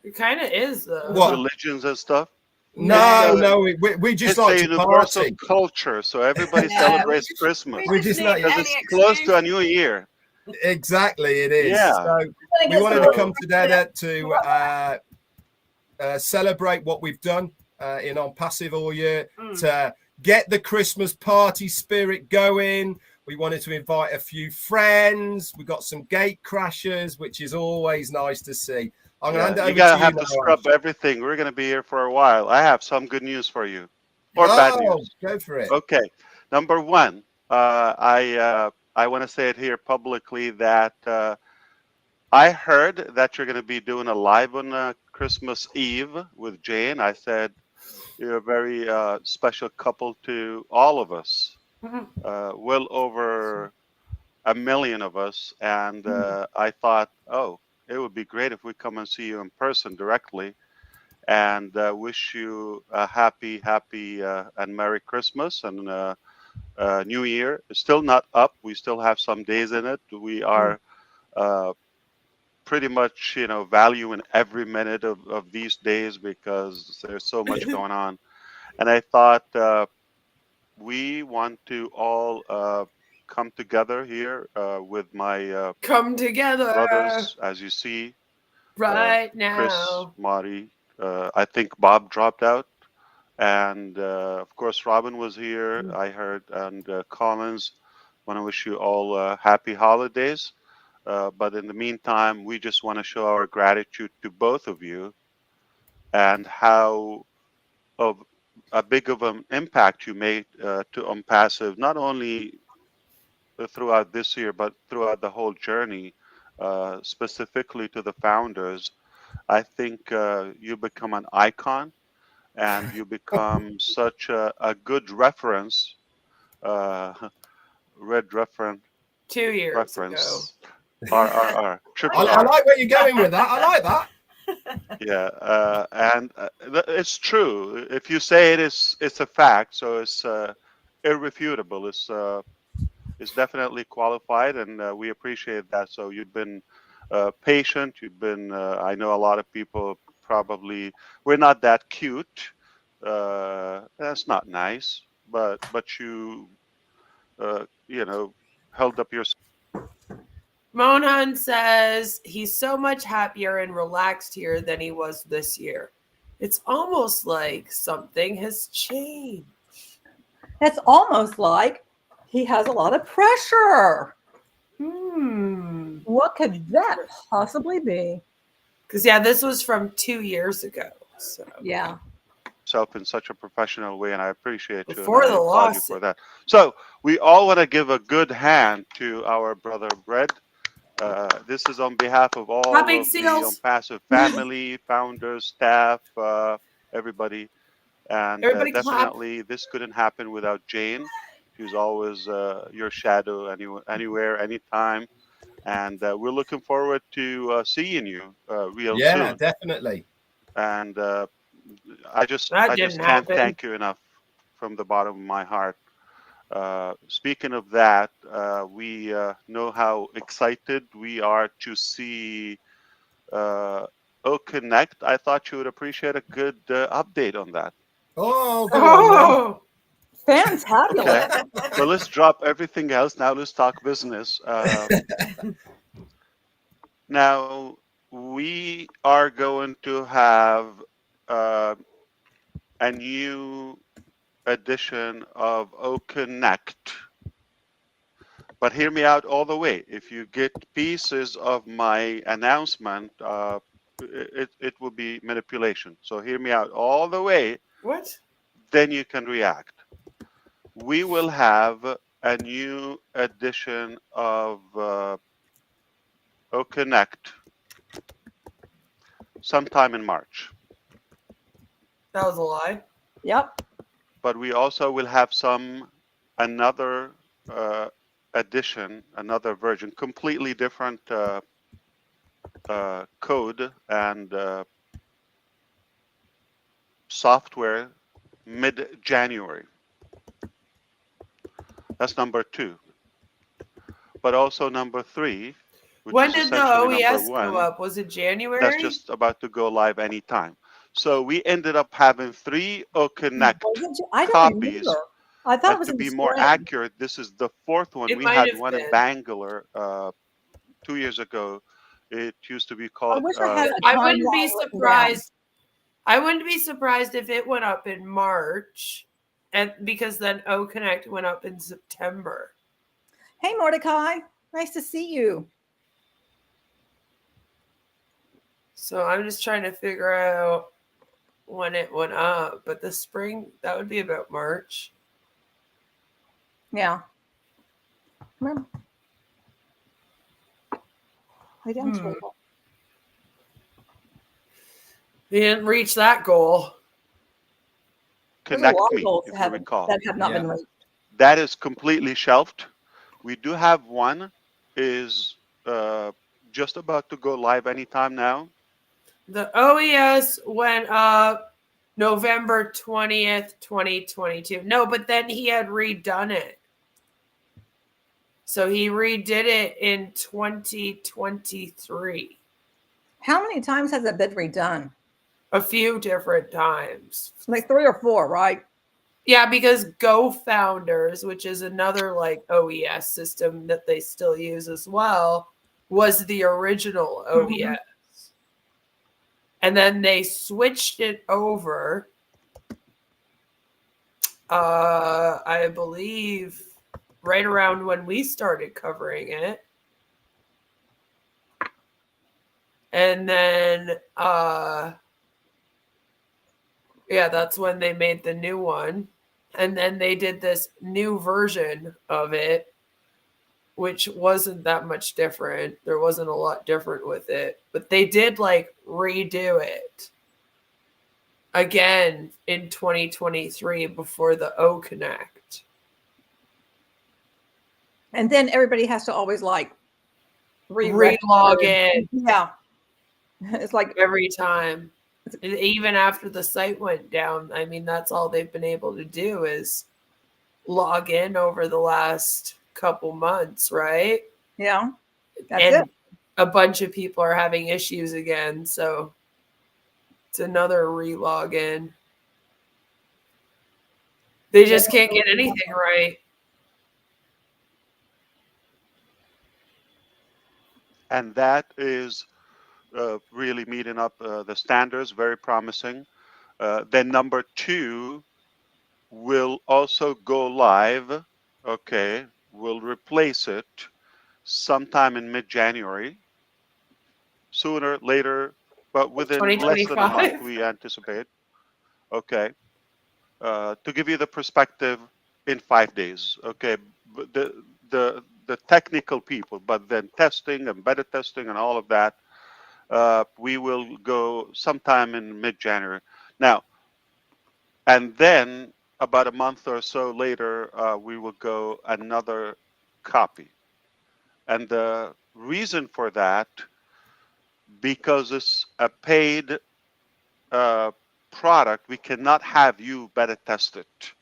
It kind of is, though. What? Religions and stuff? No, we just It's like a to universal party. culture, so everybody celebrates Christmas. We just like Because it's close to a new year. Exactly, it is. Yeah. So we wanted to come together to celebrate what we've done in ONPASSIVE all year, to get the Christmas party spirit going. We wanted to invite a few friends. We got some gate crashers, which is always nice to see. I'm going to hand it over you gotta to have you to now, scrub Ash. everything. We're gonna be here for a while. I have some good news for you, or bad news. Go for it. Okay, number one, I want to say it here publicly that I heard that you're going to be doing a live on Christmas Eve with Jane. I said you're a very special couple to all of us, well over a million of us, and I thought, oh, it would be great if we come and see you in person directly, and wish you a happy and Merry Christmas and New Year. It's still not up. We still have some days in it. We are pretty much, valuing every minute of these days because there's so much going on. And I thought we want to all come together here with my Come together brothers, as you see, right Chris, now. Marty. I think Bob dropped out. And of course, Robin was here, I heard, and Collins. Want to wish you all happy holidays. But in the meantime, we just want to show our gratitude to both of you and how of a big of an impact you made to ONPASSIVE, not only throughout this year, but throughout the whole journey, specifically to the founders. I think you become an icon and you become such a good reference, red reference, 2 years reference, ago. RRR, triple I R. like where you're going with that. I like that. Yeah, and it's true. If you say it's a fact, so it's irrefutable. It's definitely qualified, and we appreciate that. So you've been patient. You've been. I know a lot of people probably we're not that cute. That's not nice, but you held up your. Mohan says he's so much happier and relaxed here than he was this year. It's almost like something has changed. It's almost like he has a lot of pressure. What could that possibly be? Because, yeah, this was from 2 years ago. So Yeah. Yourself in such a professional way, and I appreciate you. Before and I the applaud you lawsuit. for that. So we all want to give a good hand to our brother Brett. This is on behalf of all Popping of seals. the ONPASSIVE family, founders, staff, everybody. And Everybody clap. definitely this couldn't happen without Jane. She's always your shadow anywhere, anytime. And we're looking forward to seeing you real soon. Yeah, definitely. And I just didn't can't happen. thank you enough from the bottom of my heart. Speaking of that, we know how excited we are to see Connect. I thought you would appreciate a good update on that. Oh, go on then. Fantabulous. Okay, so let's drop everything else. Now let's talk business. Now we are going to have a new edition of Connect. But hear me out all the way. If you get pieces of my announcement, it will be manipulation. So hear me out all the way. What? Then you can react. We will have a new edition of Connect sometime in March. That was a lie. Yep. But we also will have another edition, another version, completely different code and software mid-January. That's number 2. But also number 3, which When is did the essentially OES number 1. go up? Was it January? That's just about to go live anytime. So we ended up having 3 Connect I don't copies. remember. I thought it And was to in be the more spring. accurate, this is the 4th one. It We might had have one in been. Bangalore 2 years ago. It used to be I called. wish I had a I wouldn't be timeline written surprised. I wouldn't be surprised if it went up in March, and because then Connect went up in September. Hey, Mordecai. Nice to see you. So I'm just trying to figure out when it went up, but the spring, that would be about March. Yeah. Remember. Lay down, Swable. He didn't reach that goal. There's a lot Connect of me, goals if that you have recall. not been reached. That is completely shelved. We do have one is just about to go live anytime now. The OES went up November 20th, 2022. No, but then he had redone it. So he redid it in 2023. How many times has it been redone? A few different times. Like 3 or 4, right? Yeah, because Go Founders, which is another like OES system that they still use as well, was the original OES. Mhm. And then they switched it over, I believe, right around when we started covering it. And then, yeah, that's when they made the new one. And then they did this new version of it, which wasn't that much different. There wasn't a lot different with it. But they did like redo it again in 2023 before the O Connect. And then everybody has to always like Re-log in. Yeah. It's like every time. Even after the site went down, I mean, that's all they've been able to do is log in over the last couple months, right? Yeah. That's and it. A bunch of people are having issues again, so it's another re-log in. They just can't get anything right. And that is really meeting up the standards, very promising. Then number 2 will also go live. Okay, we'll replace it sometime in mid-January. Sooner, later, but within less than a month, 2025. we anticipate. Okay. To give you the perspective, in 5 days. Okay. The technical people, but then testing and beta testing and all of that, we will go sometime in mid-January. Now, and then about a month or so later, we will go another copy. And the reason for that, because it's a paid product, we cannot have you beta test it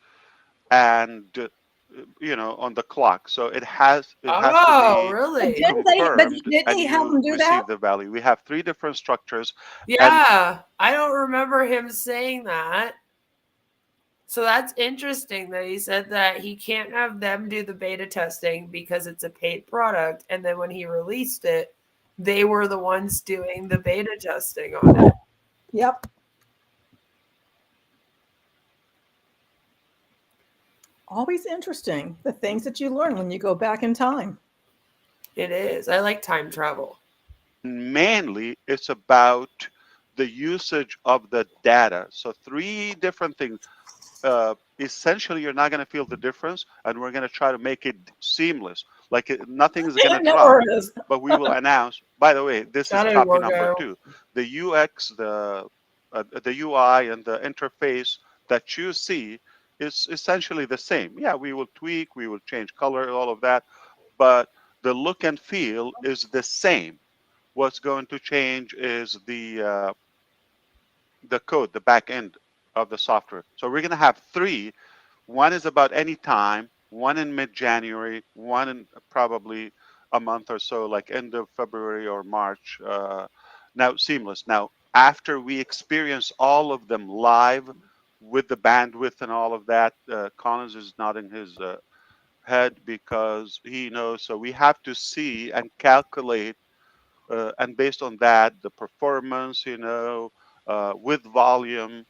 and on the clock. So it has to be Really? confirmed, Didn't and he have you them do that? receive the value. We have 3 different structures. Yeah, I don't remember him saying that. So that's interesting that he said that he can't have them do the beta testing because it's a paid product. And then when he released it, they were the ones doing the beta testing on it. Yep. Always interesting, the things that you learn when you go back in time. It is. I like time travel. Mainly, it's about the usage of the data. So 3 different things. Essentially, you're not going to feel the difference, and we're going to try to make it seamless. Like nothing is going to drop, but we will announce. By the way, this is copy number 2. The UX, the UI, and the interface that you see is essentially the same. Yeah, we will tweak, we will change color, all of that, but the look and feel is the same. What's going to change is the code, the back end of the software. So we're going to have 3. One is about any time, one in mid-January, one in probably a month or so, like end of February or March. Now, seamless. Now, after we experience all of them live with the bandwidth and all of that, Collins is nodding his head because he knows. So we have to see and calculate, and based on that, the performance, with volume,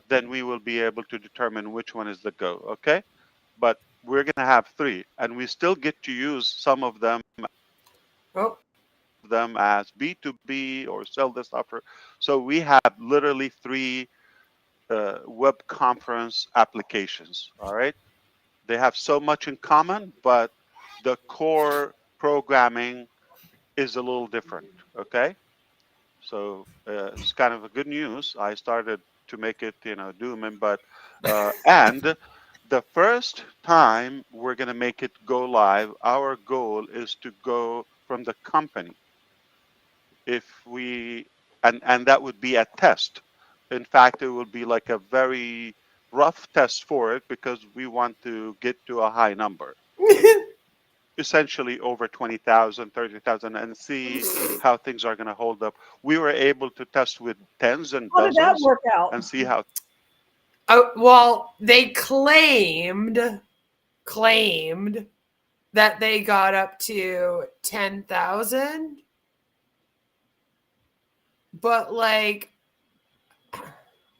then we will be able to determine which one is the go. Okay, but we're going to have 3, and we still get to use some of them Oh, as B2B or sell this offer. So we have literally 3 web conference applications. All right. They have so much in common, but the core programming is a little different. Okay. So it's kind of a good news. I started to make it, doom, but and the first time we're going to make it go live, our goal is to go from the company. If we and that would be a test. In fact, it will be like a very rough test for it because we want to get to a high number, essentially over 20,000, 30,000, and see how things are going to hold up. We were able to test with tens and How did that dozens work out? and see how. oh, well, they claimed that they got up to 10,000, but like,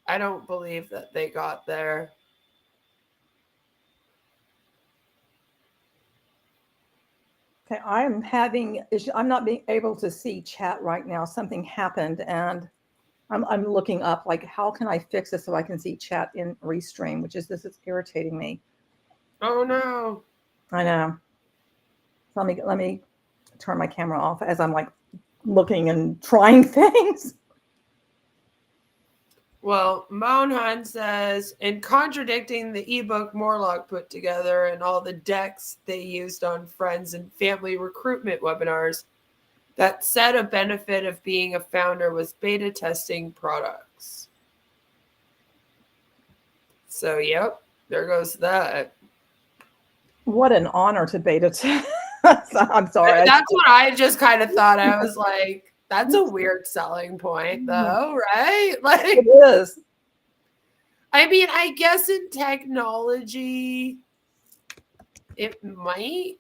I don't believe that they got there. Okay, I'm having issue. I'm not being able to see chat right now. Something happened, and I'm looking up like how can I fix this so I can see chat in Restream, which is this is irritating me. Oh no. I know. So let me turn my camera off as I'm like looking and trying things. Well, Mounhan says, in contradicting the ebook Morlock put together and all the decks they used on friends and family recruitment webinars, that said a benefit of being a founder was beta testing products. So, yep, there goes that. What an honor to beta test. I'm sorry. That's what I just kind of thought. I was like, that's a weird selling point, though, right? Like, It is. I mean, I guess in technology, it might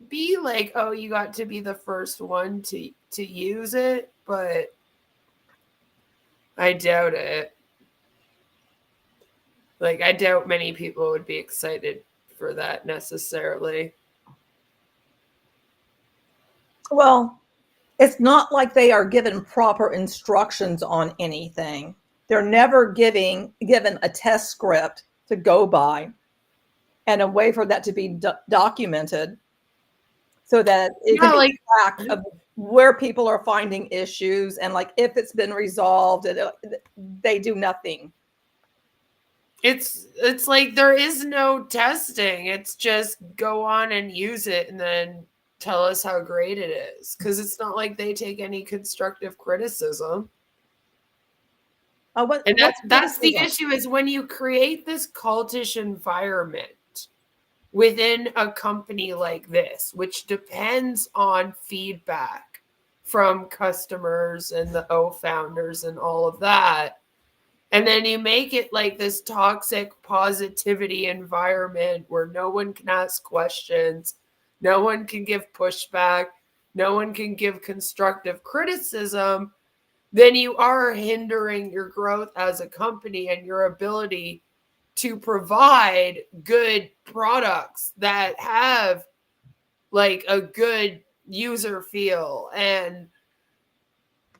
be like, oh, you got to be the first one to use it, but I doubt it. Like, I doubt many people would be excited for that necessarily. Well, it's not like they are given proper instructions on anything. They're never given a test script to go by and a way for that to be documented so that it can be track of where people are finding issues and like if it's been resolved. They do nothing. It's like there is no testing. It's just go on and use it and then tell us how great it is, because it's not like they take any constructive criticism. And that's the issue, is when you create this cultish environment within a company like this, which depends on feedback from customers and the founders and all of that, and then you make it like this toxic positivity environment where no one can ask questions, no one can give pushback, no one can give constructive criticism, then you are hindering your growth as a company and your ability to provide good products that have like a good user feel and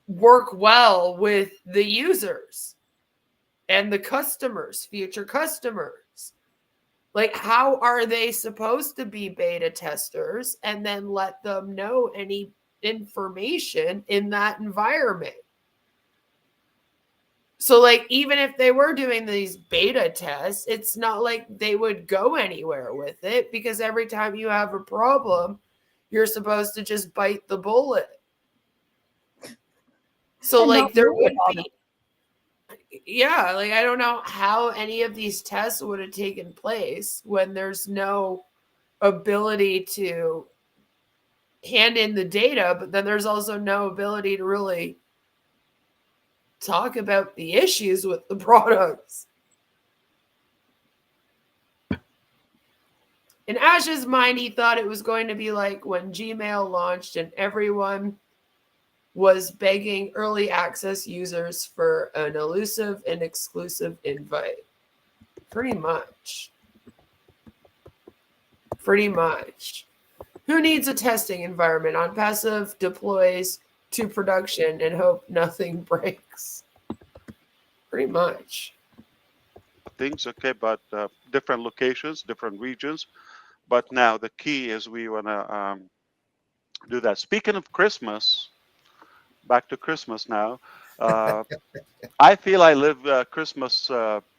work well with the users and the customers, future customers. Like, how are they supposed to be beta testers and then let them know any information in that environment? So, like, even if they were doing these beta tests, it's not like they would go anywhere with it, because every time you have a problem, you're supposed to just bite the bullet. So, like, there would be, yeah, like, I don't know how any of these tests would have taken place when there's no ability to hand in the data, but then there's also no ability to really talk about the issues with the products. In Ash's mind, he thought it was going to be like when Gmail launched and everyone was begging early access users for an elusive and exclusive invite. Pretty much. Pretty much. Who needs a testing environment? ONPASSIVE deploys to production and hope nothing breaks. Pretty much. Things, okay, but different locations, different regions. But now the key is we want to do that. Speaking of Christmas, back to Christmas now. I feel I live Christmas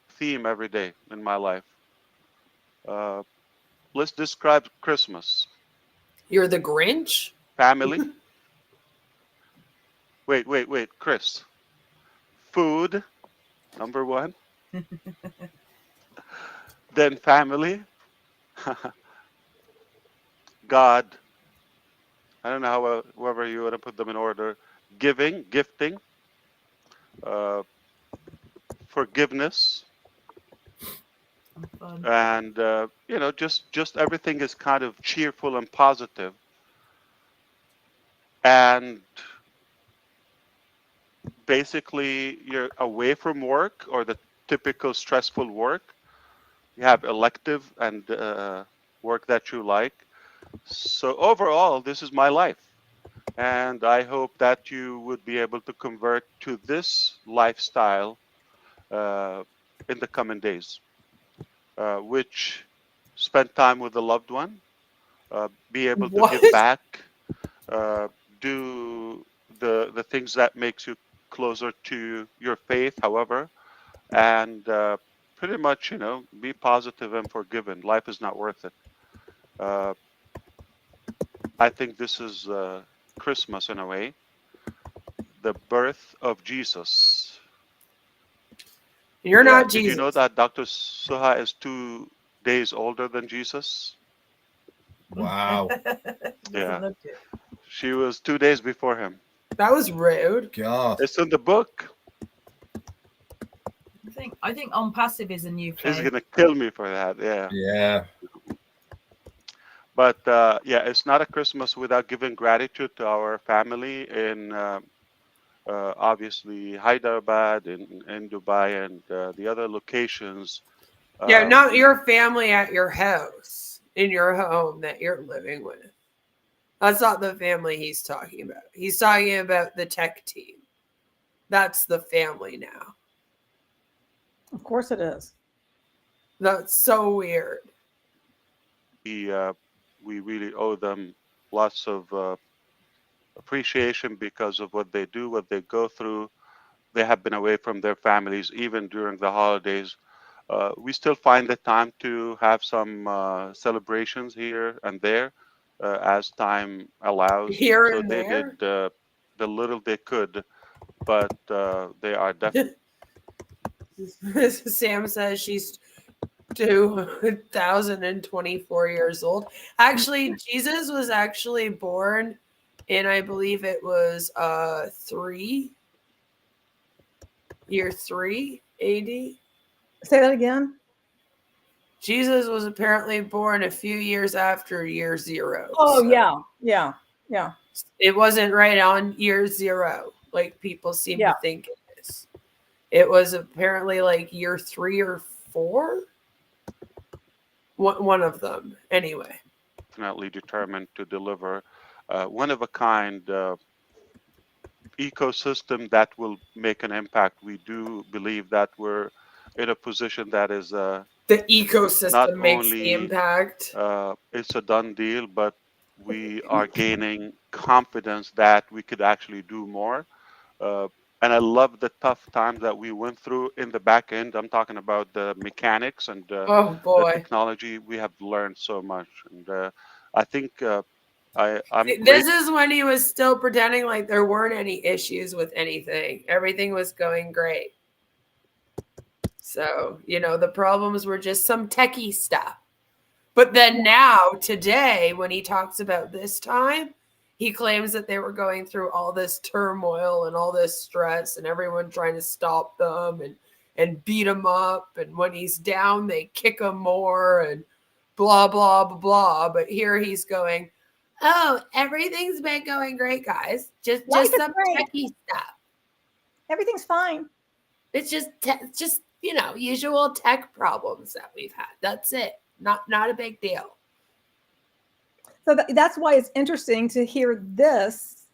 theme every day in my life. Let's describe Christmas. You're the Grinch? Family. Wait, Chris. Food, number one. Then family. God. I don't know however you want to put them in order. Gifting. Forgiveness. Fun. And just everything is kind of cheerful and positive. And basically you're away from work or the typical stressful work. You have elective and work that you like. So overall, this is my life. And I hope that you would be able to convert to this lifestyle in the coming days, which spend time with a loved one, be able to give What? back, do the things that makes you closer to your faith, however, and pretty much, be positive and forgiven. Life is not worth it. I think this is Christmas in a way, the birth of Jesus. You're not Did you Jesus. know that Dr. Suha is 2 days older than Jesus? Wow. Yeah. Look it. She was 2 days before him. That was rude. God. It's in the book. I think ONPASSIVE is a new She's faith. gonna kill me for that. Yeah. Yeah. But it's not a Christmas without giving gratitude to our family in obviously Hyderabad, in Dubai, and the other locations. Yeah, not your family at your house, in your home that you're living with. That's not the family he's talking about. He's talking about the tech team. That's the family now. Of course it is. That's so weird. We really owe them lots of appreciation because of what they do, what they go through. They have been away from their families even during the holidays. We still find the time to have some celebrations here and there as time allows. Here So and they there. did the little they could, but they are definitely. Sam says she's 2024 years old. Actually, Jesus was actually born in, I believe it was year 3 AD. Say that again. Jesus was apparently born a few years after year 0. Oh, so yeah. It wasn't right on year 0, like people seem Yeah. to think it is. It was apparently like year 3 or 4. One of them, anyway. Definitely determined to deliver one of a kind ecosystem that will make an impact. We do believe that we're in a position that is The ecosystem not makes the only impact. it's a done deal, but we are gaining confidence that we could actually do more. And I love the tough times that we went through in the back end. I'm talking about the mechanics and Oh the boy. technology. We have learned so much, and I think I'm This is when he was still pretending like there weren't any issues with anything. Everything was going great. So, the problems were just some techie stuff. But then now, today, when he talks about this time, he claims that they were going through all this turmoil and all this stress and everyone trying to stop them and beat him up. And when he's down, they kick him more and blah, blah, blah, blah. But here he's going, oh, everything's been going great, guys. Just Life is some great. techie stuff. Everything's fine. It's just usual tech problems that we've had. That's it. Not a big deal. So that's why it's interesting to hear this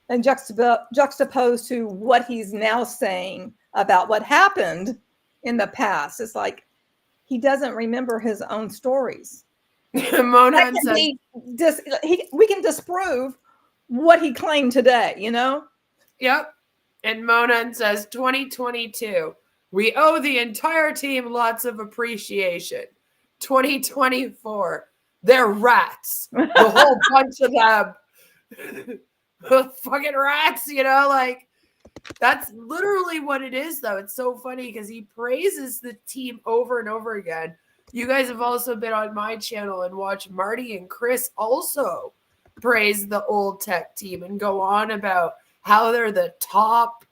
and juxtaposed to what he's now saying about what happened in the past. It's like he doesn't remember his own stories. Monan says, we can disprove what he claimed today, you know? yep. And Monan says, 2022, we owe the entire team lots of appreciation. 2024, they're rats. The whole bunch of them. Fucking rats, you know? Like, that's literally what it is, though. It's so funny because he praises the team over and over again. You guys have also been on my channel and watched Marty and Chris also praise the old tech team and go on about how they're the top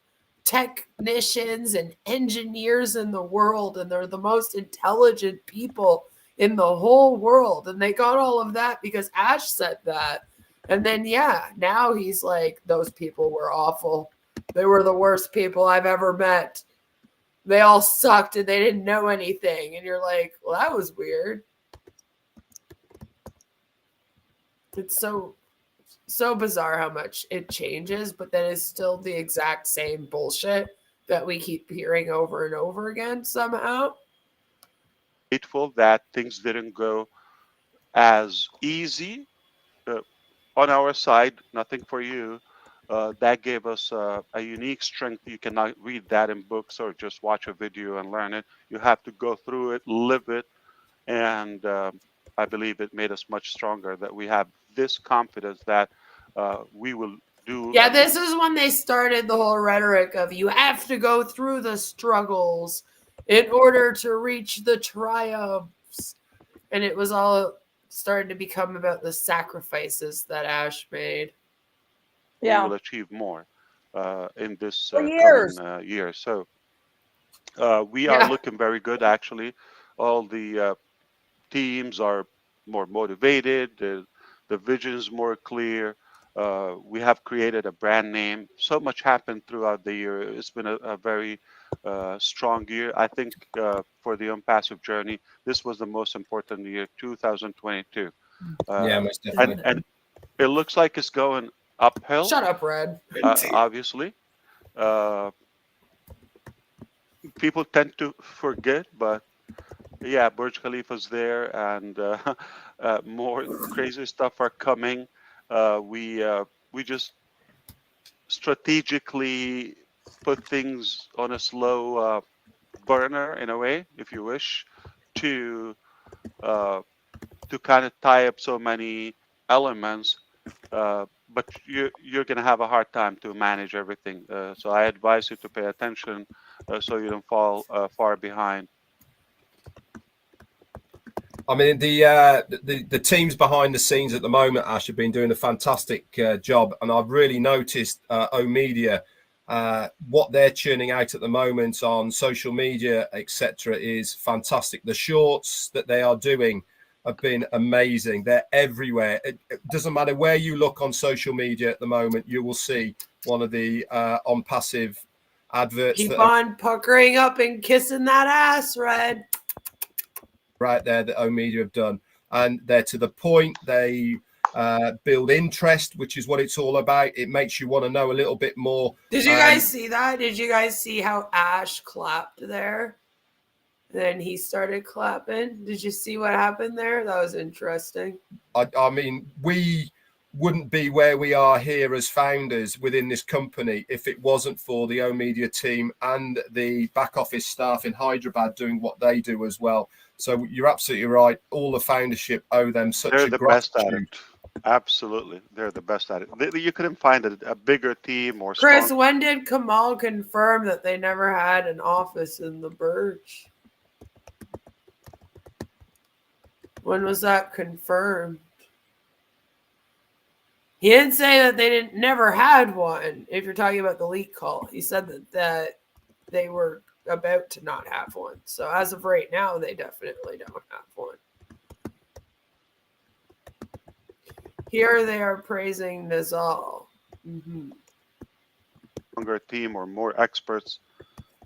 technicians and engineers in the world, and they're the most intelligent people in the whole world. And they got all of that because Ash said that. And then, yeah, now he's like, those people were awful. They were the worst people I've ever met. They all sucked and they didn't know anything. And you're like, well, that was weird. It's so bizarre how much it changes, but then it's still the exact same bullshit that we keep hearing over and over again somehow. Grateful that things didn't go as easy on our side. Nothing for you. That gave us a unique strength. You cannot read that in books or just watch a video and learn it. You have to go through it, live it, and I believe it made us much stronger, that we have this confidence that we will do. Yeah, this is when they started the whole rhetoric of you have to go through the struggles in order to reach the triumphs. And it was all starting to become about the sacrifices that Ash made. Yeah. We will achieve more in this For years. coming year. So we are looking very good, actually. All the teams are more motivated. The vision is more clear. We have created a brand name. So much happened throughout the year. It's been a very strong year. I think for the ONPASSIVE journey, this was the most important year, 2022. Yeah, most definitely. And it looks like it's going uphill. Shut up, Red. Obviously. People tend to forget, but yeah, Burj Khalifa's there, and more crazy stuff are coming. We just strategically put things on a slow burner, in a way, if you wish, to kind of tie up so many elements. But you're going to have a hard time to manage everything. So I advise you to pay attention so you don't fall far behind. I mean, the teams behind the scenes at the moment, Ash, have been doing a fantastic job, and I've really noticed O Media, what they're churning out at the moment on social media, etc., is fantastic. The shorts that they are doing have been amazing. They're everywhere. It doesn't matter where you look on social media at the moment, you will see one of the ONPASSIVE adverts. Keep on puckering up and kissing that ass, Red. Right there that O Media have done, and they're to the point. They build interest, which is what it's all about. It makes you want to know a little bit more. Did you guys see that? Did you guys see how Ash clapped there? Then he started clapping. Did you see what happened there? That was interesting. I mean, we wouldn't be where we are here as founders within this company if it wasn't for the O Media team and the back office staff in Hyderabad doing what they do as well. So you're absolutely right. All the foundership owe them such They're a the gratitude. best at it. Absolutely. They're the best at it. You couldn't find a bigger team or Chris, strong. when did Kamal confirm that they never had an office in the Birch? When was that confirmed? He didn't say that they never had one. If you're talking about the leak call, he said that they were about to not have one. So as of right now, they definitely don't have one. Here they are praising Nizal. Stronger team or more experts.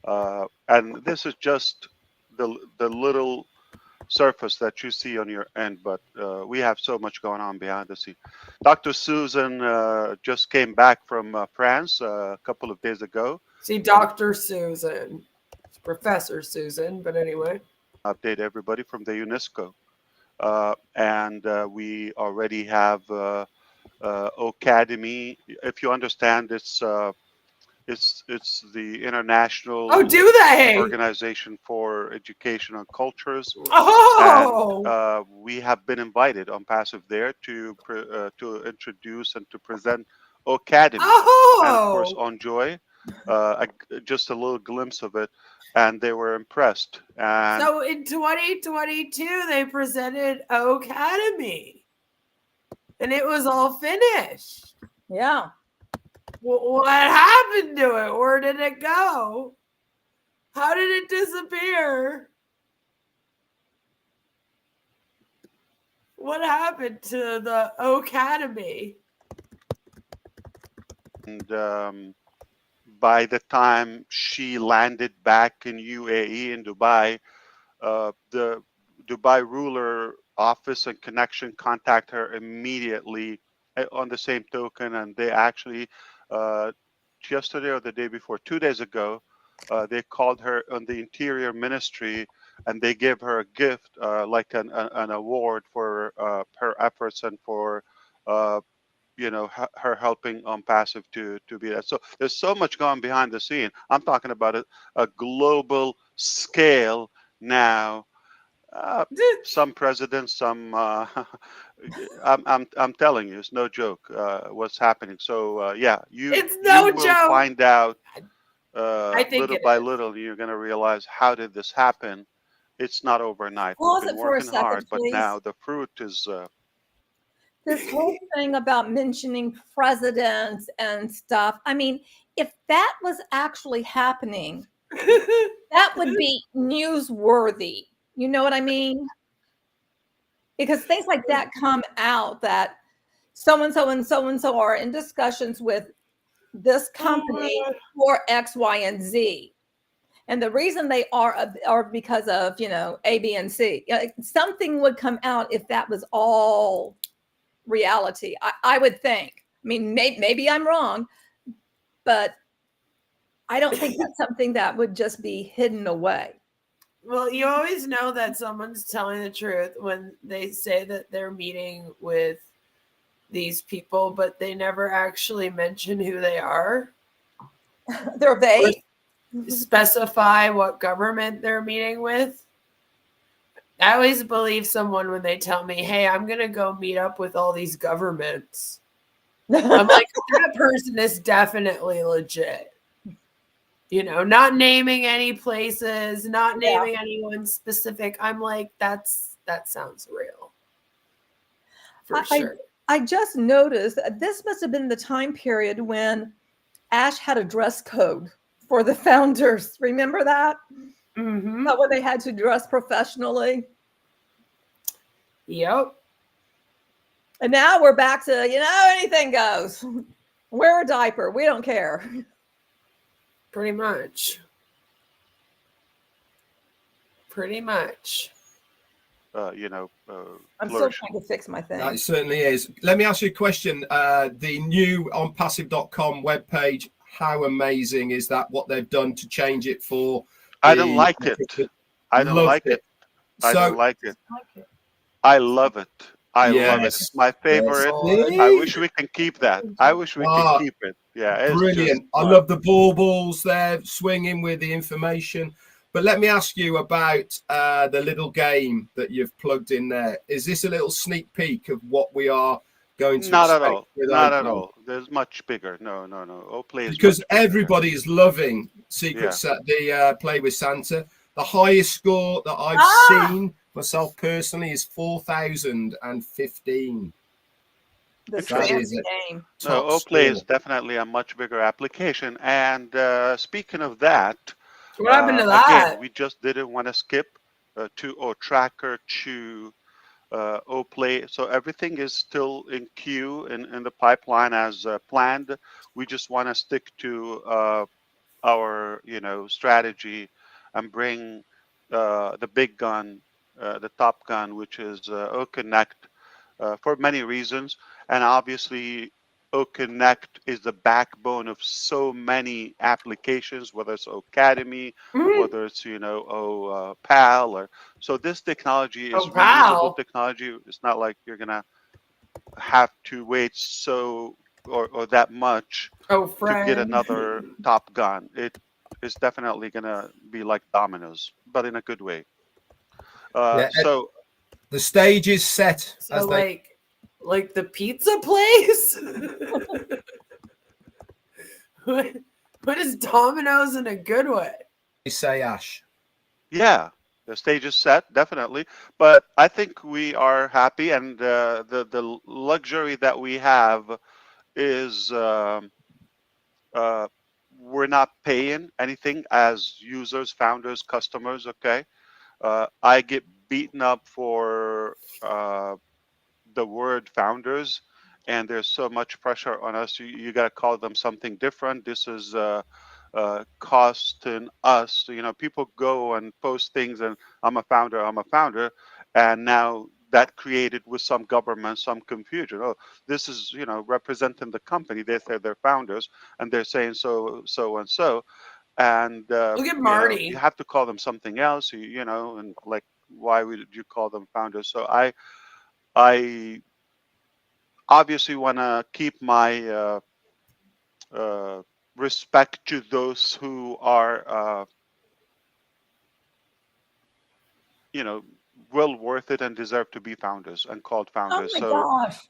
And this is just the little surface that you see on your end, but we have so much going on behind the scene. Dr. Susan just came back from France a couple of days ago. See, Dr. Susan. It's Professor Susan, but anyway. Update everybody from the UNESCO. And we already have Academy. If you understand, it's the international Oh, do they? organization for education and cultures. Oh, And we have been invited on Passive there to introduce and to present Academy. And of course, oh. on Joy, just a little glimpse of it, and they were impressed. And So in 2022, they presented Academy, and it was all finished. Yeah. What happened to it? Where did it go? How did it disappear? What happened to the Academy? And by the time she landed back in UAE in Dubai, the Dubai ruler office and connection contact her immediately on the same token, and they actually yesterday or the day before, 2 days ago, they called her on the Interior Ministry, and they gave her a gift, like an award for her efforts and for her helping ONPASSIVE to be that. So there's so much going behind the scene. I'm talking about a global scale now. Some presidents, some I'm telling you, it's no joke what's happening. So yeah, It's no you will joke. find out I think little it by is. little. You're going to realize, how did this happen? It's not overnight. Pause We've been it for a working hard, second, but please. now the fruit is. This whole thing about mentioning presidents and stuff. I mean, if that was actually happening, that would be newsworthy. You know what I mean? Because things like that come out that so and so and so and so are in discussions with this company for X, Y, and Z. And the reason they are because of, A, B, and C. Something would come out if that was all reality. I would think. I mean, maybe I'm wrong, but I don't think that's something that would just be hidden away. Well, you always know that someone's telling the truth when they say that they're meeting with these people, but they never actually mention who they are. They're vague. Specify what government they're meeting with. I always believe someone when they tell me, hey, I'm going to go meet up with all these governments. I'm like, that person is definitely legit. Not naming any places, not naming anyone specific. I'm like, that sounds real. For sure. I just noticed that this must have been the time period when Ash had a dress code for the founders. Remember that? Mm-hmm. When they had to dress professionally. Yep. And now we're back to, anything goes. Wear a diaper. We don't care. Pretty much. I'm still trying to fix my thing. That certainly is. Let me ask you a question. The new onpassive.com webpage, how amazing is that? What they've done to change it for? I don't like it. I don't like it. I don't like it. I love it. I love it. It's my favorite. I wish we can keep that. I wish we could keep it. Yeah, it's brilliant. I love the baubles there swinging with the information. But let me ask you about the little game that you've plugged in there. Is this a little sneak peek of what we are going to Not expect? at all. Not at all. There's much bigger. No. Oplay is because everybody is loving the play with Santa. The highest score that I've seen myself personally is 4,015. The fancy game. No, Oplay is definitely a much bigger application. And speaking of that, what happened to that? Again, we just didn't want to skip to OTracker to Oplay. So everything is still in queue in the pipeline as planned. We just want to stick to our strategy and bring the big gun the Top Gun, which is OConnect, for many reasons. And obviously, OConnect is the backbone of so many applications, whether it's Academy, Mhm. whether it's, PAL. So this technology is Oh, reusable PAL. technology. It's not like you're going to have to wait or that much Oh, to get friend. another Top Gun. It is definitely going to be like dominoes, but in a good way. Yeah, So the stage is set, So as they like the pizza place? what is Domino's in a good way? say, Ash. yeah, the stage is set, definitely. But I think we are happy, and the luxury that we have is uh, we're not paying anything as users, founders, customers. Okay, I get beaten up for the word founders, and there's so much pressure on us. You got to call them something different. This is costing us. People go and post things, and I'm a founder, and now that created with some government some confusion. Oh, this is representing the company. They say they're founders, and they're saying so and so, and Look at you Marty. have to call them something else. And like, why would you call them founders? So I obviously want to keep my uh, respect to those who are, well worth it and deserve to be founders and called Oh founders. my So gosh.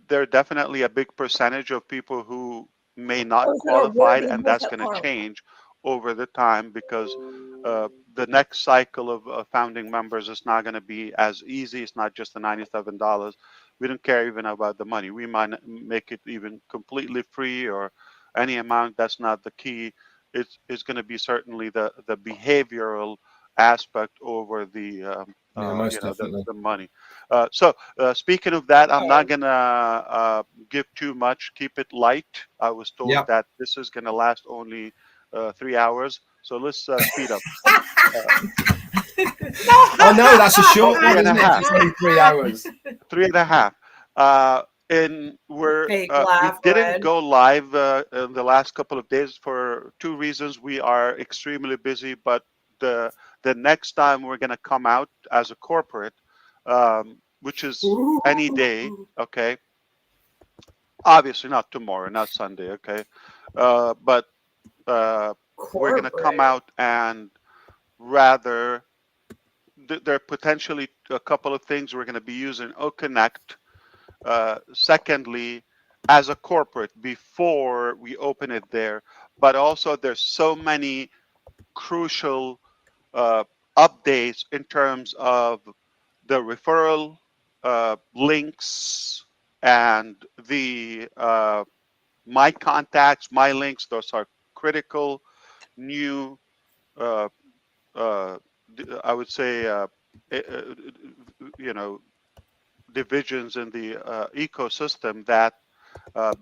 there are definitely a big percentage of people who may not Those that are qualify, worthy and and those that's that going to aren't. change over the time because the next cycle of founding members is not going to be as easy. It's not just the $97. We don't care even about the money. We might make it even completely free or any amount. That's not the key. It's going to be certainly the behavioral aspect over the Yeah, most definitely. the money. So speaking of that, I'm not gonna give too much. Keep it light. I was told Yeah. that this is gonna last only 3 hours. So let's speed up. Oh no, that's a short Three one, and a isn't it? half. It's only 3 hours. 3.5. And Fake we laugh, didn't Red. go live in the last couple of days for two reasons. We are extremely busy, but the next time we're going to come out as a corporate, which is any day, okay? Obviously not tomorrow, not Sunday, okay? But we're going to come Corporate. out and rather there are potentially a couple of things we're going to be using OConnect. Secondly, as a corporate, before we open it there, but also there's so many crucial updates in terms of the referral links and the my contacts, my links. Those are critical new uh, uh, I would say eh, eh, you know divisions in the ecosystem that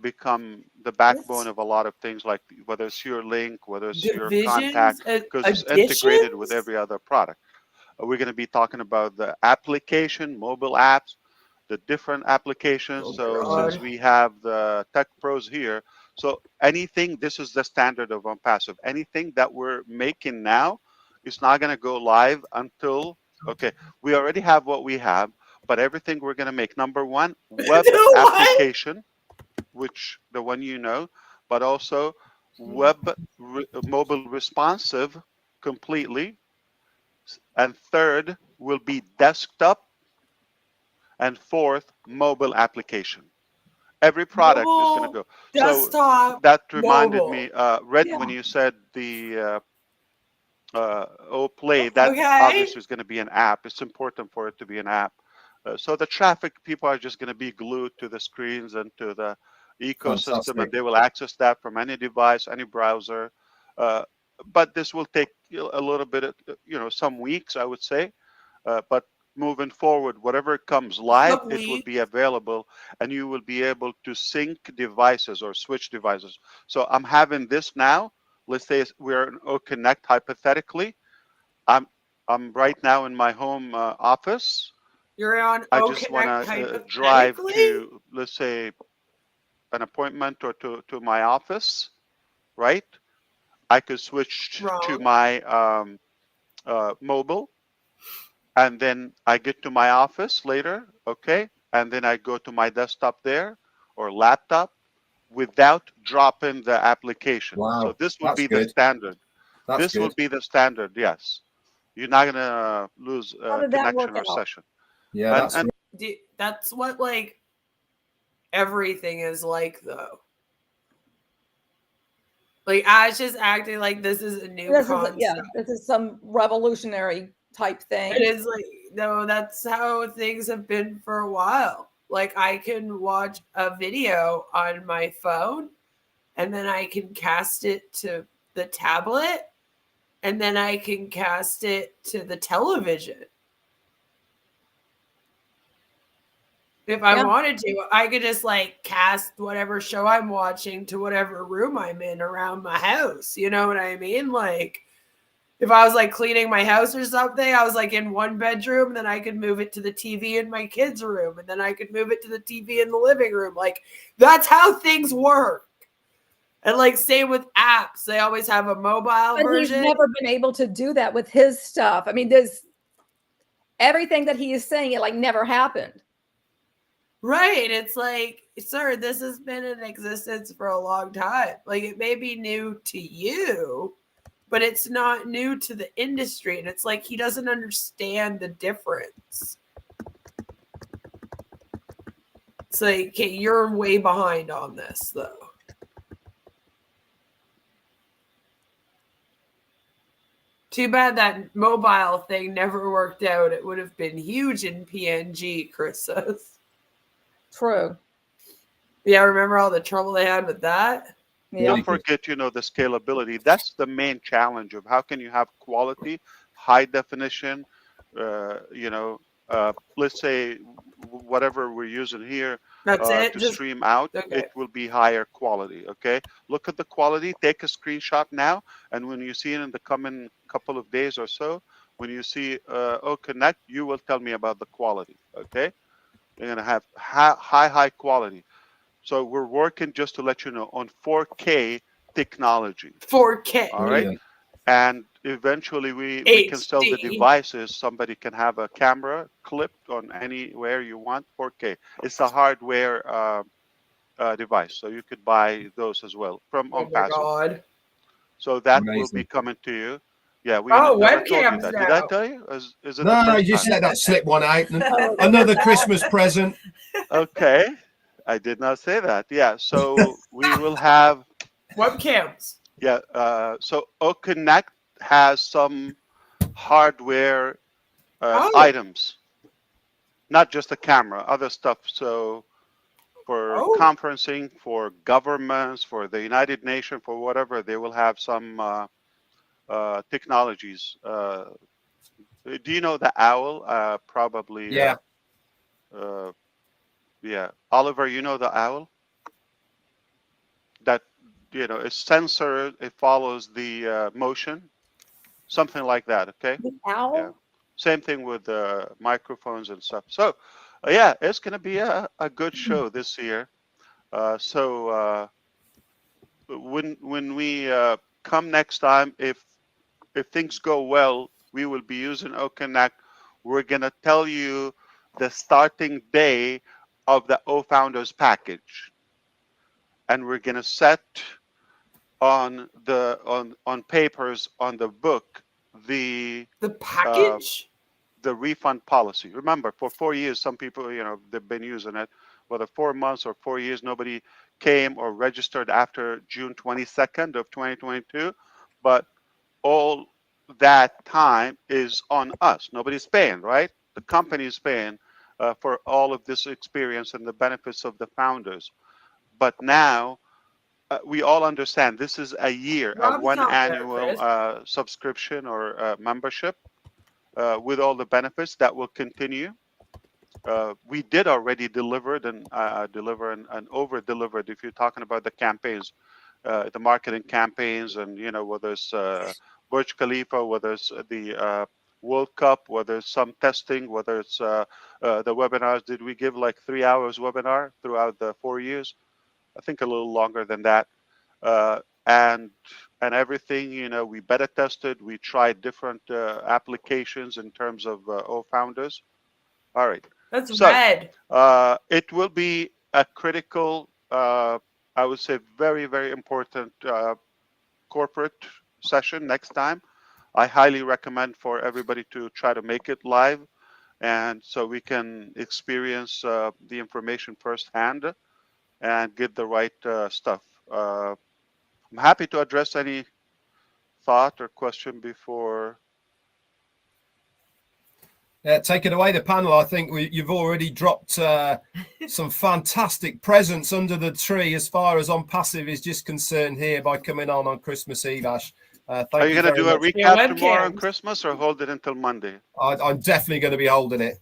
become the backbone of a lot of things, like whether it's your link, whether it's your Divisions? contact, because it's integrated with Additions? every other product. We're going to be talking about the application, mobile apps, the different applications. Oh, So since God. we have the tech pros here, so anything, this is the standard of ONPASSIVE. Anything that we're making now is not going to go live until, okay, we already have what we have, but everything we're going to make, number one, web What? application, which the one but also mobile responsive completely. And third will be desktop, and fourth, mobile application. Every product is going to Mobile, go. So desktop, that reminded mobile. me, Red, Yeah. when you said the Play, that Okay. obviously is going to be an app. It's important for it to be an app. So the traffic, people are just going to be glued to the screens and to the ecosystem, and Fantastic. they will access that from any device, any browser. Uh, but this will take a little bit of, some weeks, I would say. But moving forward, whatever comes live, Some it will weed. be available, and you will be able to sync devices or switch devices. So I'm having this now. Let's say we're in Connect hypothetically. I'm I'm right now in my home office. You're on I O just want Connect to drive hypothetically? to, let's say, an appointment or to my office, right? I could switch to Wrong. my mobile, and then I get to my office later, okay? And then I go to my desktop there or laptop without dropping the application. So Wow, this would that's be the good. standard. That's This will good. be the standard, yes. You're not gonna lose How did that work connection or out? session. Yeah, And, that's and That's what like everything is like though. Like Ash is acting like this is a new This is concept. this is some revolutionary type thing. It is like no, that's how things have been for a while. Like I can watch a video on my phone and then I can cast it to the tablet and then I can cast it to the television. If I Yeah. wanted to, I could just like cast whatever show I'm watching to whatever room I'm in around my house. You know what I mean? Like if I was like cleaning my house or something, I was like in one bedroom, then I could move it to the TV in my kids' room, and then I could move it to the TV in the living room. Like that's how things work. And like same with apps, they always have a mobile But he's version. never been able to do that with his stuff. I mean, there's everything that he is saying, it like never happened. Right. It's like, sir, this has been in existence for a long time. Like it may be new to you, but it's not new to the industry. And it's like he doesn't understand the difference. It's like, okay, you're way behind on this, though. Too bad that mobile thing never worked out. It would have been huge in PNG, Chris says. True. Yeah, remember all the trouble they had with that? Yeah. don't forget, the scalability. That's the main challenge of how can you have quality, high definition, let's say whatever we're using here That's it. to Just stream out, okay. it will be higher quality. Okay, look at the quality, take a screenshot now, and when you see it in the coming couple of days or so, when you see Connect, you will tell me about the quality. Okay, you're gonna have high quality. So we're working, just to let you know, on 4K technology. 4K. All right. brilliant. And eventually we can sell the HD. devices. Somebody can have a camera clipped on anywhere you want, 4K. It's a hardware device, so you could buy those as well from Oh my ONPASSIVE. god. So that will Amazing. be coming to you. Yeah, we Oh, never told you webcams that. now. Did I tell you? Is it the No, first you just time? let that slip one out. Oh, Another Christmas present. Okay, I did not say that. Yeah, so we will have. Webcams. Yeah, so Connect has some hardware Oh. items, not just a camera, other stuff. So for conferencing, for governments, for the United Nations, for whatever, they will have some technologies. Do you know the owl? Probably. Yeah. Yeah. Oliver, you know the owl? That, it's censored. It follows the motion. Something like that. Okay. the owl? Yeah. Same thing with microphones and stuff. So, yeah, it's going to be a good show this year. So when we come next time, if things go well, we will be using OConnect. We're going to tell you the starting day of the O Founders package, and we're going to set on papers on the book the package. The refund policy. Remember, for 4 years, some people, they've been using it. Whether 4 months or 4 years, nobody came or registered after June 22nd of 2022. But all that time is on us. Nobody's paying, right? The company is paying for all of this experience and the benefits of the founders. But now we all understand this is a year, a one annual subscription or membership. With all the benefits that will continue. We did already deliver and over-delivered if you're talking about the campaigns, the marketing campaigns, and whether it's Burj Khalifa, whether it's the World Cup, whether it's some testing, whether it's the webinars. Did we give like 3 hours webinar throughout the 4 years? I think a little longer than that. And everything, you know, we beta tested. We tried different applications in terms of founders. All right. That's So, red. it will be a critical, I would say, very, very important corporate session next time. I highly recommend for everybody to try to make it live, and so we can experience the information firsthand and get the right stuff. I'm happy to address any thought or question before. Yeah, take it away, the panel. I think you've already dropped some fantastic presents under the tree as far as ONPASSIVE is just concerned here by coming on Christmas Eve, Ash. Thank Are you going to do a much. recap tomorrow on Christmas or hold it until Monday? I'm definitely going to be holding it.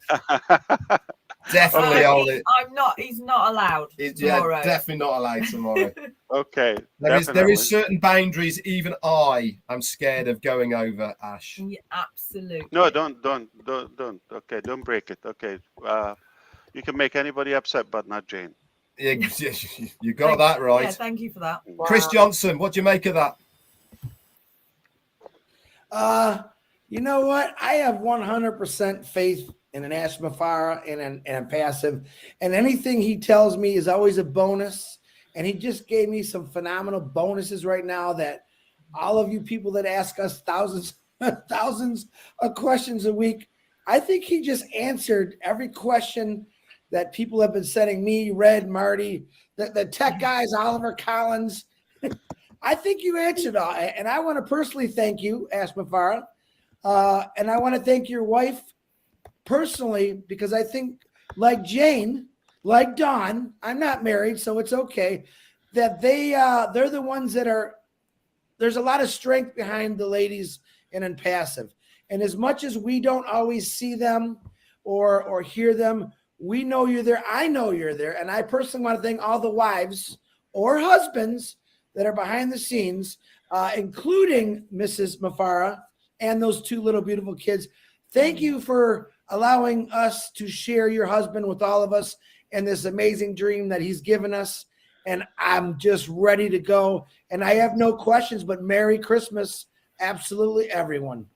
Definitely hold it. I'm not. He's not allowed tomorrow. Yeah, definitely not allowed tomorrow. Okay. There is certain boundaries even I am scared of going over, Ash. Yeah, absolutely. No, don't. Okay, don't break it. Okay. You can make anybody upset, but not Jane. Yeah, you got that right. Yeah, thank you for that. Wow. Chris Johnson, what do you make of that? You know what? I have 100% faith in an Ash Mufareh and a passive, and anything he tells me is always a bonus. And he just gave me some phenomenal bonuses right now that all of you people that ask us thousands of questions a week, I think he just answered every question that people have been sending me, Red, Marty, the tech guys, Oliver Collins. I think you answered all, and I want to personally thank you, Ash Mufareh, and I want to thank your wife personally, because I think, like Jane, like Dawn, I'm not married, so it's okay, that they're the ones that are. There's a lot of strength behind the ladies in ONPASSIVE, and as much as we don't always see them or hear them, we know you're there. I know you're there, and I personally want to thank all the wives or husbands that are behind the scenes, including Mrs. Mufareh and those two little beautiful kids. Thank you for allowing us to share your husband with all of us and this amazing dream that he's given us. And I'm just ready to go. And I have no questions, but Merry Christmas, absolutely everyone.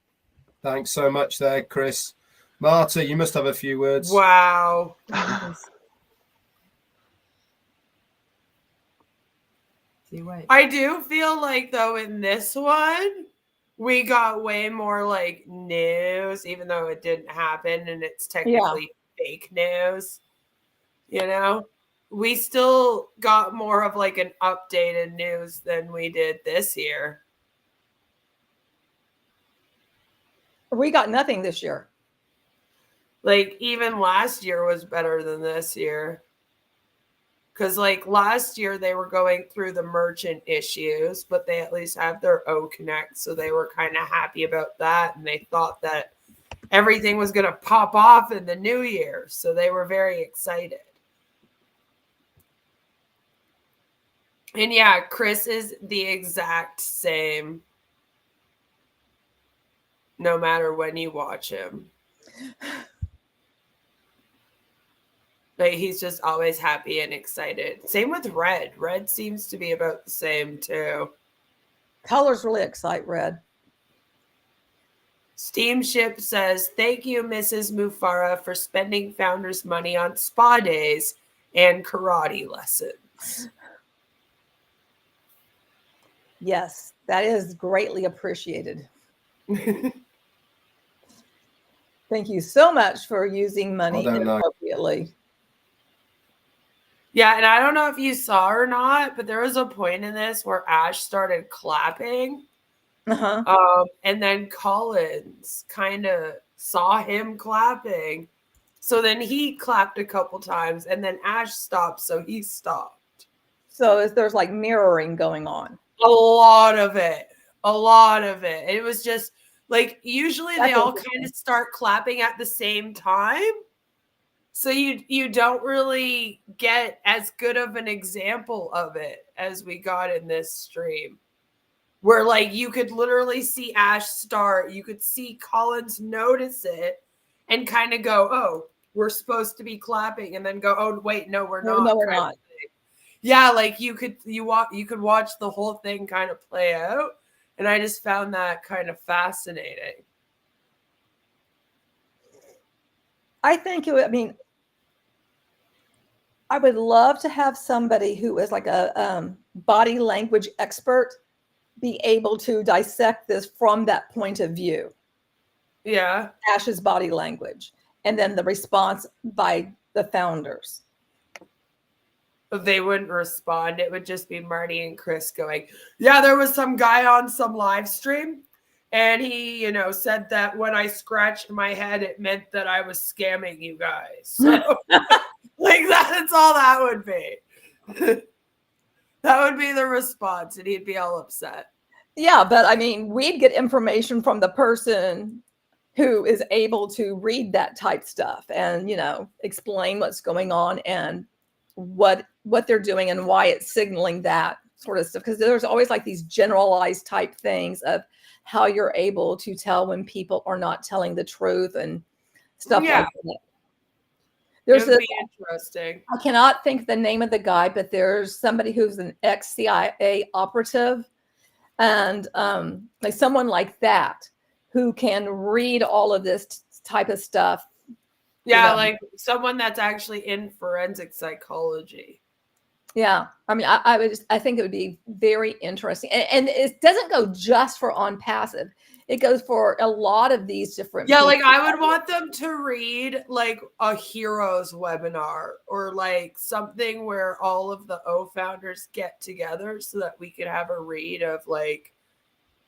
Thanks so much there, Chris. Marta, you must have a few words. Wow. I do feel like, though, in this one, we got way more like news, even though it didn't happen and it's technically fake news. You know, we still got more of like an updated news than we did this year. We got nothing this year. Like, even last year was better than this year. Because, like, last year they were going through the merchant issues, but they at least have their O Connect, so they were kind of happy about that, and they thought that everything was going to pop off in the new year, so they were very excited. And yeah, Chris is the exact same no matter when you watch him. Like, he's just always happy and excited. Same with Red. Red seems to be about the same too. Colors really excite Red. Steamship says, thank you, Mrs. Mufareh, for spending founders' money on spa days and karate lessons. Yes, that is greatly appreciated. Thank you so much for using money inappropriately. Yeah, and I don't know if you saw or not, but there was a point in this where Ash started clapping. And then Collins kind of saw him clapping. So then he clapped a couple times, and then Ash stopped, so he stopped. So there's like mirroring going on. A lot of it. A lot of it. It was just like, usually they all kind of start clapping at the same time. So you don't really get as good of an example of it as we got in this stream. where like you could literally see Ash start, you could see Collins notice it and kind of go, oh, we're supposed to be clapping, and then go, oh wait, no, we're not. No, we're not. Yeah, like you could watch the whole thing kind of play out, and I just found that kind of fascinating. I think I would love to have somebody who is like a body language expert be able to dissect this from that point of view. Yeah. Ash's body language, and then the response by the founders. They wouldn't respond. It would just be Marty and Chris going, yeah, there was some guy on some live stream, and he, said that when I scratched my head, it meant that I was scamming you guys. So, like, that's all that would be. That would be the response, and he'd be all upset. Yeah, but I mean, we'd get information from the person who is able to read that type stuff and, explain what's going on and what they're doing and why it's signaling that sort of stuff. Because there's always like these generalized type things of how you're able to tell when people are not telling the truth and stuff like that. There's It would be interesting. I cannot think the name of the guy, but there's somebody who's an ex-CIA operative and like someone like that who can read all of this type of stuff. Yeah, like someone that's actually in forensic psychology. Yeah, I mean, I think it would be very interesting, and it doesn't go just for ONPASSIVE. It goes for a lot of these different. Yeah, like I would want them to read like a heroes webinar or like something where all of the O founders get together so that we could have a read of like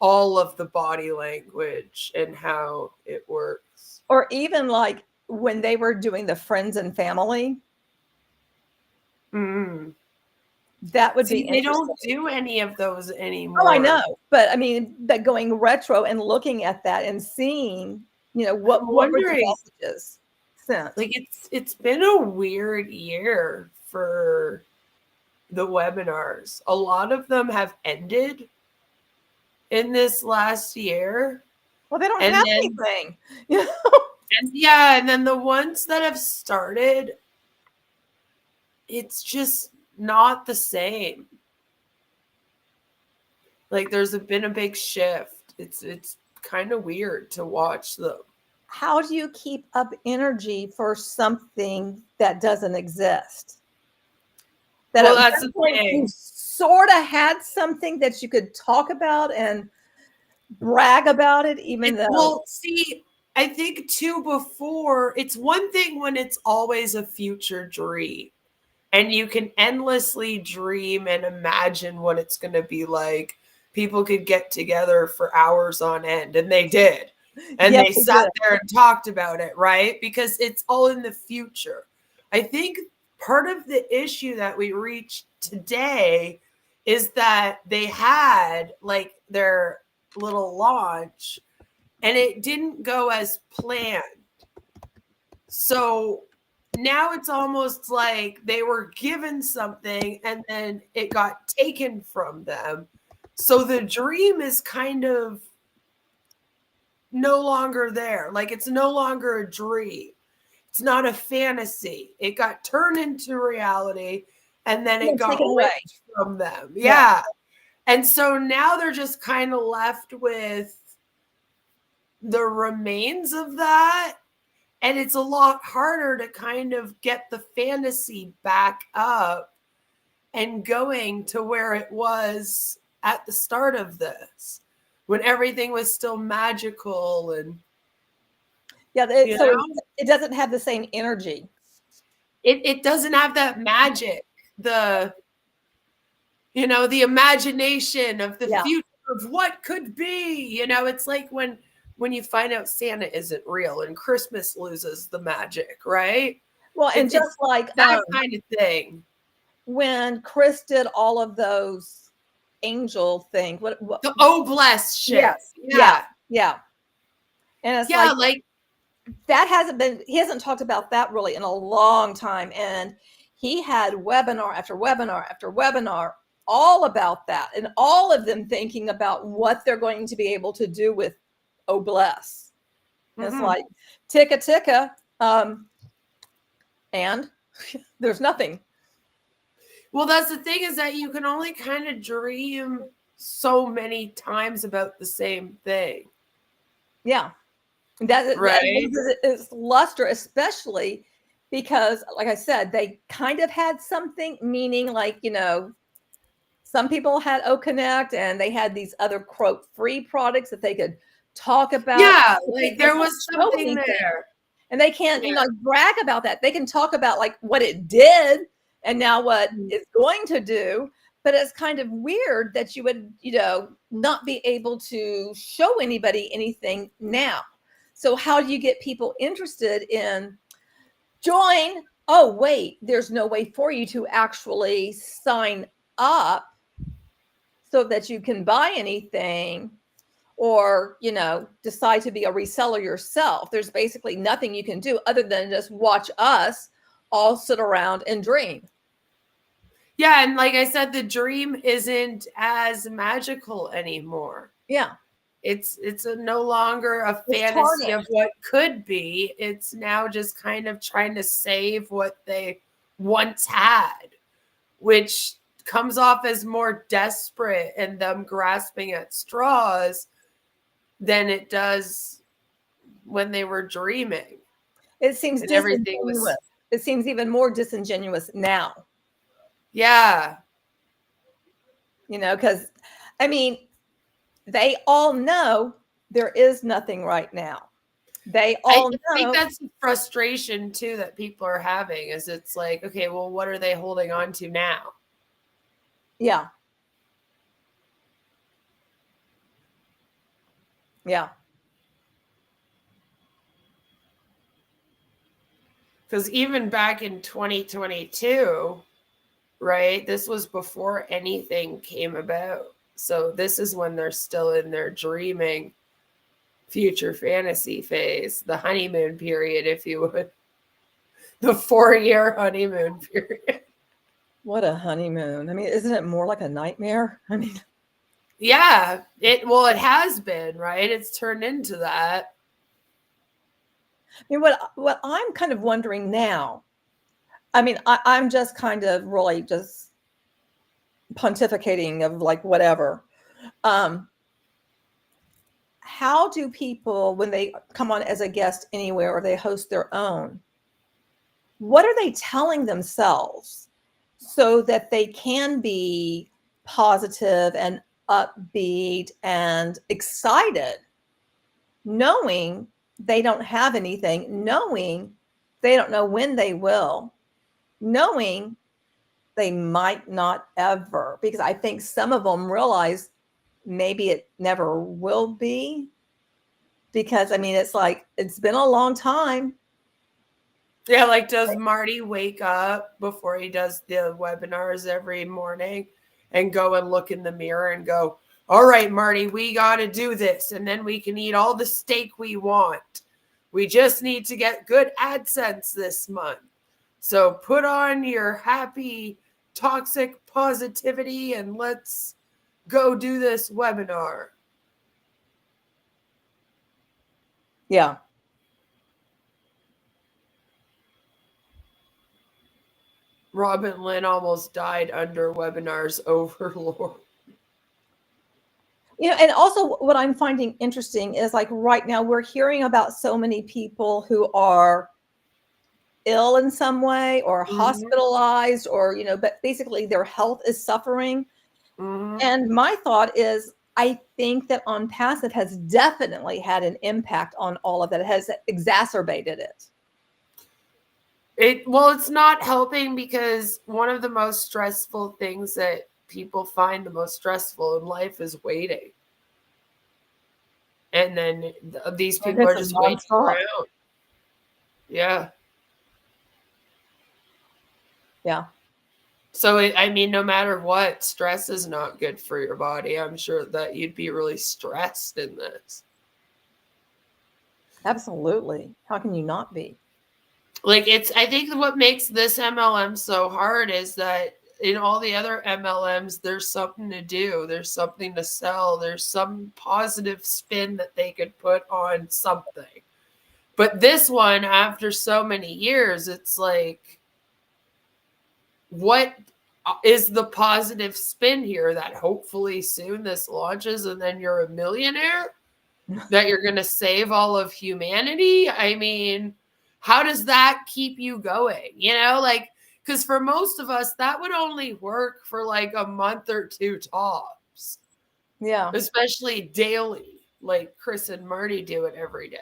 all of the body language and how it works. Or even like when they were doing the friends and family. That would be they don't do any of those anymore. Oh, I know. But I mean, that going retro and looking at that and seeing, what were the messages sent. Like it's been a weird year for the webinars. A lot of them have ended in this last year. Well, they don't have anything. And then the ones that have started, it's just not the same. Like there's been a big shift. It's kind of weird to watch them. How do you keep up energy for something that doesn't exist? That's the thing. You sort of had something that you could talk about and brag about it, even though. Well, see, I think too before, it's one thing when it's always a future dream. And you can endlessly dream and imagine what it's going to be like. People could get together for hours on end, and they did. And they sat there and talked about it, right? Because it's all in the future. I think part of the issue that we reached today is that they had like their little launch, and it didn't go as planned. So now it's almost like they were given something and then it got taken from them. So the dream is kind of no longer there. Like it's no longer a dream. It's not a fantasy. It got turned into reality and then it got ripped from them. Yeah. And so now they're just kind of left with the remains of that. And it's a lot harder to kind of get the fantasy back up and going to where it was at the start of this, when everything was still magical and it doesn't have the same energy. It doesn't have that magic, the imagination of the future of what could be. It's like when you find out Santa isn't real and Christmas loses the magic, right? Well, and just like that kind of thing. When Chris did all of those angel things, what the oh bless shit. Yeah. And it's like that he hasn't talked about that really in a long time. And he had webinar after webinar after webinar all about that, and all of them thinking about what they're going to be able to do with oh bless. It's like ticka ticka, and there's nothing. Well, that's the thing, is that you can only kind of dream so many times about the same thing. Yeah, that Right. is luster, especially because, like I said, they kind of had something, meaning like, you know, some people had O Connect and they had these other quote free products that they could talk about. Yeah, but like they there can't was show something anything. there. And they can't, Yeah. you know, brag about that. They can talk about like what it did and now what it's going to do. But it's kind of weird that you would, you know, not be able to show anybody anything now. So how do you get people interested in join? Oh, wait, there's no way for you to actually sign up so that you can buy anything or, you know, decide to be a reseller yourself. There's basically nothing you can do other than just watch us all sit around and dream. Yeah, and like I said, the dream isn't as magical anymore. Yeah. It's no longer a fantasy of what could be. It's now just kind of trying to save what they once had, which comes off as more desperate and them grasping at straws than it does when they were dreaming. It seems disingenuous. It seems even more disingenuous now. Yeah. You know, because I mean, they all know there is nothing right now. They all know. I think that's the frustration too that people are having, is it's like, okay, well, what are they holding on to now? Yeah. Yeah. Because even back in 2022, right, this was before anything came about. So this is when they're still in their dreaming future fantasy phase, the honeymoon period, if you would. The 4-year honeymoon period. What a honeymoon. I mean, isn't it more like a nightmare? I mean, yeah, it has been, right? It's turned into that. I mean, what I'm kind of wondering now, I mean, I'm just kind of really just pontificating of like whatever. How do people, when they come on as a guest anywhere or they host their own, what are they telling themselves so that they can be positive and upbeat and excited, knowing they don't have anything, knowing they don't know when they will, knowing they might not ever, because I think some of them realize maybe it never will be, because I mean, it's like, it's been a long time. Yeah, like does Marty wake up before he does the webinars every morning and go and look in the mirror and go, all right, Marty, we got to do this, and then we can eat all the steak we want. We just need to get good AdSense this month. So put on your happy, toxic positivity and let's go do this webinar. Yeah. Robin Lynn almost died under webinars overlord. You know, and also what I'm finding interesting is like right now we're hearing about so many people who are ill in some way or hospitalized or, you know, but basically their health is suffering. And my thought is, I think that ONPASSIVE has definitely had an impact on all of that. It has exacerbated it. It's not helping, because one of the most stressful things that people find the most stressful in life is waiting. And then these people are just waiting around. Yeah. Yeah. So, I mean, no matter what, stress is not good for your body. I'm sure that you'd be really stressed in this. Absolutely. How can you not be? Like, I think what makes this MLM so hard is that in all the other MLMs, there's something to do. There's something to sell. There's some positive spin that they could put on something. But this one, after so many years, it's like, what is the positive spin here? That hopefully soon this launches and then you're a millionaire? That you're going to save all of humanity? I mean, how does that keep you going? You know, like, because for most of us, that would only work for like a month or two tops. Yeah. Especially daily, like Chris and Marty do it every day.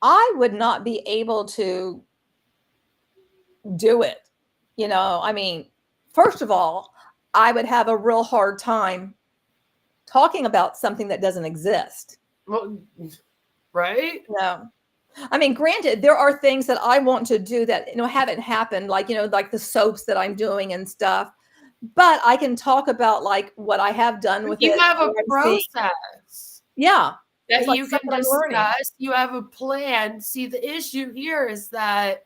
I would not be able to do it. You know, I mean, first of all, I would have a real hard time talking about something that doesn't exist. Well, right? No. I mean, granted, there are things that I want to do that, you know, haven't happened, like, you know, like the soaps that I'm doing and stuff. But I can talk about like what I have done with you it. have a what I'm seeing. process. Yeah. That It's like you can something I'm learning. discuss. You have a plan. See, the issue here is that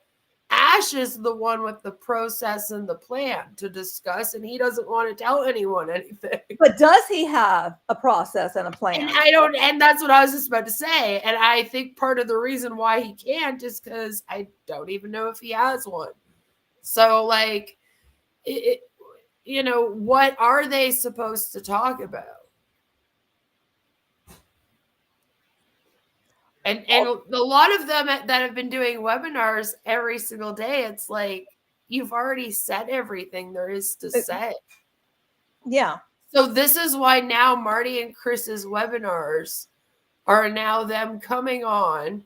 Ash is the one with the process and the plan to discuss, and he doesn't want to tell anyone anything. But does he have a process and a plan? And that's what I was just about to say. And I think part of the reason why he can't is because I don't even know if he has one. So, like, you know, what are they supposed to talk about? And a lot of them that have been doing webinars every single day, it's like, you've already said everything there is to say. Yeah. So this is why now Marty and Chris's webinars are now them coming on,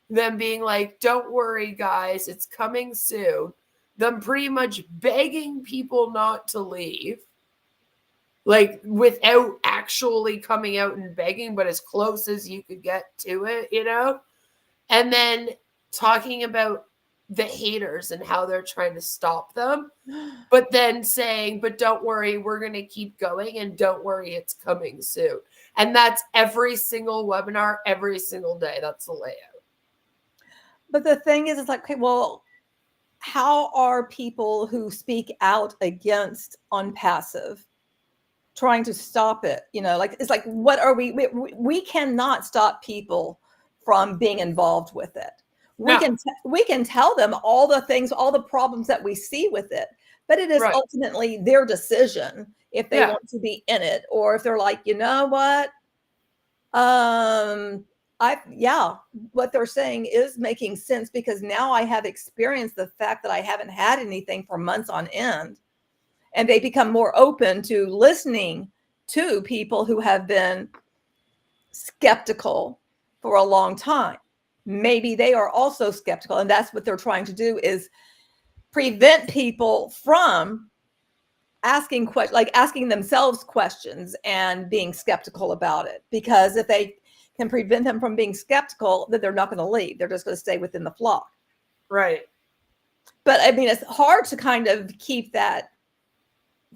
them being like, don't worry, guys, it's coming soon. Them pretty much begging people not to leave. Like, without actually coming out and begging, but as close as you could get to it, you know? And then talking about the haters and how they're trying to stop them, but then saying, but don't worry, we're going to keep going, and don't worry, it's coming soon. And that's every single webinar, every single day. That's the layout. But the thing is, it's like, okay, well, how are people who speak out against ONPASSIVE trying to stop it? You know, like, it's like, what are we cannot stop people from being involved with it. We can tell them all the things, all the problems that we see with it, but it is ultimately their decision if they want to be in it, or if they're like, you know what, what they're saying is making sense, because now I have experienced the fact that I haven't had anything for months on end, and they become more open to listening to people who have been skeptical for a long time. Maybe they are also skeptical, and that's what they're trying to do, is prevent people from asking questions, like asking themselves questions and being skeptical about it. Because if they can prevent them from being skeptical, then they're not going to leave. They're just going to stay within the flock. Right. But I mean, it's hard to kind of keep that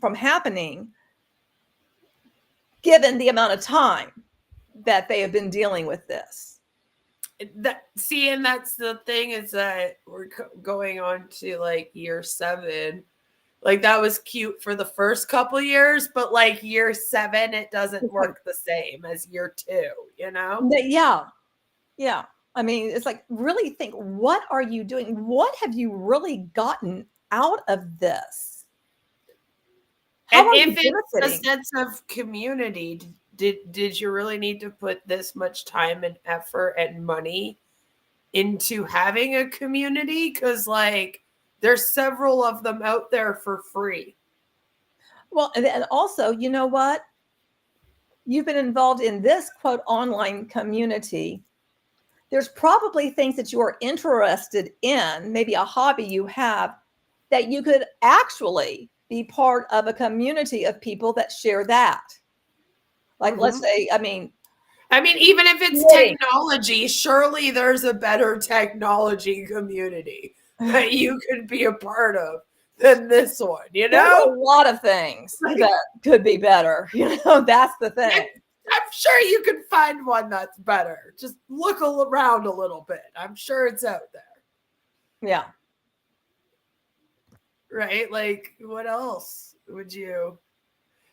from happening, given the amount of time that they have been dealing with this. And that's the thing, is that we're going on to like year 7. Like, that was cute for the first couple years, but like year 7, it doesn't work the same as year 2, you know? Yeah. I mean, it's like, really think, what are you doing? What have you really gotten out of this? And if it's a sense of community, did you really need to put this much time and effort and money into having a community? Because, like, there's several of them out there for free. Well, and also, you know what? You've been involved in this, quote, online community. There's probably things that you are interested in, maybe a hobby you have, that you could actually be part of a community of people that share that. Like, let's say, I mean, even if it's technology, surely there's a better technology community that you could be a part of than this one, you know? There's a lot of things that could be better. You know, that's the thing. I'm sure you could find one that's better. Just look around a little bit. I'm sure it's out there. Yeah. right? Like, what else would you?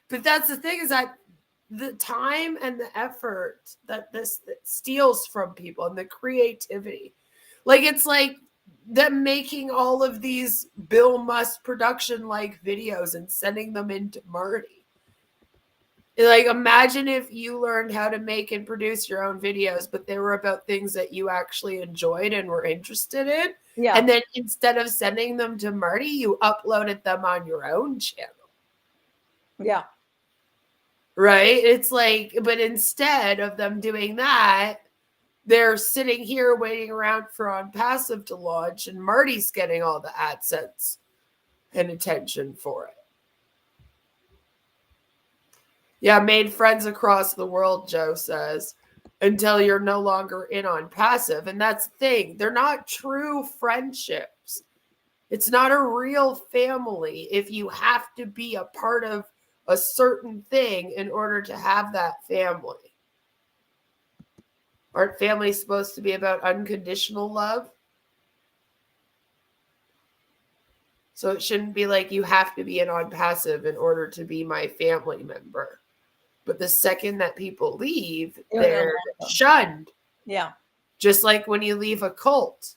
But that's the thing, is that the time and the effort that this steals from people, and the creativity, like, it's like them making all of these Bill Must production like videos and sending them into Marty. Like, imagine if you learned how to make and produce your own videos, but they were about things that you actually enjoyed and were interested in. Yeah. And then instead of sending them to Marty, you uploaded them on your own channel. Yeah. Right? It's like, but instead of them doing that, they're sitting here waiting around for ONPASSIVE to launch, and Marty's getting all the AdSense and attention for it. Yeah, made friends across the world, Joe says, until you're no longer in ONPASSIVE. And that's the thing. They're not true friendships. It's not a real family if you have to be a part of a certain thing in order to have that family. Aren't families supposed to be about unconditional love? So it shouldn't be like you have to be an ONPASSIVE in order to be my family member. But the second that people leave, they're shunned. Yeah. Just like when you leave a cult.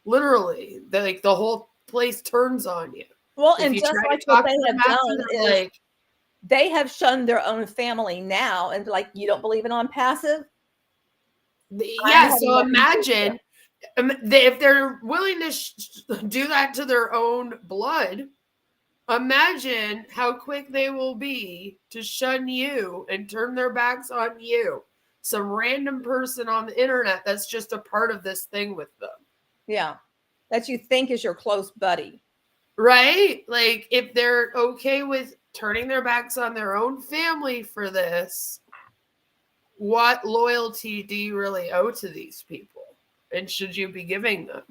Literally, like the whole place turns on you. Well, If and you just try like to what talk they to have them after, done they're is like, they have shunned their own family now, and like, you don't believe in ONPASSIVE? yeah, so imagine if they're willing to do that to their own blood, imagine how quick they will be to shun you and turn their backs on you. Some random person on the internet that's just a part of this thing with them. Yeah. That you think is your close buddy. Right? Like, if they're okay with turning their backs on their own family for this, what loyalty do you really owe to these people? And should you be giving them?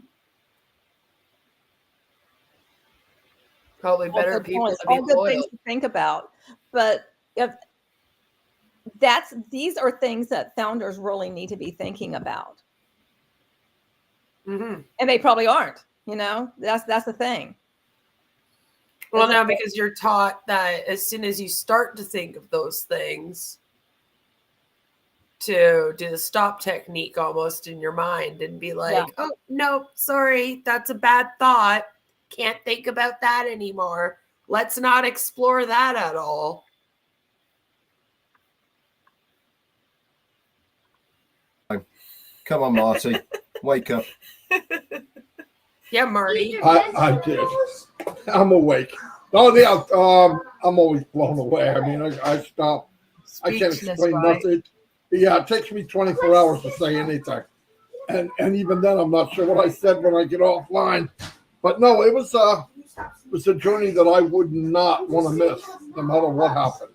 Probably better people to be all good loyal. things to think about. But if these are things that founders really need to be thinking about. Mm-hmm. And they probably aren't, that's the thing. Well, no, because you're taught that as soon as you start to think of those things, to do the stop technique almost in your mind and be like, oh, no, sorry, that's a bad thought. Can't think about that anymore. Let's not explore that at all. Come on, Marty. Wake up. Yeah, Marty. I did. I'm awake. Oh yeah, I'm always blown away. I mean, I stop. I can't explain nothing. Yeah, it takes me 24 hours to say anything, and even then, I'm not sure what I said when I get offline. But no, it was a journey that I would not want to miss, no matter what happened.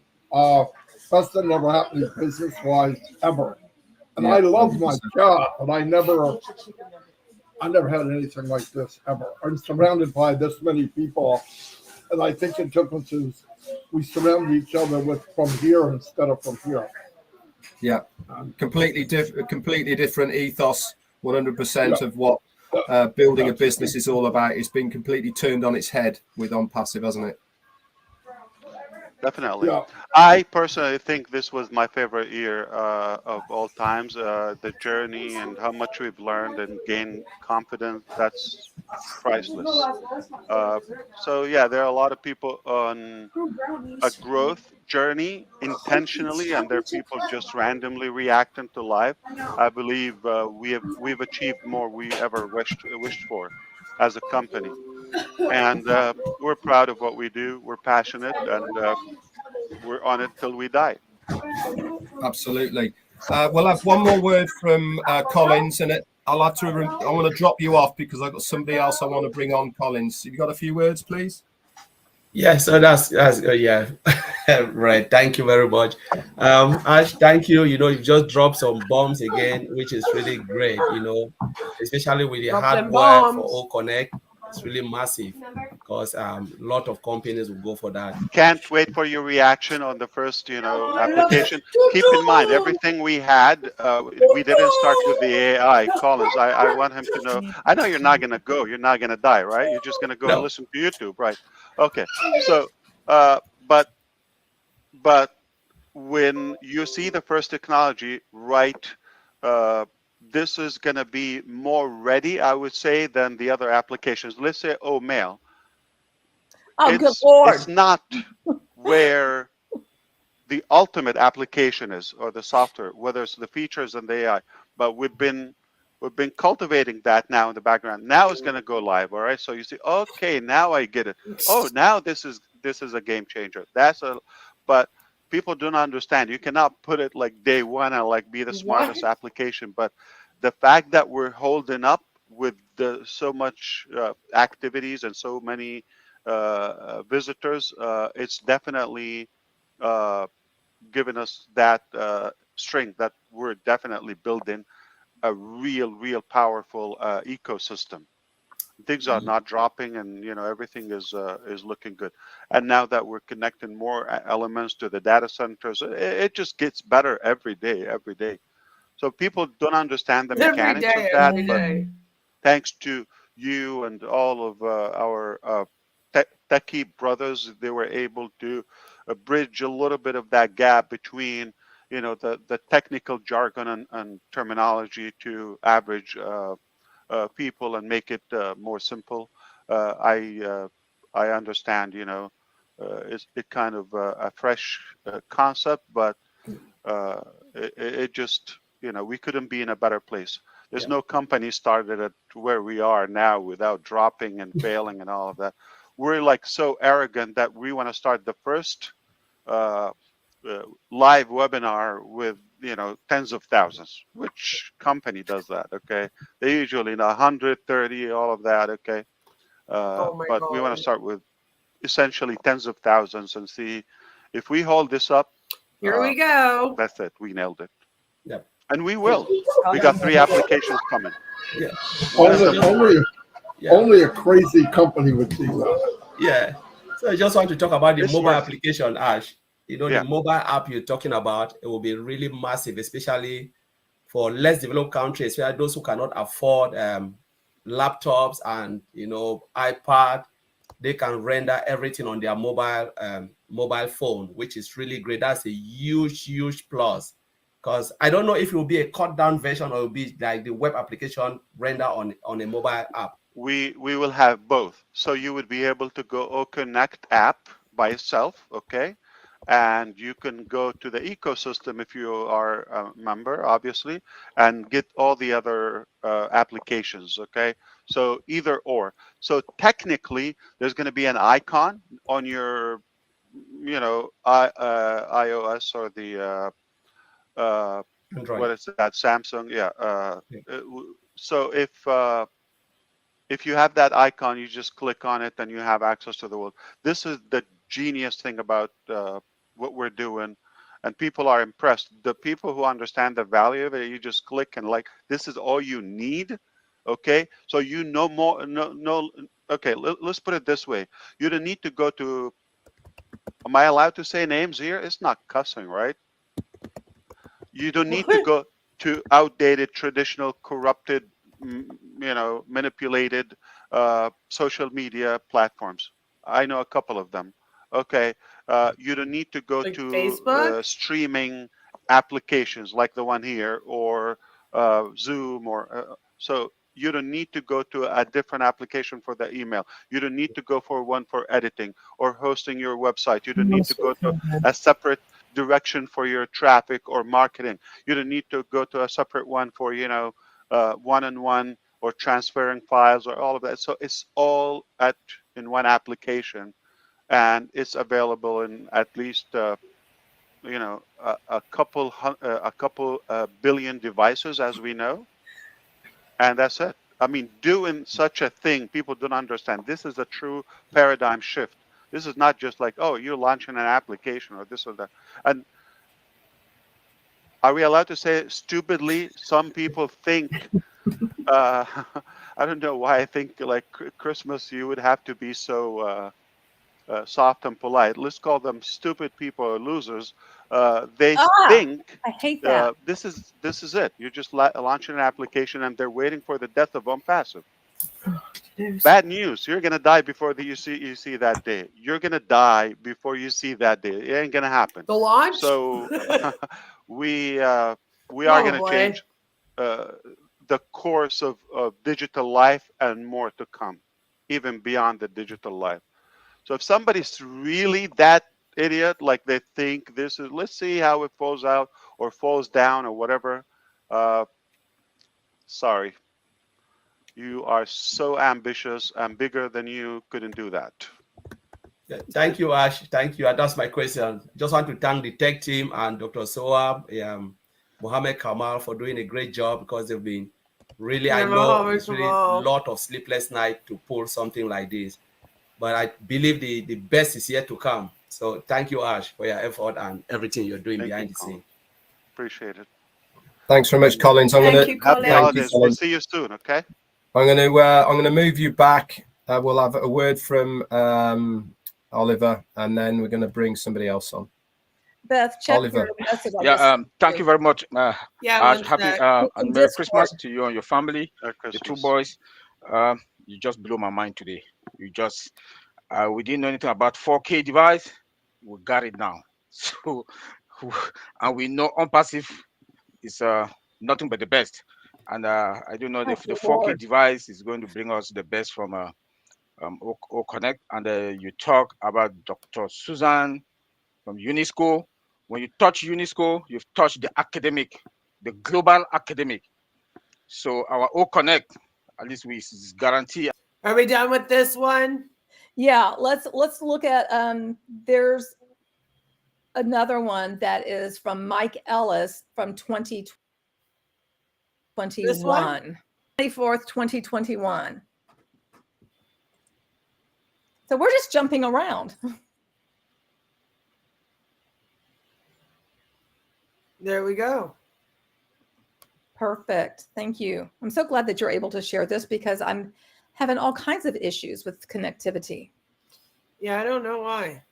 Best thing never happened business-wise ever, and I love my job, but I never had anything like this ever. I'm surrounded by this many people, and I think it took us we surrounded each other from here instead of from here. Yeah, completely different ethos. 100% of what building a business is all about. It's been completely turned on its head with ONPASSIVE, hasn't it? Definitely. Yeah. I personally think this was my favorite year of all times. The journey and how much we've learned and gained confidence, that's priceless. So yeah, there are a lot of people on a growth journey intentionally, and there are people just randomly reacting to life. I believe we've achieved more we ever wished for as a company. And we're proud of what we do. We're passionate, and we're on it till we die. Absolutely. We'll have one more word from Collins, and I want to drop you off because I've got somebody else I want to bring on. Collins, have you got a few words, please? Yeah, so that's yeah. Right. Thank you very much. Ash, thank you. You just dropped some bombs again, which is really great, especially with the hardware for All Connect. it's really massive because a lot of companies will go for that. Can't wait for your reaction on the first, I love application. Keep in mind, everything we had, we didn't start with the AI. Collins, I want him to know. I know you're not gonna go. You're not gonna die, right? You're just gonna go and No. listen to YouTube, right? Okay. So, but when you see the first technology, right? This is gonna be more ready, I would say, than the other applications. Let's say, mail. Oh, good Lord. It's not where the ultimate application is, or the software, whether it's the features and the AI. But we've been cultivating that now in the background. Now it's going to go live. All right. So you see, okay, now I get it. Oh, now this is a game changer. But people do not understand. You cannot put it like day one and like be the smartest application. But the fact that we're holding up with so much activities and so many visitors, it's definitely given us that strength that we're definitely building a real powerful ecosystem. Things are not dropping, and everything is looking good. And now that we're connecting more elements to the data centers, it just gets better every day. So people don't understand the mechanics of that, but thanks to you and all of our techie brothers, they were able to bridge a little bit of that gap between the technical jargon and terminology to average people and make it more simple. I understand, it kind of a fresh concept, but it just, we couldn't be in a better place. There's no company started at where we are now without dropping and failing and all of that. We're like so arrogant that we want to start the first live webinar with tens of thousands. Which company does that? Okay, they usually 130, all of that. Okay, but we want to start with essentially tens of thousands and see if we hold this up. Here we go. That's it. We nailed it. Yep. And we will. We got 3 applications coming. Yeah. Only a crazy company would do that. Yeah. So I just want to talk about the It's mobile worth it. application, Ash. Yeah. The mobile app you're talking about, it will be really massive, especially for less developed countries, where those who cannot afford laptops and iPad, they can render everything on their mobile phone, which is really great. That's a huge plus. Because I don't know if it will be a cut down version or it will be like the web application render on a mobile app. We will have both. So you would be able to go Connect app by itself, okay? And you can go to the ecosystem if you are a member, obviously, and get all the other applications, okay? So either or. So technically, there's going to be an icon on your, iOS or the Android. what is that? Samsung, yeah. So if you have that icon, you just click on it and you have access to the world. This is the genius thing about what we're doing, and people are impressed. The people who understand the value of it, you just click and this is all you need. Okay, so more. No. Okay, let's put it this way. You don't need to go to. Am I allowed to say names here? It's not cussing, right? You don't need to go to outdated, traditional, corrupted, manipulated social media platforms. I know a couple of them. Okay, you don't need to go to Facebook? streaming applications like the one here or Zoom or so. You don't need to go to a different application for the email. You don't need to go for one for editing or hosting your website. You don't need to go to a separate direction for your traffic or marketing. You don't need to go to a separate one for one-on-one or transferring files or all of that. So it's all in one application, and it's available in at least a couple billion devices, as we know, and that's it. I mean, doing such a thing, people don't understand. This is a true paradigm shift. This is not just like, oh, you're launching an application or this or that. And are we allowed to say stupidly? Some people think, I don't know why I think like Christmas you would have to be so soft and polite. Let's call them stupid people or losers. They think I hate that. this is it. You're just launching an application and they're waiting for the death of ONPASSIVE. Bad news. You're gonna die before you see that day. You're gonna die before you see that day. It ain't gonna happen. The launch. So we are gonna change the course of digital life and more to come, even beyond the digital life. So if somebody's really that idiot, like they think this is, let's see how it falls out or falls down or whatever. Sorry. You are so ambitious and bigger than you, couldn't do that. Yeah, thank you, Ash. Thank you. And that's my question. Just want to thank the tech team and Dr. Soab, Mohammed Kamal for doing a great job, because they've been really, I know it's really a lot of sleepless night to pull something like this. But I believe the best is yet to come. So thank you, Ash, for your effort and everything you're doing behind the scene. Appreciate it. Thanks very much, Collins. Happy holidays. We'll see you soon, okay? I'm gonna move you back. We'll have a word from Oliver, and then we're gonna bring somebody else on. Beth, check Oliver. Thank you very much. Happy and Merry Christmas to you and your family. The two boys. You just blew my mind today. You just we didn't know anything about 4K device. We got it now. So and we know ONPASSIVE is nothing but the best. And I do know that the 4K device is going to bring us the best from O Connect. And you talk about Dr. Susan from UNESCO. When you touch UNESCO, you've touched the academic, the global academic. So our O Connect, at least we guarantee. Are we done with this one? Yeah, let's look at there's another one that is from Mike Ellis from 2021. 24th, 2021. So we're just jumping around. There we go. Perfect. Thank you. I'm so glad that you're able to share this, because I'm having all kinds of issues with connectivity. Yeah, I don't know why.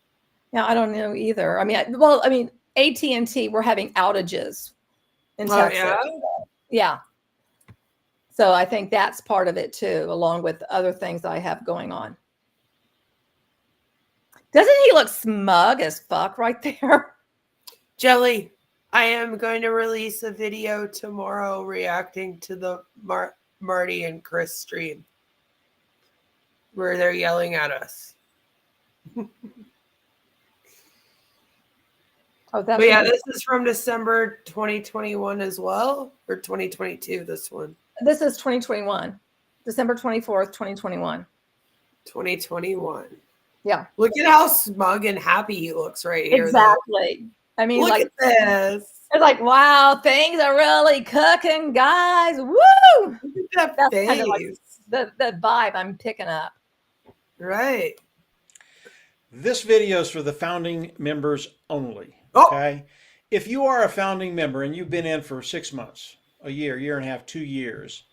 Yeah, I don't know either. I mean, AT&T, we're having outages in Texas. Yeah? Yeah. So I think that's part of it too, along with other things I have going on. Doesn't he look smug as fuck right there? Jelly, I am going to release a video tomorrow reacting to the Marty and Chris stream where they're yelling at us. But yeah, this is from December 2021 as well, or 2022, this one. This is 2021, December 24th, 2021. 2021. Yeah. Look at how smug and happy he looks right here. Exactly. Though. I mean, look at this. It's like, wow, things are really cooking, guys. Woo! Look at that face. Kind of like the vibe I'm picking up. Right. This video is for the founding members only. Oh. Okay. If you are a founding member and you've been in for 6 months, a year and a half, 2 years,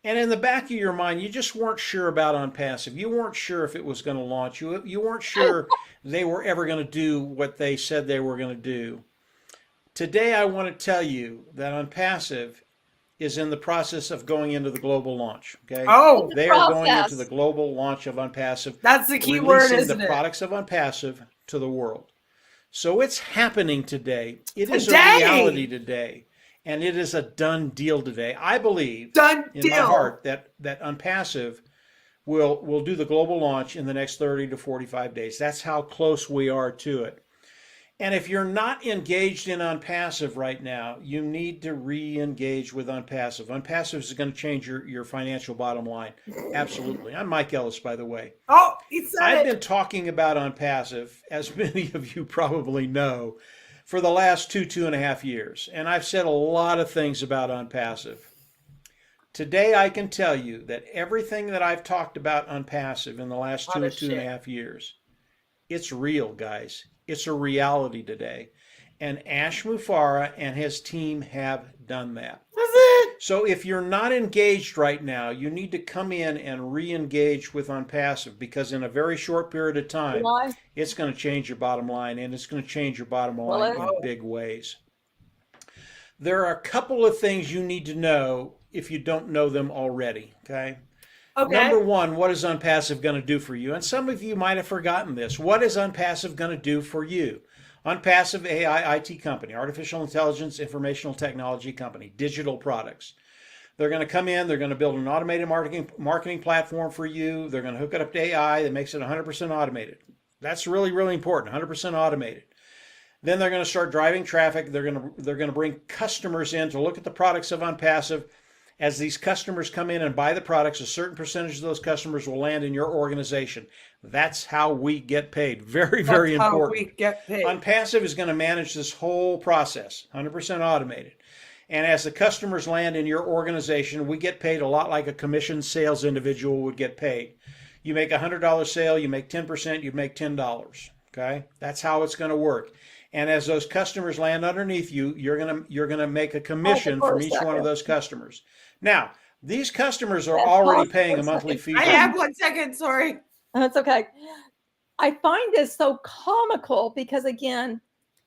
and in the back of your mind, you just weren't sure about ONPASSIVE. You weren't sure if it was going to launch. You weren't sure they were ever going to do what they said they were going to do. Today, I want to tell you that ONPASSIVE is in the process of going into the global launch. Okay. Oh, they are going into the global launch of ONPASSIVE. That's the key word, isn't it? Releasing the products of ONPASSIVE to the world. So it's happening today. It is a reality today. And it is a done deal today. I believe in my heart that ONPASSIVE will do the global launch in the next 30 to 45 days. That's how close we are to it. And if you're not engaged in ONPASSIVE right now, you need to re-engage with ONPASSIVE. ONPASSIVE is going to change your financial bottom line. Absolutely. I'm Mike Ellis, by the way. Oh, he said I've been talking about ONPASSIVE, as many of you probably know, for the last 2.5 years. And I've said a lot of things about ONPASSIVE. Today, I can tell you that everything that I've talked about ONPASSIVE in the last 2.5 years, it's real, guys. It's a reality today. And Ash Mufareh and his team have done that. So if you're not engaged right now, you need to come in and re-engage with ONPASSIVE, because in a very short period of time, it's going to change your bottom line, and it's going to change your bottom line in big ways. There are a couple of things you need to know if you don't know them already, okay? Number one, what is ONPASSIVE going to do for you? And some of you might have forgotten this. What is ONPASSIVE going to do for you? ONPASSIVE AI IT company, artificial intelligence, informational technology company, digital products. They're going to come in, they're going to build an automated marketing platform for you. They're going to hook it up to AI that makes it 100% automated. That's really, really important, 100% automated. Then they're going to start driving traffic. They're going to bring customers in to look at the products of ONPASSIVE. As these customers come in and buy the products, a certain percentage of those customers will land in your organization. That's how we get paid. Very, very important. That's how we get paid. ONPASSIVE is going to manage this whole process, 100% automated. And as the customers land in your organization, we get paid a lot like a commissioned sales individual would get paid. You make a $100 sale, you make 10%, you make $10. Okay, that's how it's going to work. And as those customers land underneath you, you're gonna make a commission from each one of those customers. Now, these customers are already paying a monthly fee. I have 1 second, sorry. That's okay. I find this so comical because, again,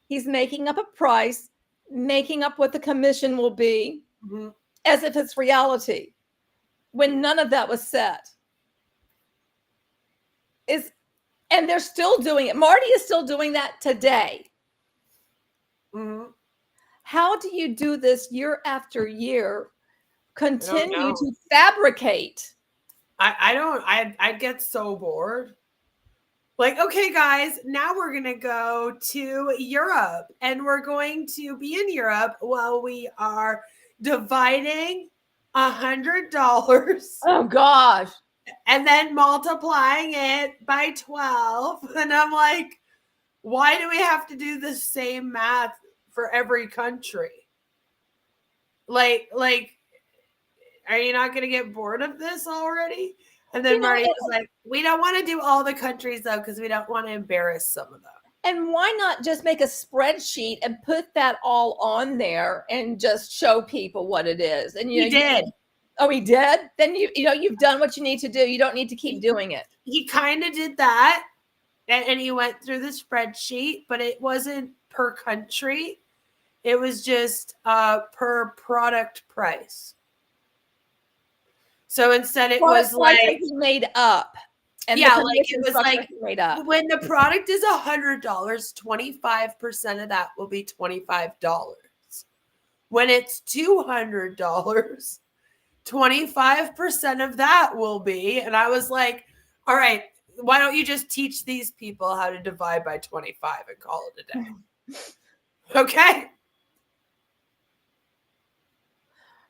he's making up a price, making up what the commission will be, as if it's reality, when none of that was set. And they're still doing it. Marty is still doing that today. How do you do this year after year? Continue to fabricate. I'd get so bored. Like, okay, guys, now we're going to go to Europe, and we're going to be in Europe while we are dividing $100. Oh, gosh. And then multiplying it by 12. And I'm like, why do we have to do the same math for every country? Like, are you not going to get bored of this already? And then Marty was like, we don't want to do all the countries, though, because we don't want to embarrass some of them. And why not just make a spreadsheet and put that all on there and just show people what it is? And he did. Oh, he did? Then you've done what you need to do. You don't need to keep doing it. He kind of did that. And he went through the spreadsheet, but it wasn't per country. It was just per product price. So instead it was like he made up. And yeah, like it was like made up. When the product is $100, 25% of that will be $25. When it's $200, 25% of that will be. And I was like, all right, why don't you just teach these people how to divide by 25 and call it a day? Okay.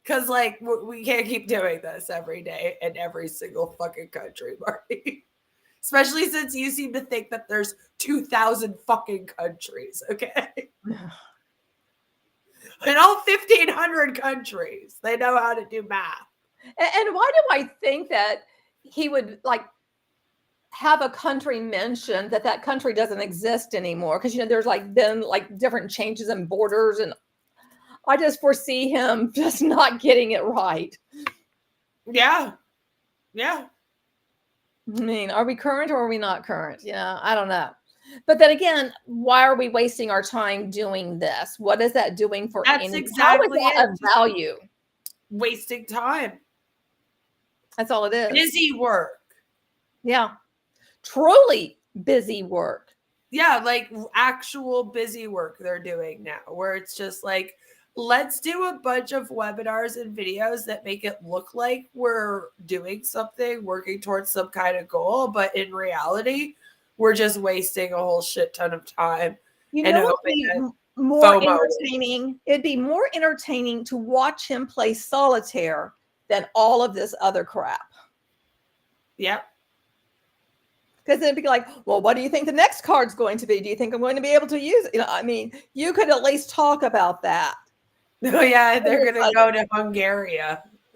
Because, like, we can't keep doing this every day in every single fucking country, Marty. Especially since you seem to think that there's 2,000 fucking countries, okay? In all 1,500 countries, they know how to do math. And why do I think that he would, like, have a country mentioned that country doesn't exist anymore? Because, there's, like, been, like, different changes in borders, and I just foresee him just not getting it right. Yeah. Yeah. I mean, are we current or are we not current? I don't know. But then again, why are we wasting our time doing this? What is that doing for That's exactly how is that of value? Wasting time. That's all it is. Busy work. Yeah. Truly busy work. Yeah, like actual busy work they're doing now, where it's just like, let's do a bunch of webinars and videos that make it look like we're doing something, working towards some kind of goal. But in reality, we're just wasting a whole shit ton of time. It'd be more entertaining. It'd be more entertaining to watch him play solitaire than all of this other crap. Yep. Because it'd be like, well, what do you think the next card's going to be? Do you think I'm going to be able to use it? I mean, you could at least talk about that. Oh, yeah, they're going to go to Hungary.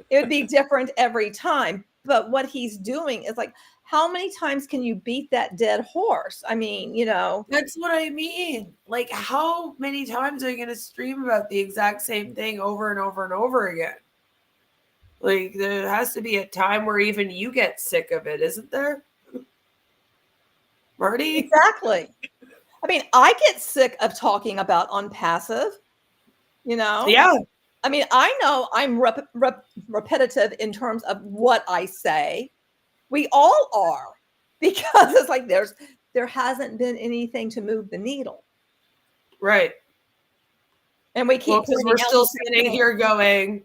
It would be different every time. But what he's doing is like, how many times can you beat that dead horse? I mean, That's what I mean. Like, how many times are you going to stream about the exact same thing over and over and over again? Like, there has to be a time where even you get sick of it, isn't there? Marty? Exactly. I mean, I get sick of talking about ONPASSIVE, you know? Yeah. I mean, I know I'm repetitive in terms of what I say. We all are, because it's like there hasn't been anything to move the needle. Right. And we keep because we're still sitting here going,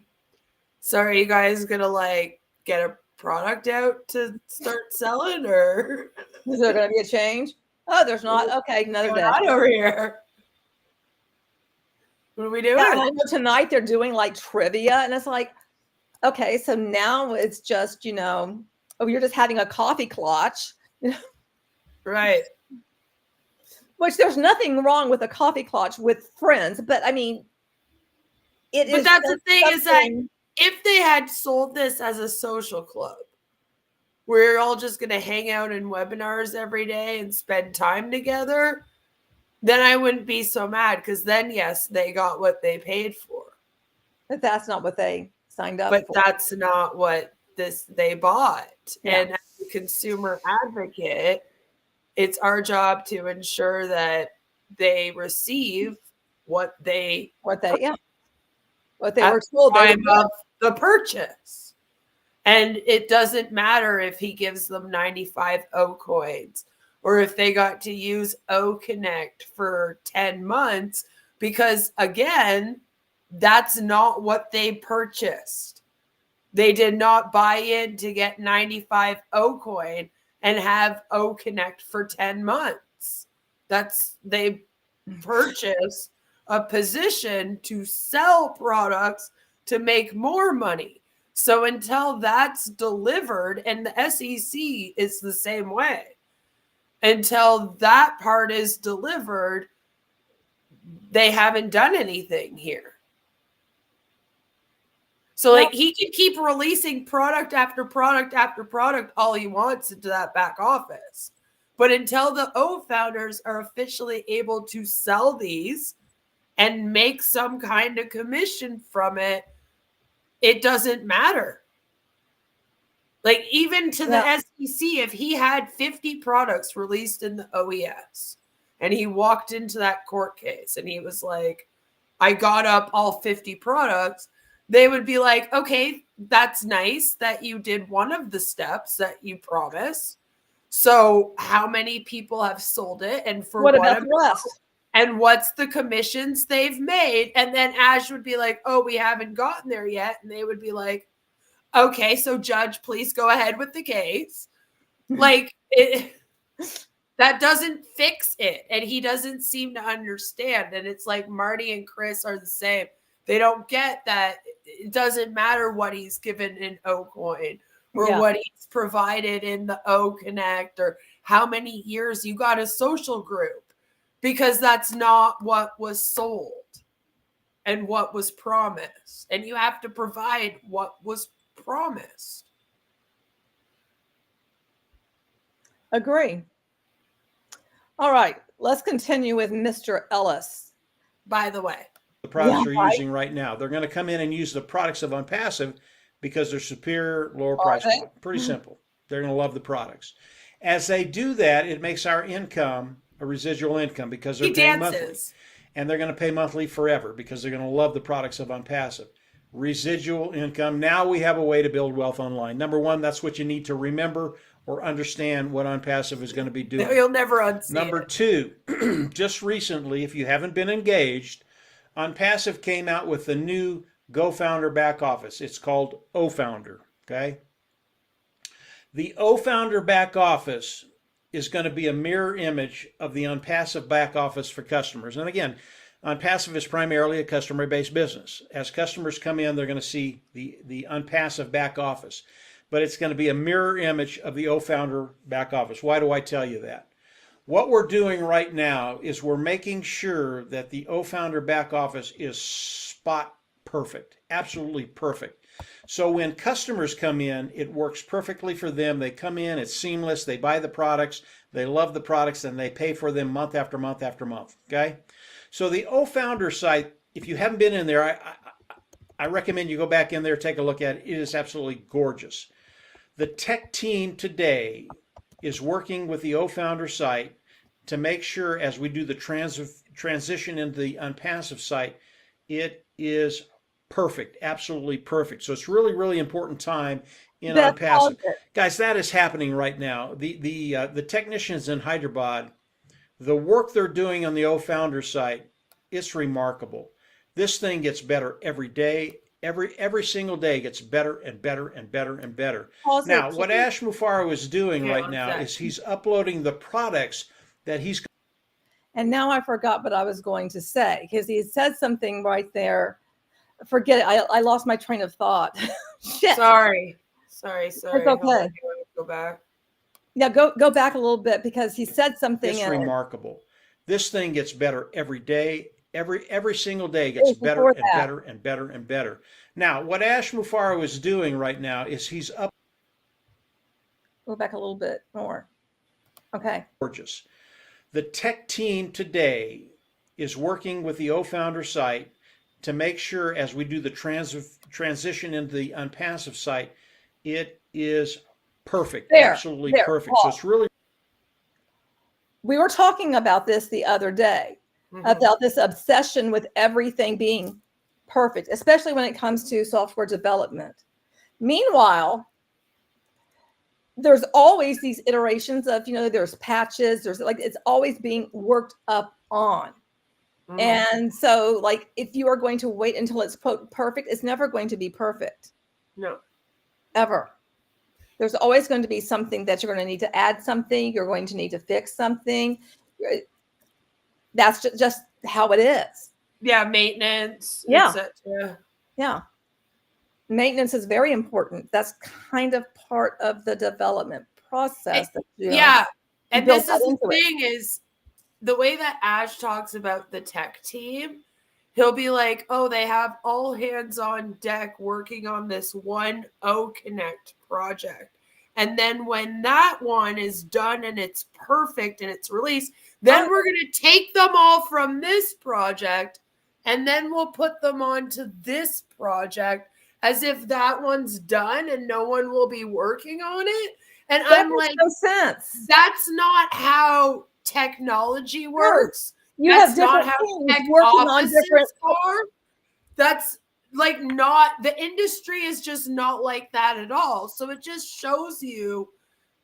so are you guys gonna like get a product out to start selling, or is there gonna be a change? Oh, there's not. Okay, another day. Not over here. What are we doing? Yeah, and I know tonight they're doing like trivia, and it's like, okay, so now it's just, you know, oh, you're just having a coffee clutch. Right. Which there's nothing wrong with a coffee clutch with friends, but I mean, but that's the thing is that if they had sold this as a social club, we're all just going to hang out in webinars every day and spend time together, then I wouldn't be so mad, because then, yes, they got what they paid for. But that's not what they signed up for. for. But that's not what they bought. Yeah. And as a consumer advocate, it's our job to ensure that they receive what they were told time of the purchase. And it doesn't matter if he gives them 95 O coins or if they got to use O Connect for 10 months, because again, that's not what they purchased. They did not buy in to get 95 O coin and have O Connect for 10 months. They purchased a position to sell products to make more money. So until that's delivered, and the SEC is the same way, until that part is delivered, they haven't done anything here. So like he can keep releasing product after product after product all he wants into that back office. But until the O founders are officially able to sell these and make some kind of commission from it, it doesn't matter. Like even to the SEC, if he had 50 products released in the OES and he walked into that court case and he was like, I got up all 50 products, they would be like, okay, that's nice that you did one of the steps that you promised. So how many people have sold it, and for what about the rest? And what's the commissions they've made? And then Ash would be like, oh, we haven't gotten there yet. And they would be like, okay, so judge, please go ahead with the case. Like that doesn't fix it. And he doesn't seem to understand. And it's like Marty and Chris are the same. They don't get that it doesn't matter what he's given in O coin or what he's provided in the O Connect or how many years you got a social group, because that's not what was sold and what was promised. And you have to provide what was promised. Agree. All right, let's continue with Mr. Ellis. By the way, the products they're using right now. They're going to come in and use the products of ONPASSIVE because they're superior, lower price point. Pretty simple. They're going to love the products. As they do that, it makes our income a residual income because they're paying monthly. And they're going to pay monthly forever because they're going to love the products of ONPASSIVE. Residual income. Now we have a way to build wealth online. Number one, that's what you need to remember or understand what ONPASSIVE is going to be doing. You'll never unsee Number two, just recently, if you haven't been engaged, ONPASSIVE came out with the new GoFounder back office. It's called OFounder, okay? The OFounder back office is going to be a mirror image of the ONPASSIVE back office for customers. And again, ONPASSIVE is primarily a customer-based business. As customers come in, they're going to see the ONPASSIVE back office. But it's going to be a mirror image of the OFounder back office. Why do I tell you that? What we're doing right now is we're making sure that the OFounder back office is spot perfect, absolutely perfect. So when customers come in, it works perfectly for them. They come in, it's seamless, they buy the products, they love the products, and they pay for them month after month after month, okay? So the OFounder site, if you haven't been in there, I recommend you go back in there, take a look at it. It is absolutely gorgeous. The tech team today is working with the OFounder site to make sure, as we do the transition into the ONPASSIVE site, it is perfect, absolutely perfect. So it's really, really important time in ONPASSIVE. Guys, that is happening right now. The technicians in Hyderabad, the work they're doing on the OFounder site, it's remarkable. This thing gets better every day. Every single day gets better and better and better and better. Now, what Ash Mufareh is doing right now is he's uploading the products that he's. And now I forgot what I was going to say, because he said something right there. Forget it. I lost my train of thought. Shit. Sorry. It's okay. Go back. Yeah, go back a little bit, because he said something. It's remarkable. This thing gets better every day. Every single day gets better and better and better and better. Now, what Ash Mufareh is doing right now is he's up. Go back a little bit more. Okay. Gorgeous. The tech team today is working with the OFounder site to make sure, as we do the transition into the ONPASSIVE site, it is perfect, absolutely perfect. So it's really. We were talking about this the other day. About this obsession with everything being perfect, especially when it comes to software development. Meanwhile, there's always these iterations of, there's patches, there's it's always being worked up on. And so, if you are going to wait until it's quote perfect, it's never going to be perfect. No. Ever. There's always going to be something that you're going to need to add something. You're going to need to fix something. That's just how it is. Yeah, maintenance. Yeah. Yeah. Maintenance is very important. That's kind of part of the development process. And this is the thing is the way that Ash talks about the tech team, he'll be like, oh, they have all hands on deck working on this one O-Connect project. And then when that one is done and it's perfect and it's released, then we're going to take them all from this project and then we'll put them onto this project as if that one's done and no one will be working on it. And that I'm like, no sense. That's not how technology works. You that's have different not how teams tech working on different. Are. That's not the industry is just not like that at all. So it just shows you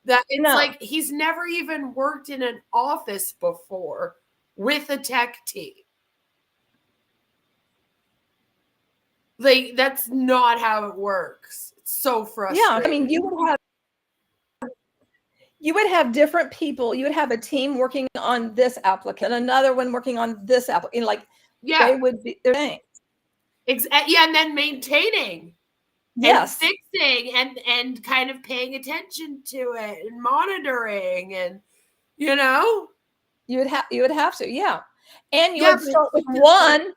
that it's he's never even worked in an office before with a tech team. That's not how it works. It's so frustrating. Yeah, I mean, you would have different people. You would have a team working on this applicant, another one working on this applicant. They would be their things. And then maintaining. Yes. And fixing and kind of paying attention to it and monitoring and you would have to, yeah. And you would start with one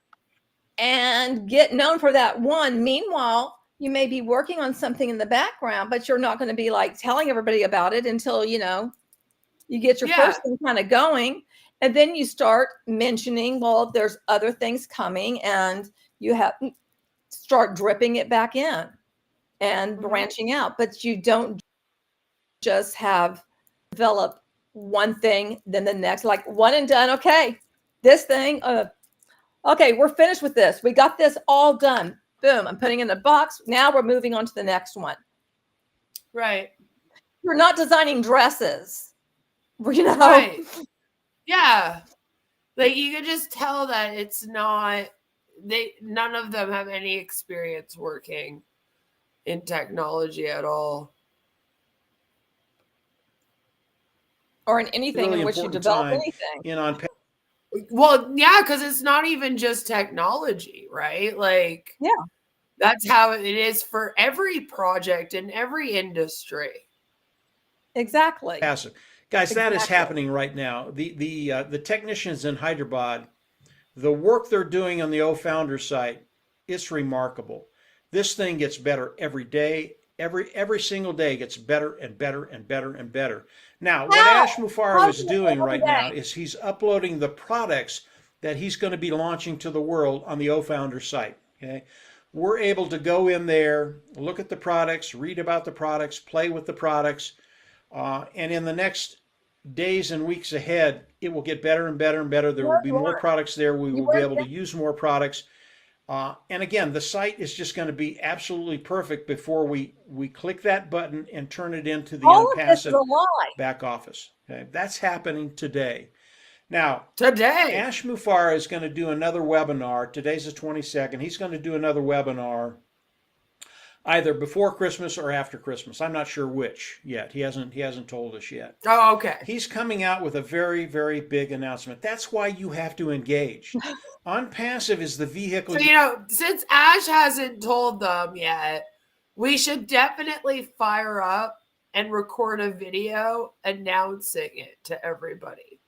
and get known for that one. Meanwhile, you may be working on something in the background, but you're not going to be telling everybody about it until you get your first thing kind of going. And then you start mentioning, well, there's other things coming, and you start dripping it back in and branching out. But you don't just develop one thing, then the next, one and done. Okay, this thing, okay, we're finished with this. We got this all done. Boom, I'm putting it in a box. Now we're moving on to the next one. Right. You're not designing dresses. Right. Yeah. You can just tell that it's not, none of them have any experience working in technology at all. Or in anything really in which you develop anything. Well, yeah, because it's not even just technology, right? That's how it is for every project in every industry. Exactly. Passive. Guys, that is happening right now. The technicians in Hyderabad, the work they're doing on the OFounder site, it's remarkable. This thing gets better every day. Every single day gets better and better and better and better. Now, what Ash Mufareh is doing right now is he's uploading the products that he's going to be launching to the world on the OFounder site. Okay, we're able to go in there, look at the products, read about the products, play with the products. And in the next days and weeks ahead, it will get better and better and better. There will be more products there. We will be able to use more products. And again, the site is just going to be absolutely perfect before we click that button and turn it into the ONPASSIVE back office. Okay, that's happening today. Now, Ash Mufareh is going to do another webinar. Today's the 22nd. He's going to do another webinar either before Christmas or after Christmas. I'm not sure which yet. He hasn't told us yet. Oh, okay. He's coming out with a very, very big announcement. That's why you have to engage. ONPASSIVE is the vehicle. So, since Ash hasn't told them yet, we should definitely fire up and record a video announcing it to everybody.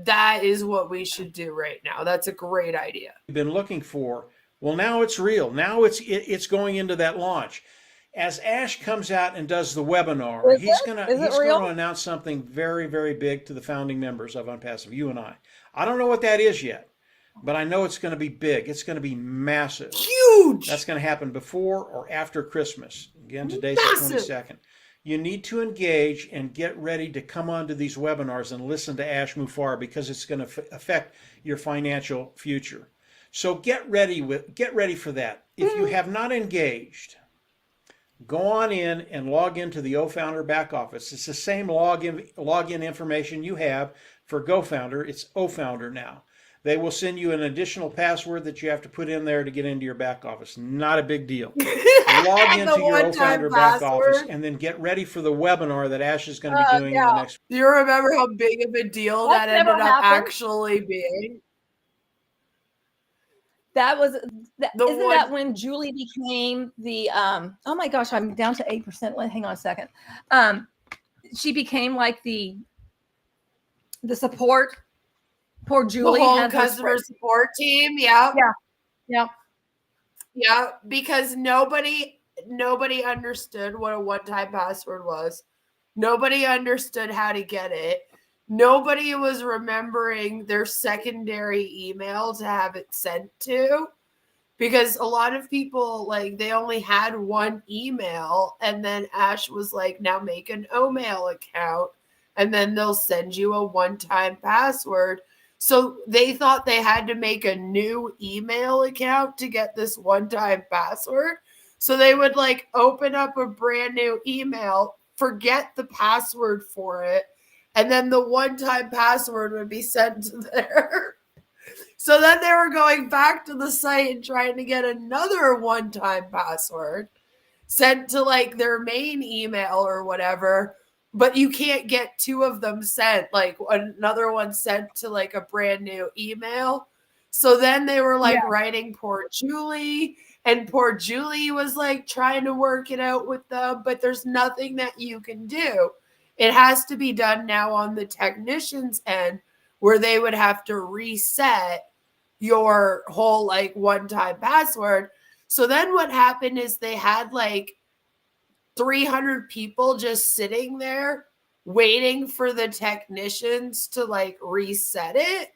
That is what we should do right now. That's a great idea. We've been looking for. Well, now it's real. Now it's going into that launch. As Ash comes out and does the webinar, he's going to announce something very, very big to the founding members of ONPASSIVE, you and I. I don't know what that is yet, but I know it's going to be big. It's going to be massive. Huge. That's going to happen before or after Christmas. Again, today's the 22nd. You need to engage and get ready to come onto these webinars and listen to Ash Mufareh because it's going to affect your financial future. So get ready for that. If you have not engaged, go on in and log into the OFounder back office. It's the same login information you have for GoFounder. It's OFounder now. They will send you an additional password that you have to put in there to get into your back office. Not a big deal. Log into your OFounder back office and then get ready for the webinar that Ash is going to be doing in the next. Do you remember how big of a deal that ended up actually being? That was, isn't that when Julie became the, oh my gosh, I'm down to 8%. Hang on a second. She became like the support. Poor Julie. The whole customer support team. Yeah. Yeah. Because nobody understood what a one-time password was. Nobody understood how to get it. Nobody was remembering their secondary email to have it sent to, because a lot of people, like, they only had one email, and then Ash was like, now make an OMail account, and then they'll send you a one-time password. So they thought they had to make a new email account to get this one-time password. So they would like open up a brand new email, forget the password for it, and then the one-time password would be sent to there. So then they were going back to the site and trying to get another one-time password sent to like their main email or whatever. But you can't get two of them sent, like another one sent to like a brand new email. So then they were like writing poor Julie, and poor Julie was like trying to work it out with them, but there's nothing that you can do. It has to be done now on the technician's end, where they would have to reset your whole like one-time password. So then what happened is they had like 300 people just sitting there waiting for the technicians to like reset it.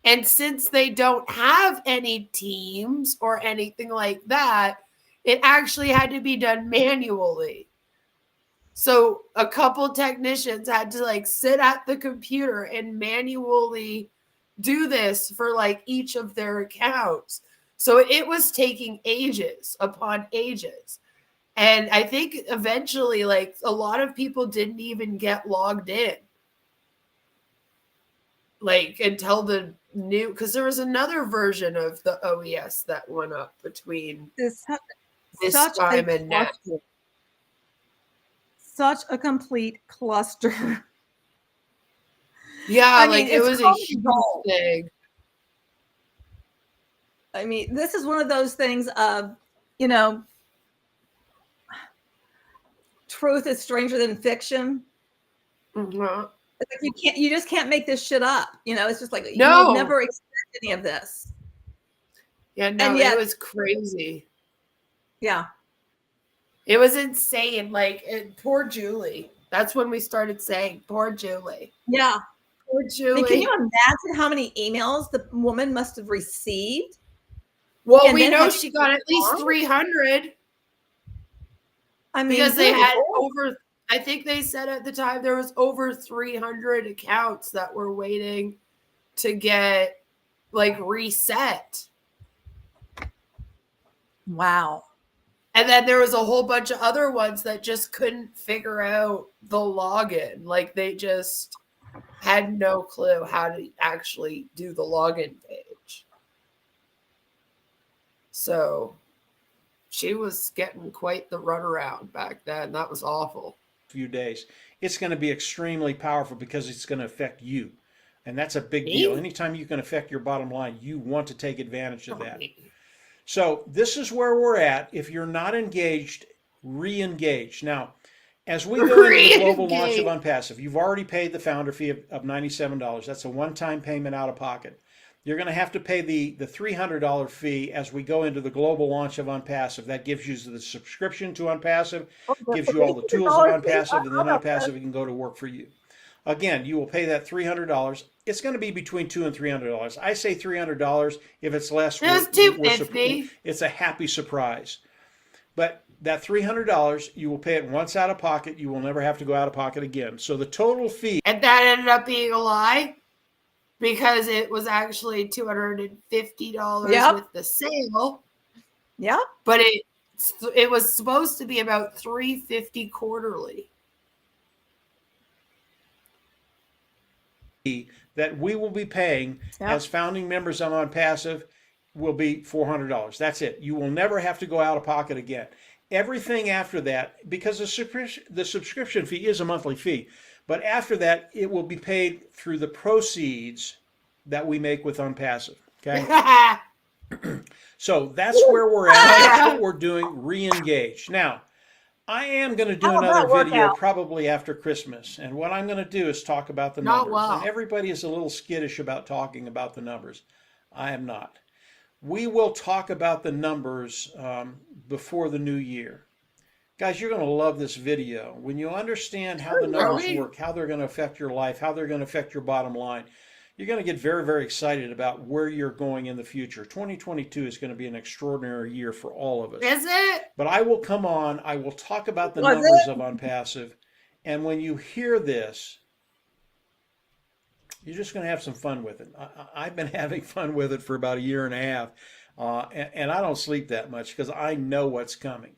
And since they don't have any teams or anything like that, it actually had to be done manually. So a couple technicians had to like sit at the computer and manually do this for like each of their accounts. So it was taking ages upon ages. And I think eventually, like, a lot of people didn't even get logged in. Like, until the new, because there was another version of the OES that went up between this time and now. Such a complete cluster. Yeah, I mean, it was a huge thing. I mean, this is one of those things of, truth is stranger than fiction. Mm-hmm. Like you just can't make this shit up. It's just like, no, you never expect any of this. Yeah, no, and yet, it was crazy. Yeah. It was insane. Like, poor Julie. That's when we started saying, poor Julie. Yeah. Poor Julie. I mean, can you imagine how many emails the woman must have received? Well, we know she got at least 300. I mean, because they had over, I think they said at the time there was over 300 accounts that were waiting to get like reset. Wow. And then there was a whole bunch of other ones that just couldn't figure out the login. Like they just had no clue how to actually do the login page. So she was getting quite the runaround back then. That was awful. Few days. It's going to be extremely powerful because it's going to affect you. And that's a big deal. Anytime you can affect your bottom line, you want to take advantage of that. So this is where we're at. If you're not engaged, re-engage. Now, as we go into the global launch of ONPASSIVE, you've already paid the founder fee of $97. That's a one-time payment out of pocket. You're going to have to pay the $300 fee as we go into the global launch of ONPASSIVE. That gives you the subscription to ONPASSIVE, gives you all the tools of ONPASSIVE, and then ONPASSIVE can go to work for you. Again, you will pay that $300. It's going to be between $200 and $300. I say $300. If it's less, it's a happy surprise. But that $300, you will pay it once out of pocket. You will never have to go out of pocket again. So the total fee. And that ended up being a lie because it was actually $250 with the sale. Yeah. But it was supposed to be about $350 quarterly. That we will be paying as founding members of ONPASSIVE will be $400. That's it. You will never have to go out of pocket again. Everything after that, because the subscription fee is a monthly fee, but after that, it will be paid through the proceeds that we make with ONPASSIVE. Okay. So that's where we're at. That's what we're doing. Re-engage. Now, I am going to do another video probably after Christmas. And what I'm going to do is talk about the numbers. And everybody is a little skittish about talking about the numbers. I am not. We will talk about the numbers before the new year. Guys, you're going to love this video. When you understand how the numbers work, how they're going to affect your life, how they're going to affect your bottom line, you're going to get very, very excited about where you're going in the future. 2022 is going to be an extraordinary year for all of us. Is it? But I will come on. I will talk about the numbers of ONPASSIVE. And when you hear this, you're just going to have some fun with it. I've been having fun with it for about a year and a half. And I don't sleep that much because I know what's coming.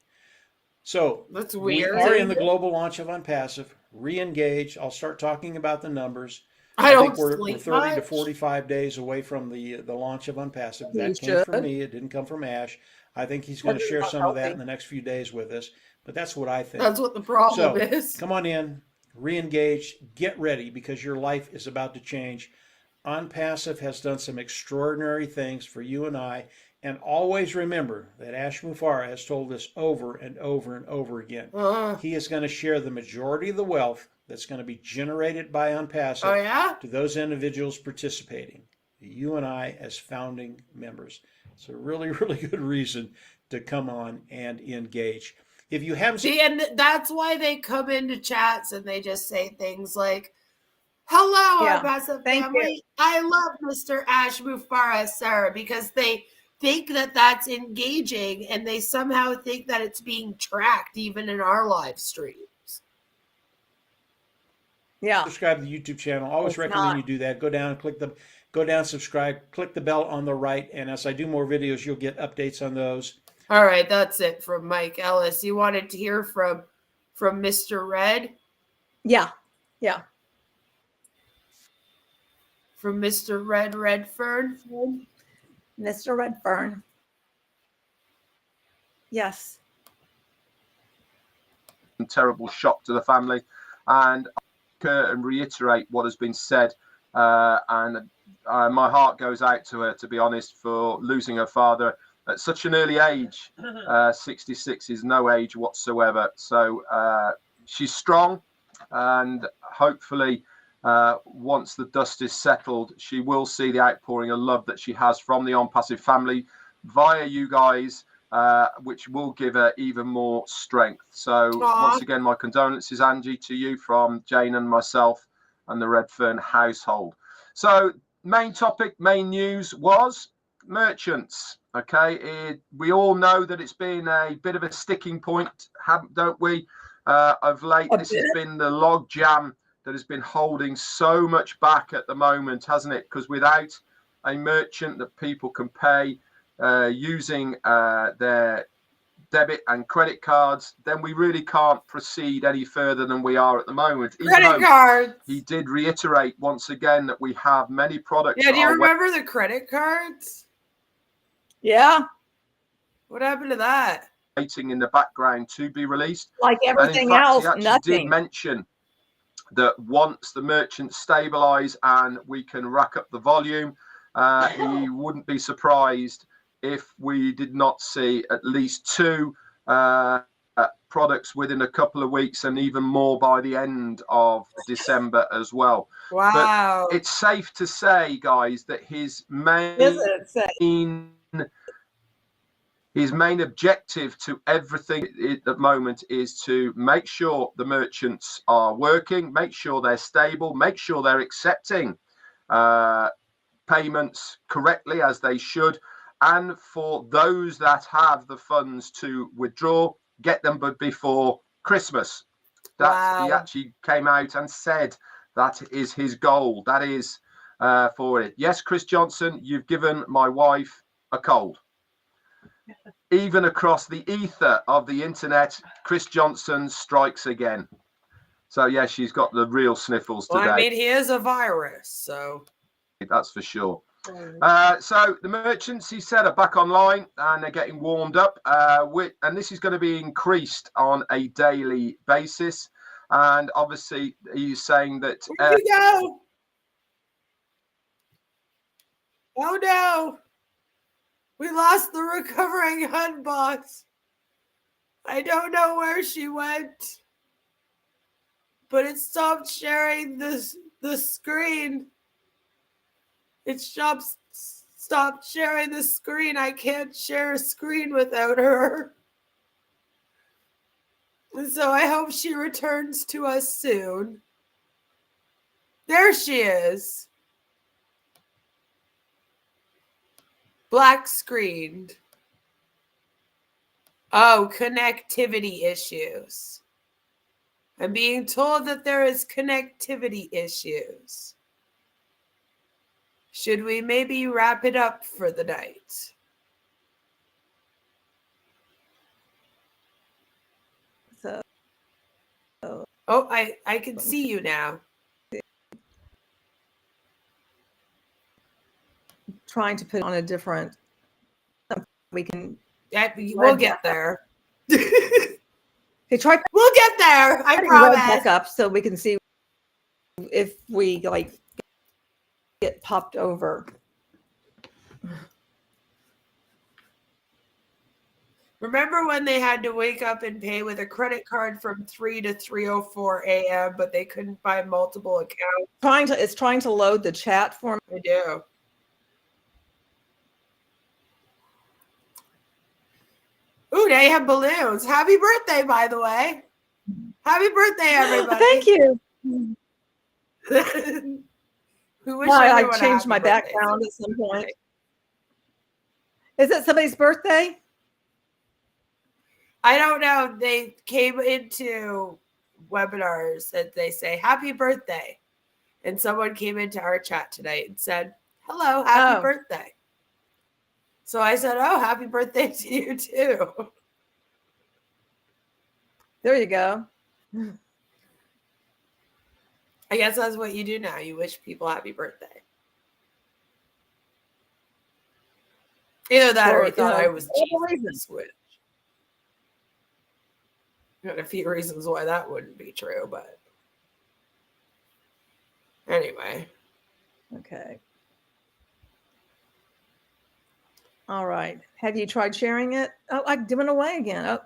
So that's weird. We are in the global launch of ONPASSIVE. Re-engage. I'll start talking about the numbers. I think we're 30 to 45 days away from the launch of ONPASSIVE. That came from me. It didn't come from Ash. I think he's going to share some of that in the next few days with us. But that's what I think. That's what the problem is. Come on in, re-engage, get ready because your life is about to change. ONPASSIVE has done some extraordinary things for you and I. And always remember that Ash Mufareh has told us over and over and over again. He is going to share the majority of the wealth that's going to be generated by ONPASSIVE to those individuals participating. You and I as founding members. It's a really, really good reason to come on and engage. If you haven't and that's why they come into chats and they just say things like, hello, ONPASSIVE family. I love Mr. Ash Mufareh, Sarah, because they think that that's engaging and they somehow think that it's being tracked even in our live streams. Yeah. Subscribe to the YouTube channel. Always recommend you do that. Go down and subscribe, click the bell on the right. And as I do more videos, you'll get updates on those. All right. That's it from Mike Ellis. You wanted to hear from Mr. Red? Yeah. Yeah. From Mr. Redfern? Mr. Redfern. Yes. Terrible shock to the family. And reiterate what has been said, and my heart goes out to her, to be honest, for losing her father at such an early age. 66 is no age whatsoever. So she's strong, and hopefully once the dust is settled, she will see the outpouring of love that she has from the ONPASSIVE family via you guys, which will give her even more strength. So once again, my condolences, Angie, to you from Jane and myself and the Redfern household. So main topic, main news was merchants. Okay, we all know that it's been a bit of a sticking point, don't we? Of late, this has been the log jam that has been holding so much back at the moment, hasn't it? Because without a merchant that people can pay using their debit and credit cards, then we really can't proceed any further than we are at the moment. Credit cards. He did reiterate once again that we have many products. Yeah, do you remember the credit cards? Yeah. What happened to that? Waiting in the background to be released. Like everything else, he actually nothing. did mention that once the merchants stabilize and we can rack up the volume, he wouldn't be surprised if we did not see at least 2 products within a couple of weeks, and even more by the end of December as well. Wow. But it's safe to say, guys, that his main objective to everything at the moment is to make sure the merchants are working, make sure they're stable, make sure they're accepting payments correctly as they should, and for those that have the funds to withdraw, get them before Christmas. He actually came out and said that is his goal. That is for it. Yes, Chris Johnson, you've given my wife a cold. Even across the ether of the internet, Chris Johnson strikes again. So yeah, she's got the real sniffles today. Well, I mean, he is a virus, so that's for sure. So the merchants, he said, are back online and they're getting warmed up. And this is going to be increased on a daily basis. And obviously, he's saying that. Here we go. Oh no. We lost the recovering HUD boss. I don't know where she went, but it stopped sharing the screen. It stopped sharing the screen. I can't share a screen without her. And so I hope she returns to us soon. There she is. Black screened. Oh, connectivity issues. I'm being told that there is connectivity issues. Should we maybe wrap it up for the night? Oh, I can see you now. Trying to put on a different. We can. We'll get there. We'll get there. I promise. Back up so we can see if we get popped over. Remember when they had to wake up and pay with a credit card from 3 to 3:04 a.m., but they couldn't buy multiple accounts? It's trying to load the chat for me. I do. Ooh, they have balloons. Happy birthday, by the way. Happy birthday, everybody. Thank you. I changed my background at some point. Is it somebody's birthday? I don't know. They came into webinars and they say, happy birthday. And someone came into our chat tonight and said, hello, happy birthday. So I said, oh, happy birthday to you too. There you go. I guess that's what you do now. You wish people happy birthday. Either that or he thought I was Jesus Switch. Got a few reasons why that wouldn't be true, but anyway. Okay. All right. Have you tried sharing it? Oh, I'm giving away again. Oh,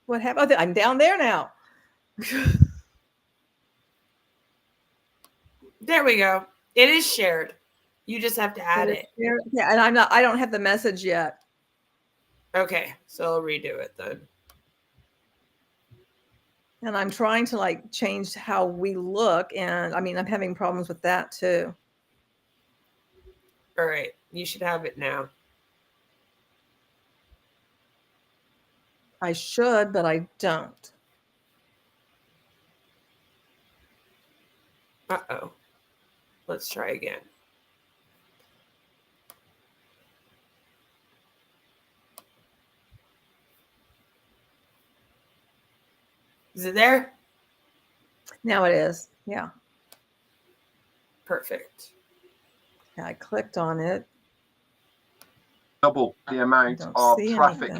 what happened? Oh, I'm down there now. There we go. It is shared. You just have to add it. Yeah, and I don't have the message yet. Okay, so I'll redo it then. And I'm trying to change how we look, and I'm having problems with that too. All right, you should have it now. I should, but I don't. Uh-oh. Let's try again. Is it there? Now it is. Yeah. Perfect. Yeah, I clicked on it. Double the amount of traffic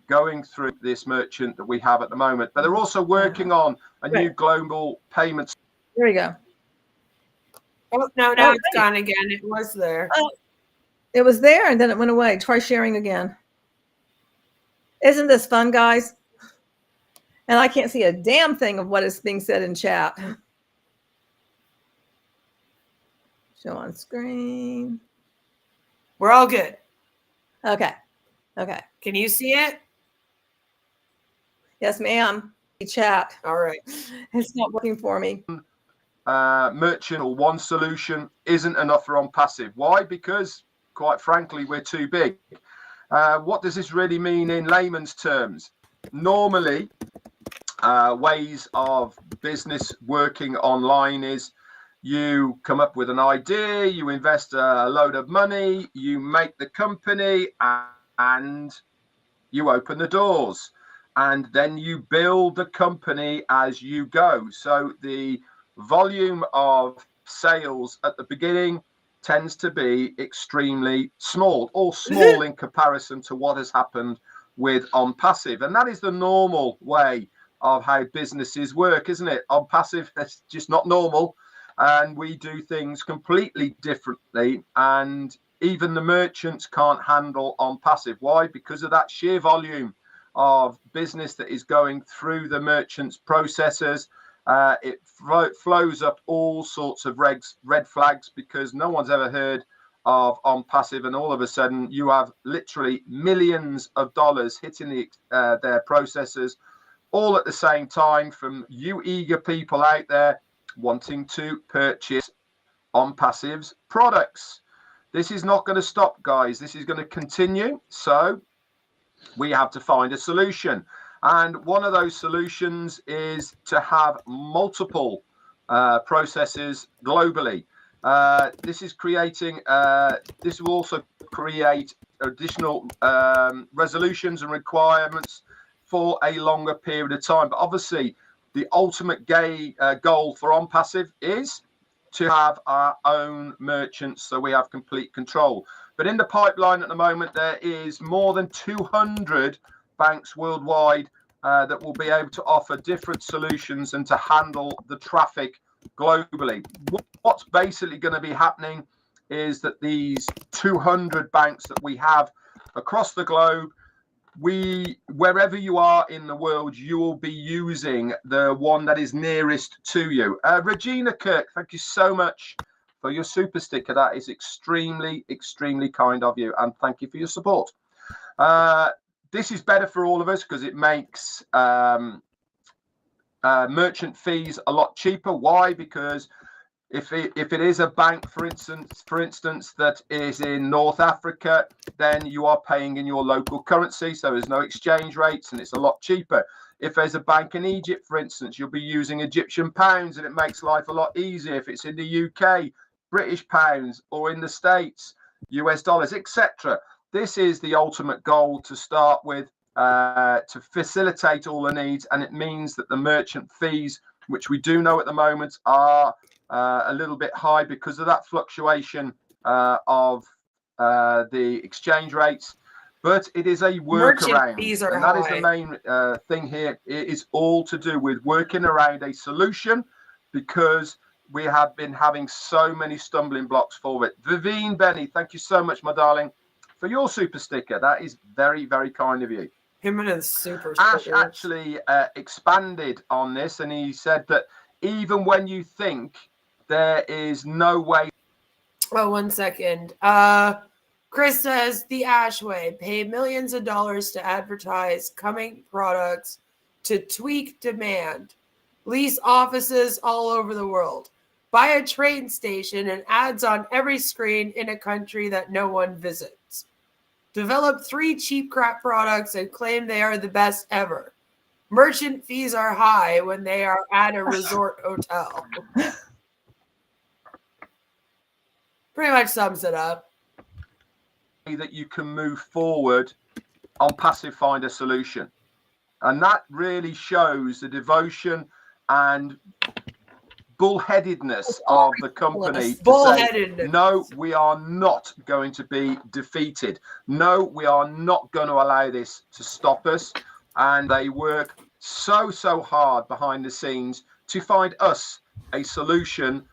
going through this merchant that we have at the moment. But they're also working on a new global payments. There we go. Oh, no, now it's gone again. It was there. Oh, it was there and then it went away. Try sharing again. Isn't this fun, guys? And I can't see a damn thing of what is being said in chat. Show on screen. We're all good. Okay. Okay. Can you see it? Yes, ma'am. Chat. All right. It's not working for me. Merchant or one solution isn't enough for ONPASSIVE. Why? Because, quite frankly, we're too big. What does this really mean in layman's terms? Normally, ways of business working online is you come up with an idea, you invest a load of money, you make the company, and you open the doors. And then you build the company as you go. So the volume of sales at the beginning tends to be extremely small, or small in comparison to what has happened with ONPASSIVE. And that is the normal way of how businesses work, isn't it? ONPASSIVE, that's just not normal. And we do things completely differently. And even the merchants can't handle ONPASSIVE. Why? Because of that sheer volume of business that is going through the merchants' processes. It flows up all sorts of red flags, because no one's ever heard of ONPASSIVE, and all of a sudden you have literally millions of dollars hitting their processes all at the same time from you eager people out there wanting to purchase ONPASSIVE's products. This is not going to stop, guys. This is going to continue. So we have to find a solution. And one of those solutions is to have multiple processes globally. This is creating, this will also create additional resolutions and requirements for a longer period of time. But obviously, the ultimate goal for ONPASSIVE is to have our own merchants, so we have complete control. But in the pipeline at the moment, there is more than 200 banks worldwide that will be able to offer different solutions and to handle the traffic globally. What's basically going to be happening is that these 200 banks that we have across the globe, wherever you are in the world, you will be using the one that is nearest to you. Regina Kirk, thank you so much for your super sticker. That is extremely, extremely kind of you, and thank you for your support. This is better for all of us because it makes merchant fees a lot cheaper. Why? Because if it is a bank, for instance, that is in North Africa, then you are paying in your local currency, so there's no exchange rates, and it's a lot cheaper. If there's a bank in Egypt, for instance, you'll be using Egyptian pounds, and it makes life a lot easier. If it's in the UK, British pounds, or in the States, US dollars, etc. This is the ultimate goal to start with, to facilitate all the needs, and it means that the merchant fees, which we do know at the moment are a little bit high because of that fluctuation of the exchange rates, but it is a workaround, and that is the main thing here. It is all to do with working around a solution, because we have been having so many stumbling blocks for it. Vivine Benny, thank you so much, my darling, for your super sticker. That is very, very kind of you. Him and his super Ash stickers. actually expanded on this, and he said that even when you think there is no way. Oh, 1 second. Chris says the Ash way, pay millions of dollars to advertise coming products to tweak demand, lease offices all over the world, buy a train station and ads on every screen in a country that no one visits. Develop 3 cheap crap products and claim they are the best ever. Merchant fees are high when they are at a resort hotel. Pretty much sums it up. That you can move forward on passive find a solution. And that really shows the devotion and bullheadedness of the company to say, no, we are not going to be defeated. No, we are not going to allow this to stop us. And they work so hard behind the scenes to find us a solution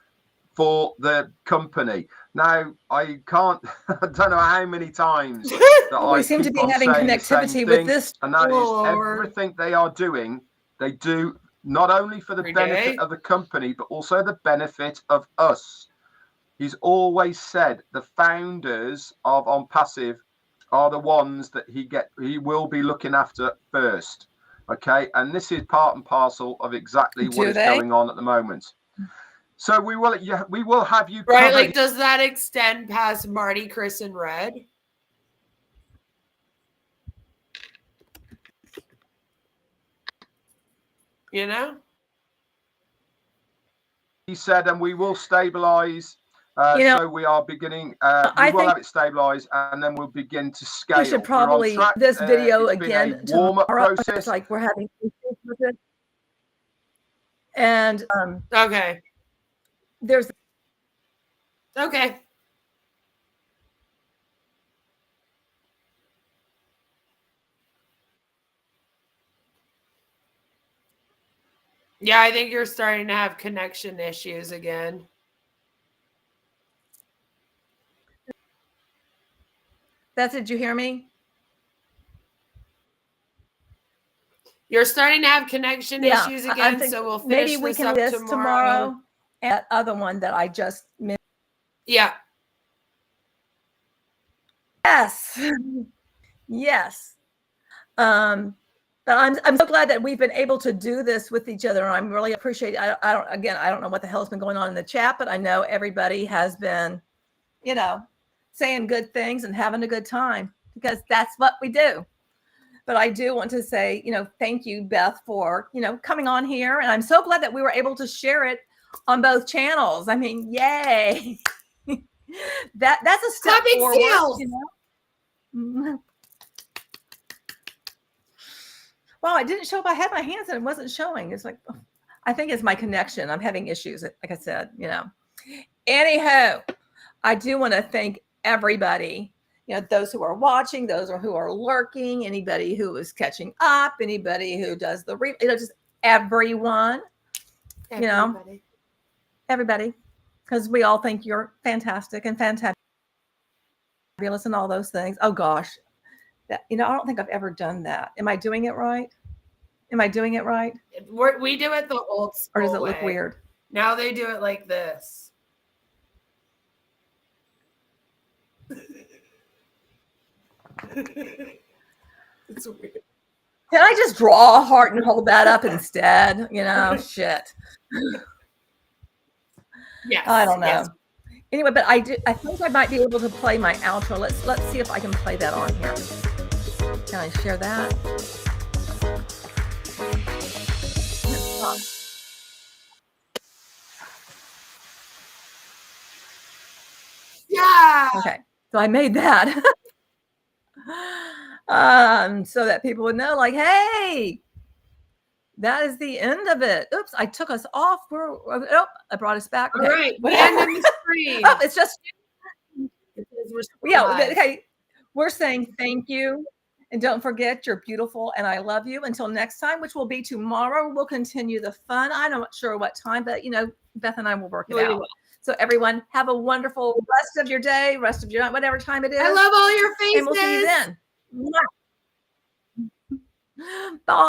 for the company. Now, I can't, I don't know how many times that we seem to be having connectivity with this. And that is everything they are doing, they do not only for the benefit of the company, but also the benefit of us. He's always said the founders of ONPASSIVE are the ones that he will be looking after first. Okay, and this is part and parcel of exactly what is going on at the moment. So we will have you right. Like, does that extend past Marty, Chris, and Red? You know, he said, and we will stabilize. So we are beginning. We will have it stabilized, and then we'll begin to scale. We should probably this video again warm-up process. Like we're having issues with it, and okay. There's okay. Yeah, I think you're starting to have connection issues again. Beth, did you hear me? You're starting to have connection issues again, so we'll finish maybe we can do this tomorrow. And that other one that I just mentioned. Yeah. Yes. Yes. But I'm so glad that we've been able to do this with each other. I'm really appreciate. I don't know what the hell's been going on in the chat, but I know everybody has been, saying good things and having a good time, because that's what we do. But I do want to say, thank you, Beth, for, coming on here. And I'm so glad that we were able to share it on both channels. I mean, yay. That's a step forward. Well, I didn't show up. I had my hands and it wasn't showing. It's like, I think it's my connection. I'm having issues, like I said, Anyhow, I do want to thank everybody, those who are watching, those who are lurking, anybody who is catching up, anybody who does the just everyone, everybody, because we all think you're fantastic and fantabulous and all those things. Oh gosh, that I don't think I've ever done that. Am I doing it right? We do it the old school or does it look way. weird? Now they do it like this. It's weird. Can I just draw a heart and hold that up instead? Shit. Yes. I don't know. Yes. Anyway, but I think I might be able to play my outro. Let's see if I can play that on here. Can I share that? Yeah. Okay. So I made that. So that people would know, like, hey, that is the end of it. Oops, I took us off. I brought us back. Okay. All right. The end of the screen. Oh, it's just okay. We're saying thank you. And don't forget, you're beautiful and I love you. Until next time, which will be tomorrow, we'll continue the fun. I'm not sure what time, but Beth and I will work it out. So everyone, have a wonderful rest of your day, rest of your night, whatever time it is. I love all your faces. And we'll see you then. Bye.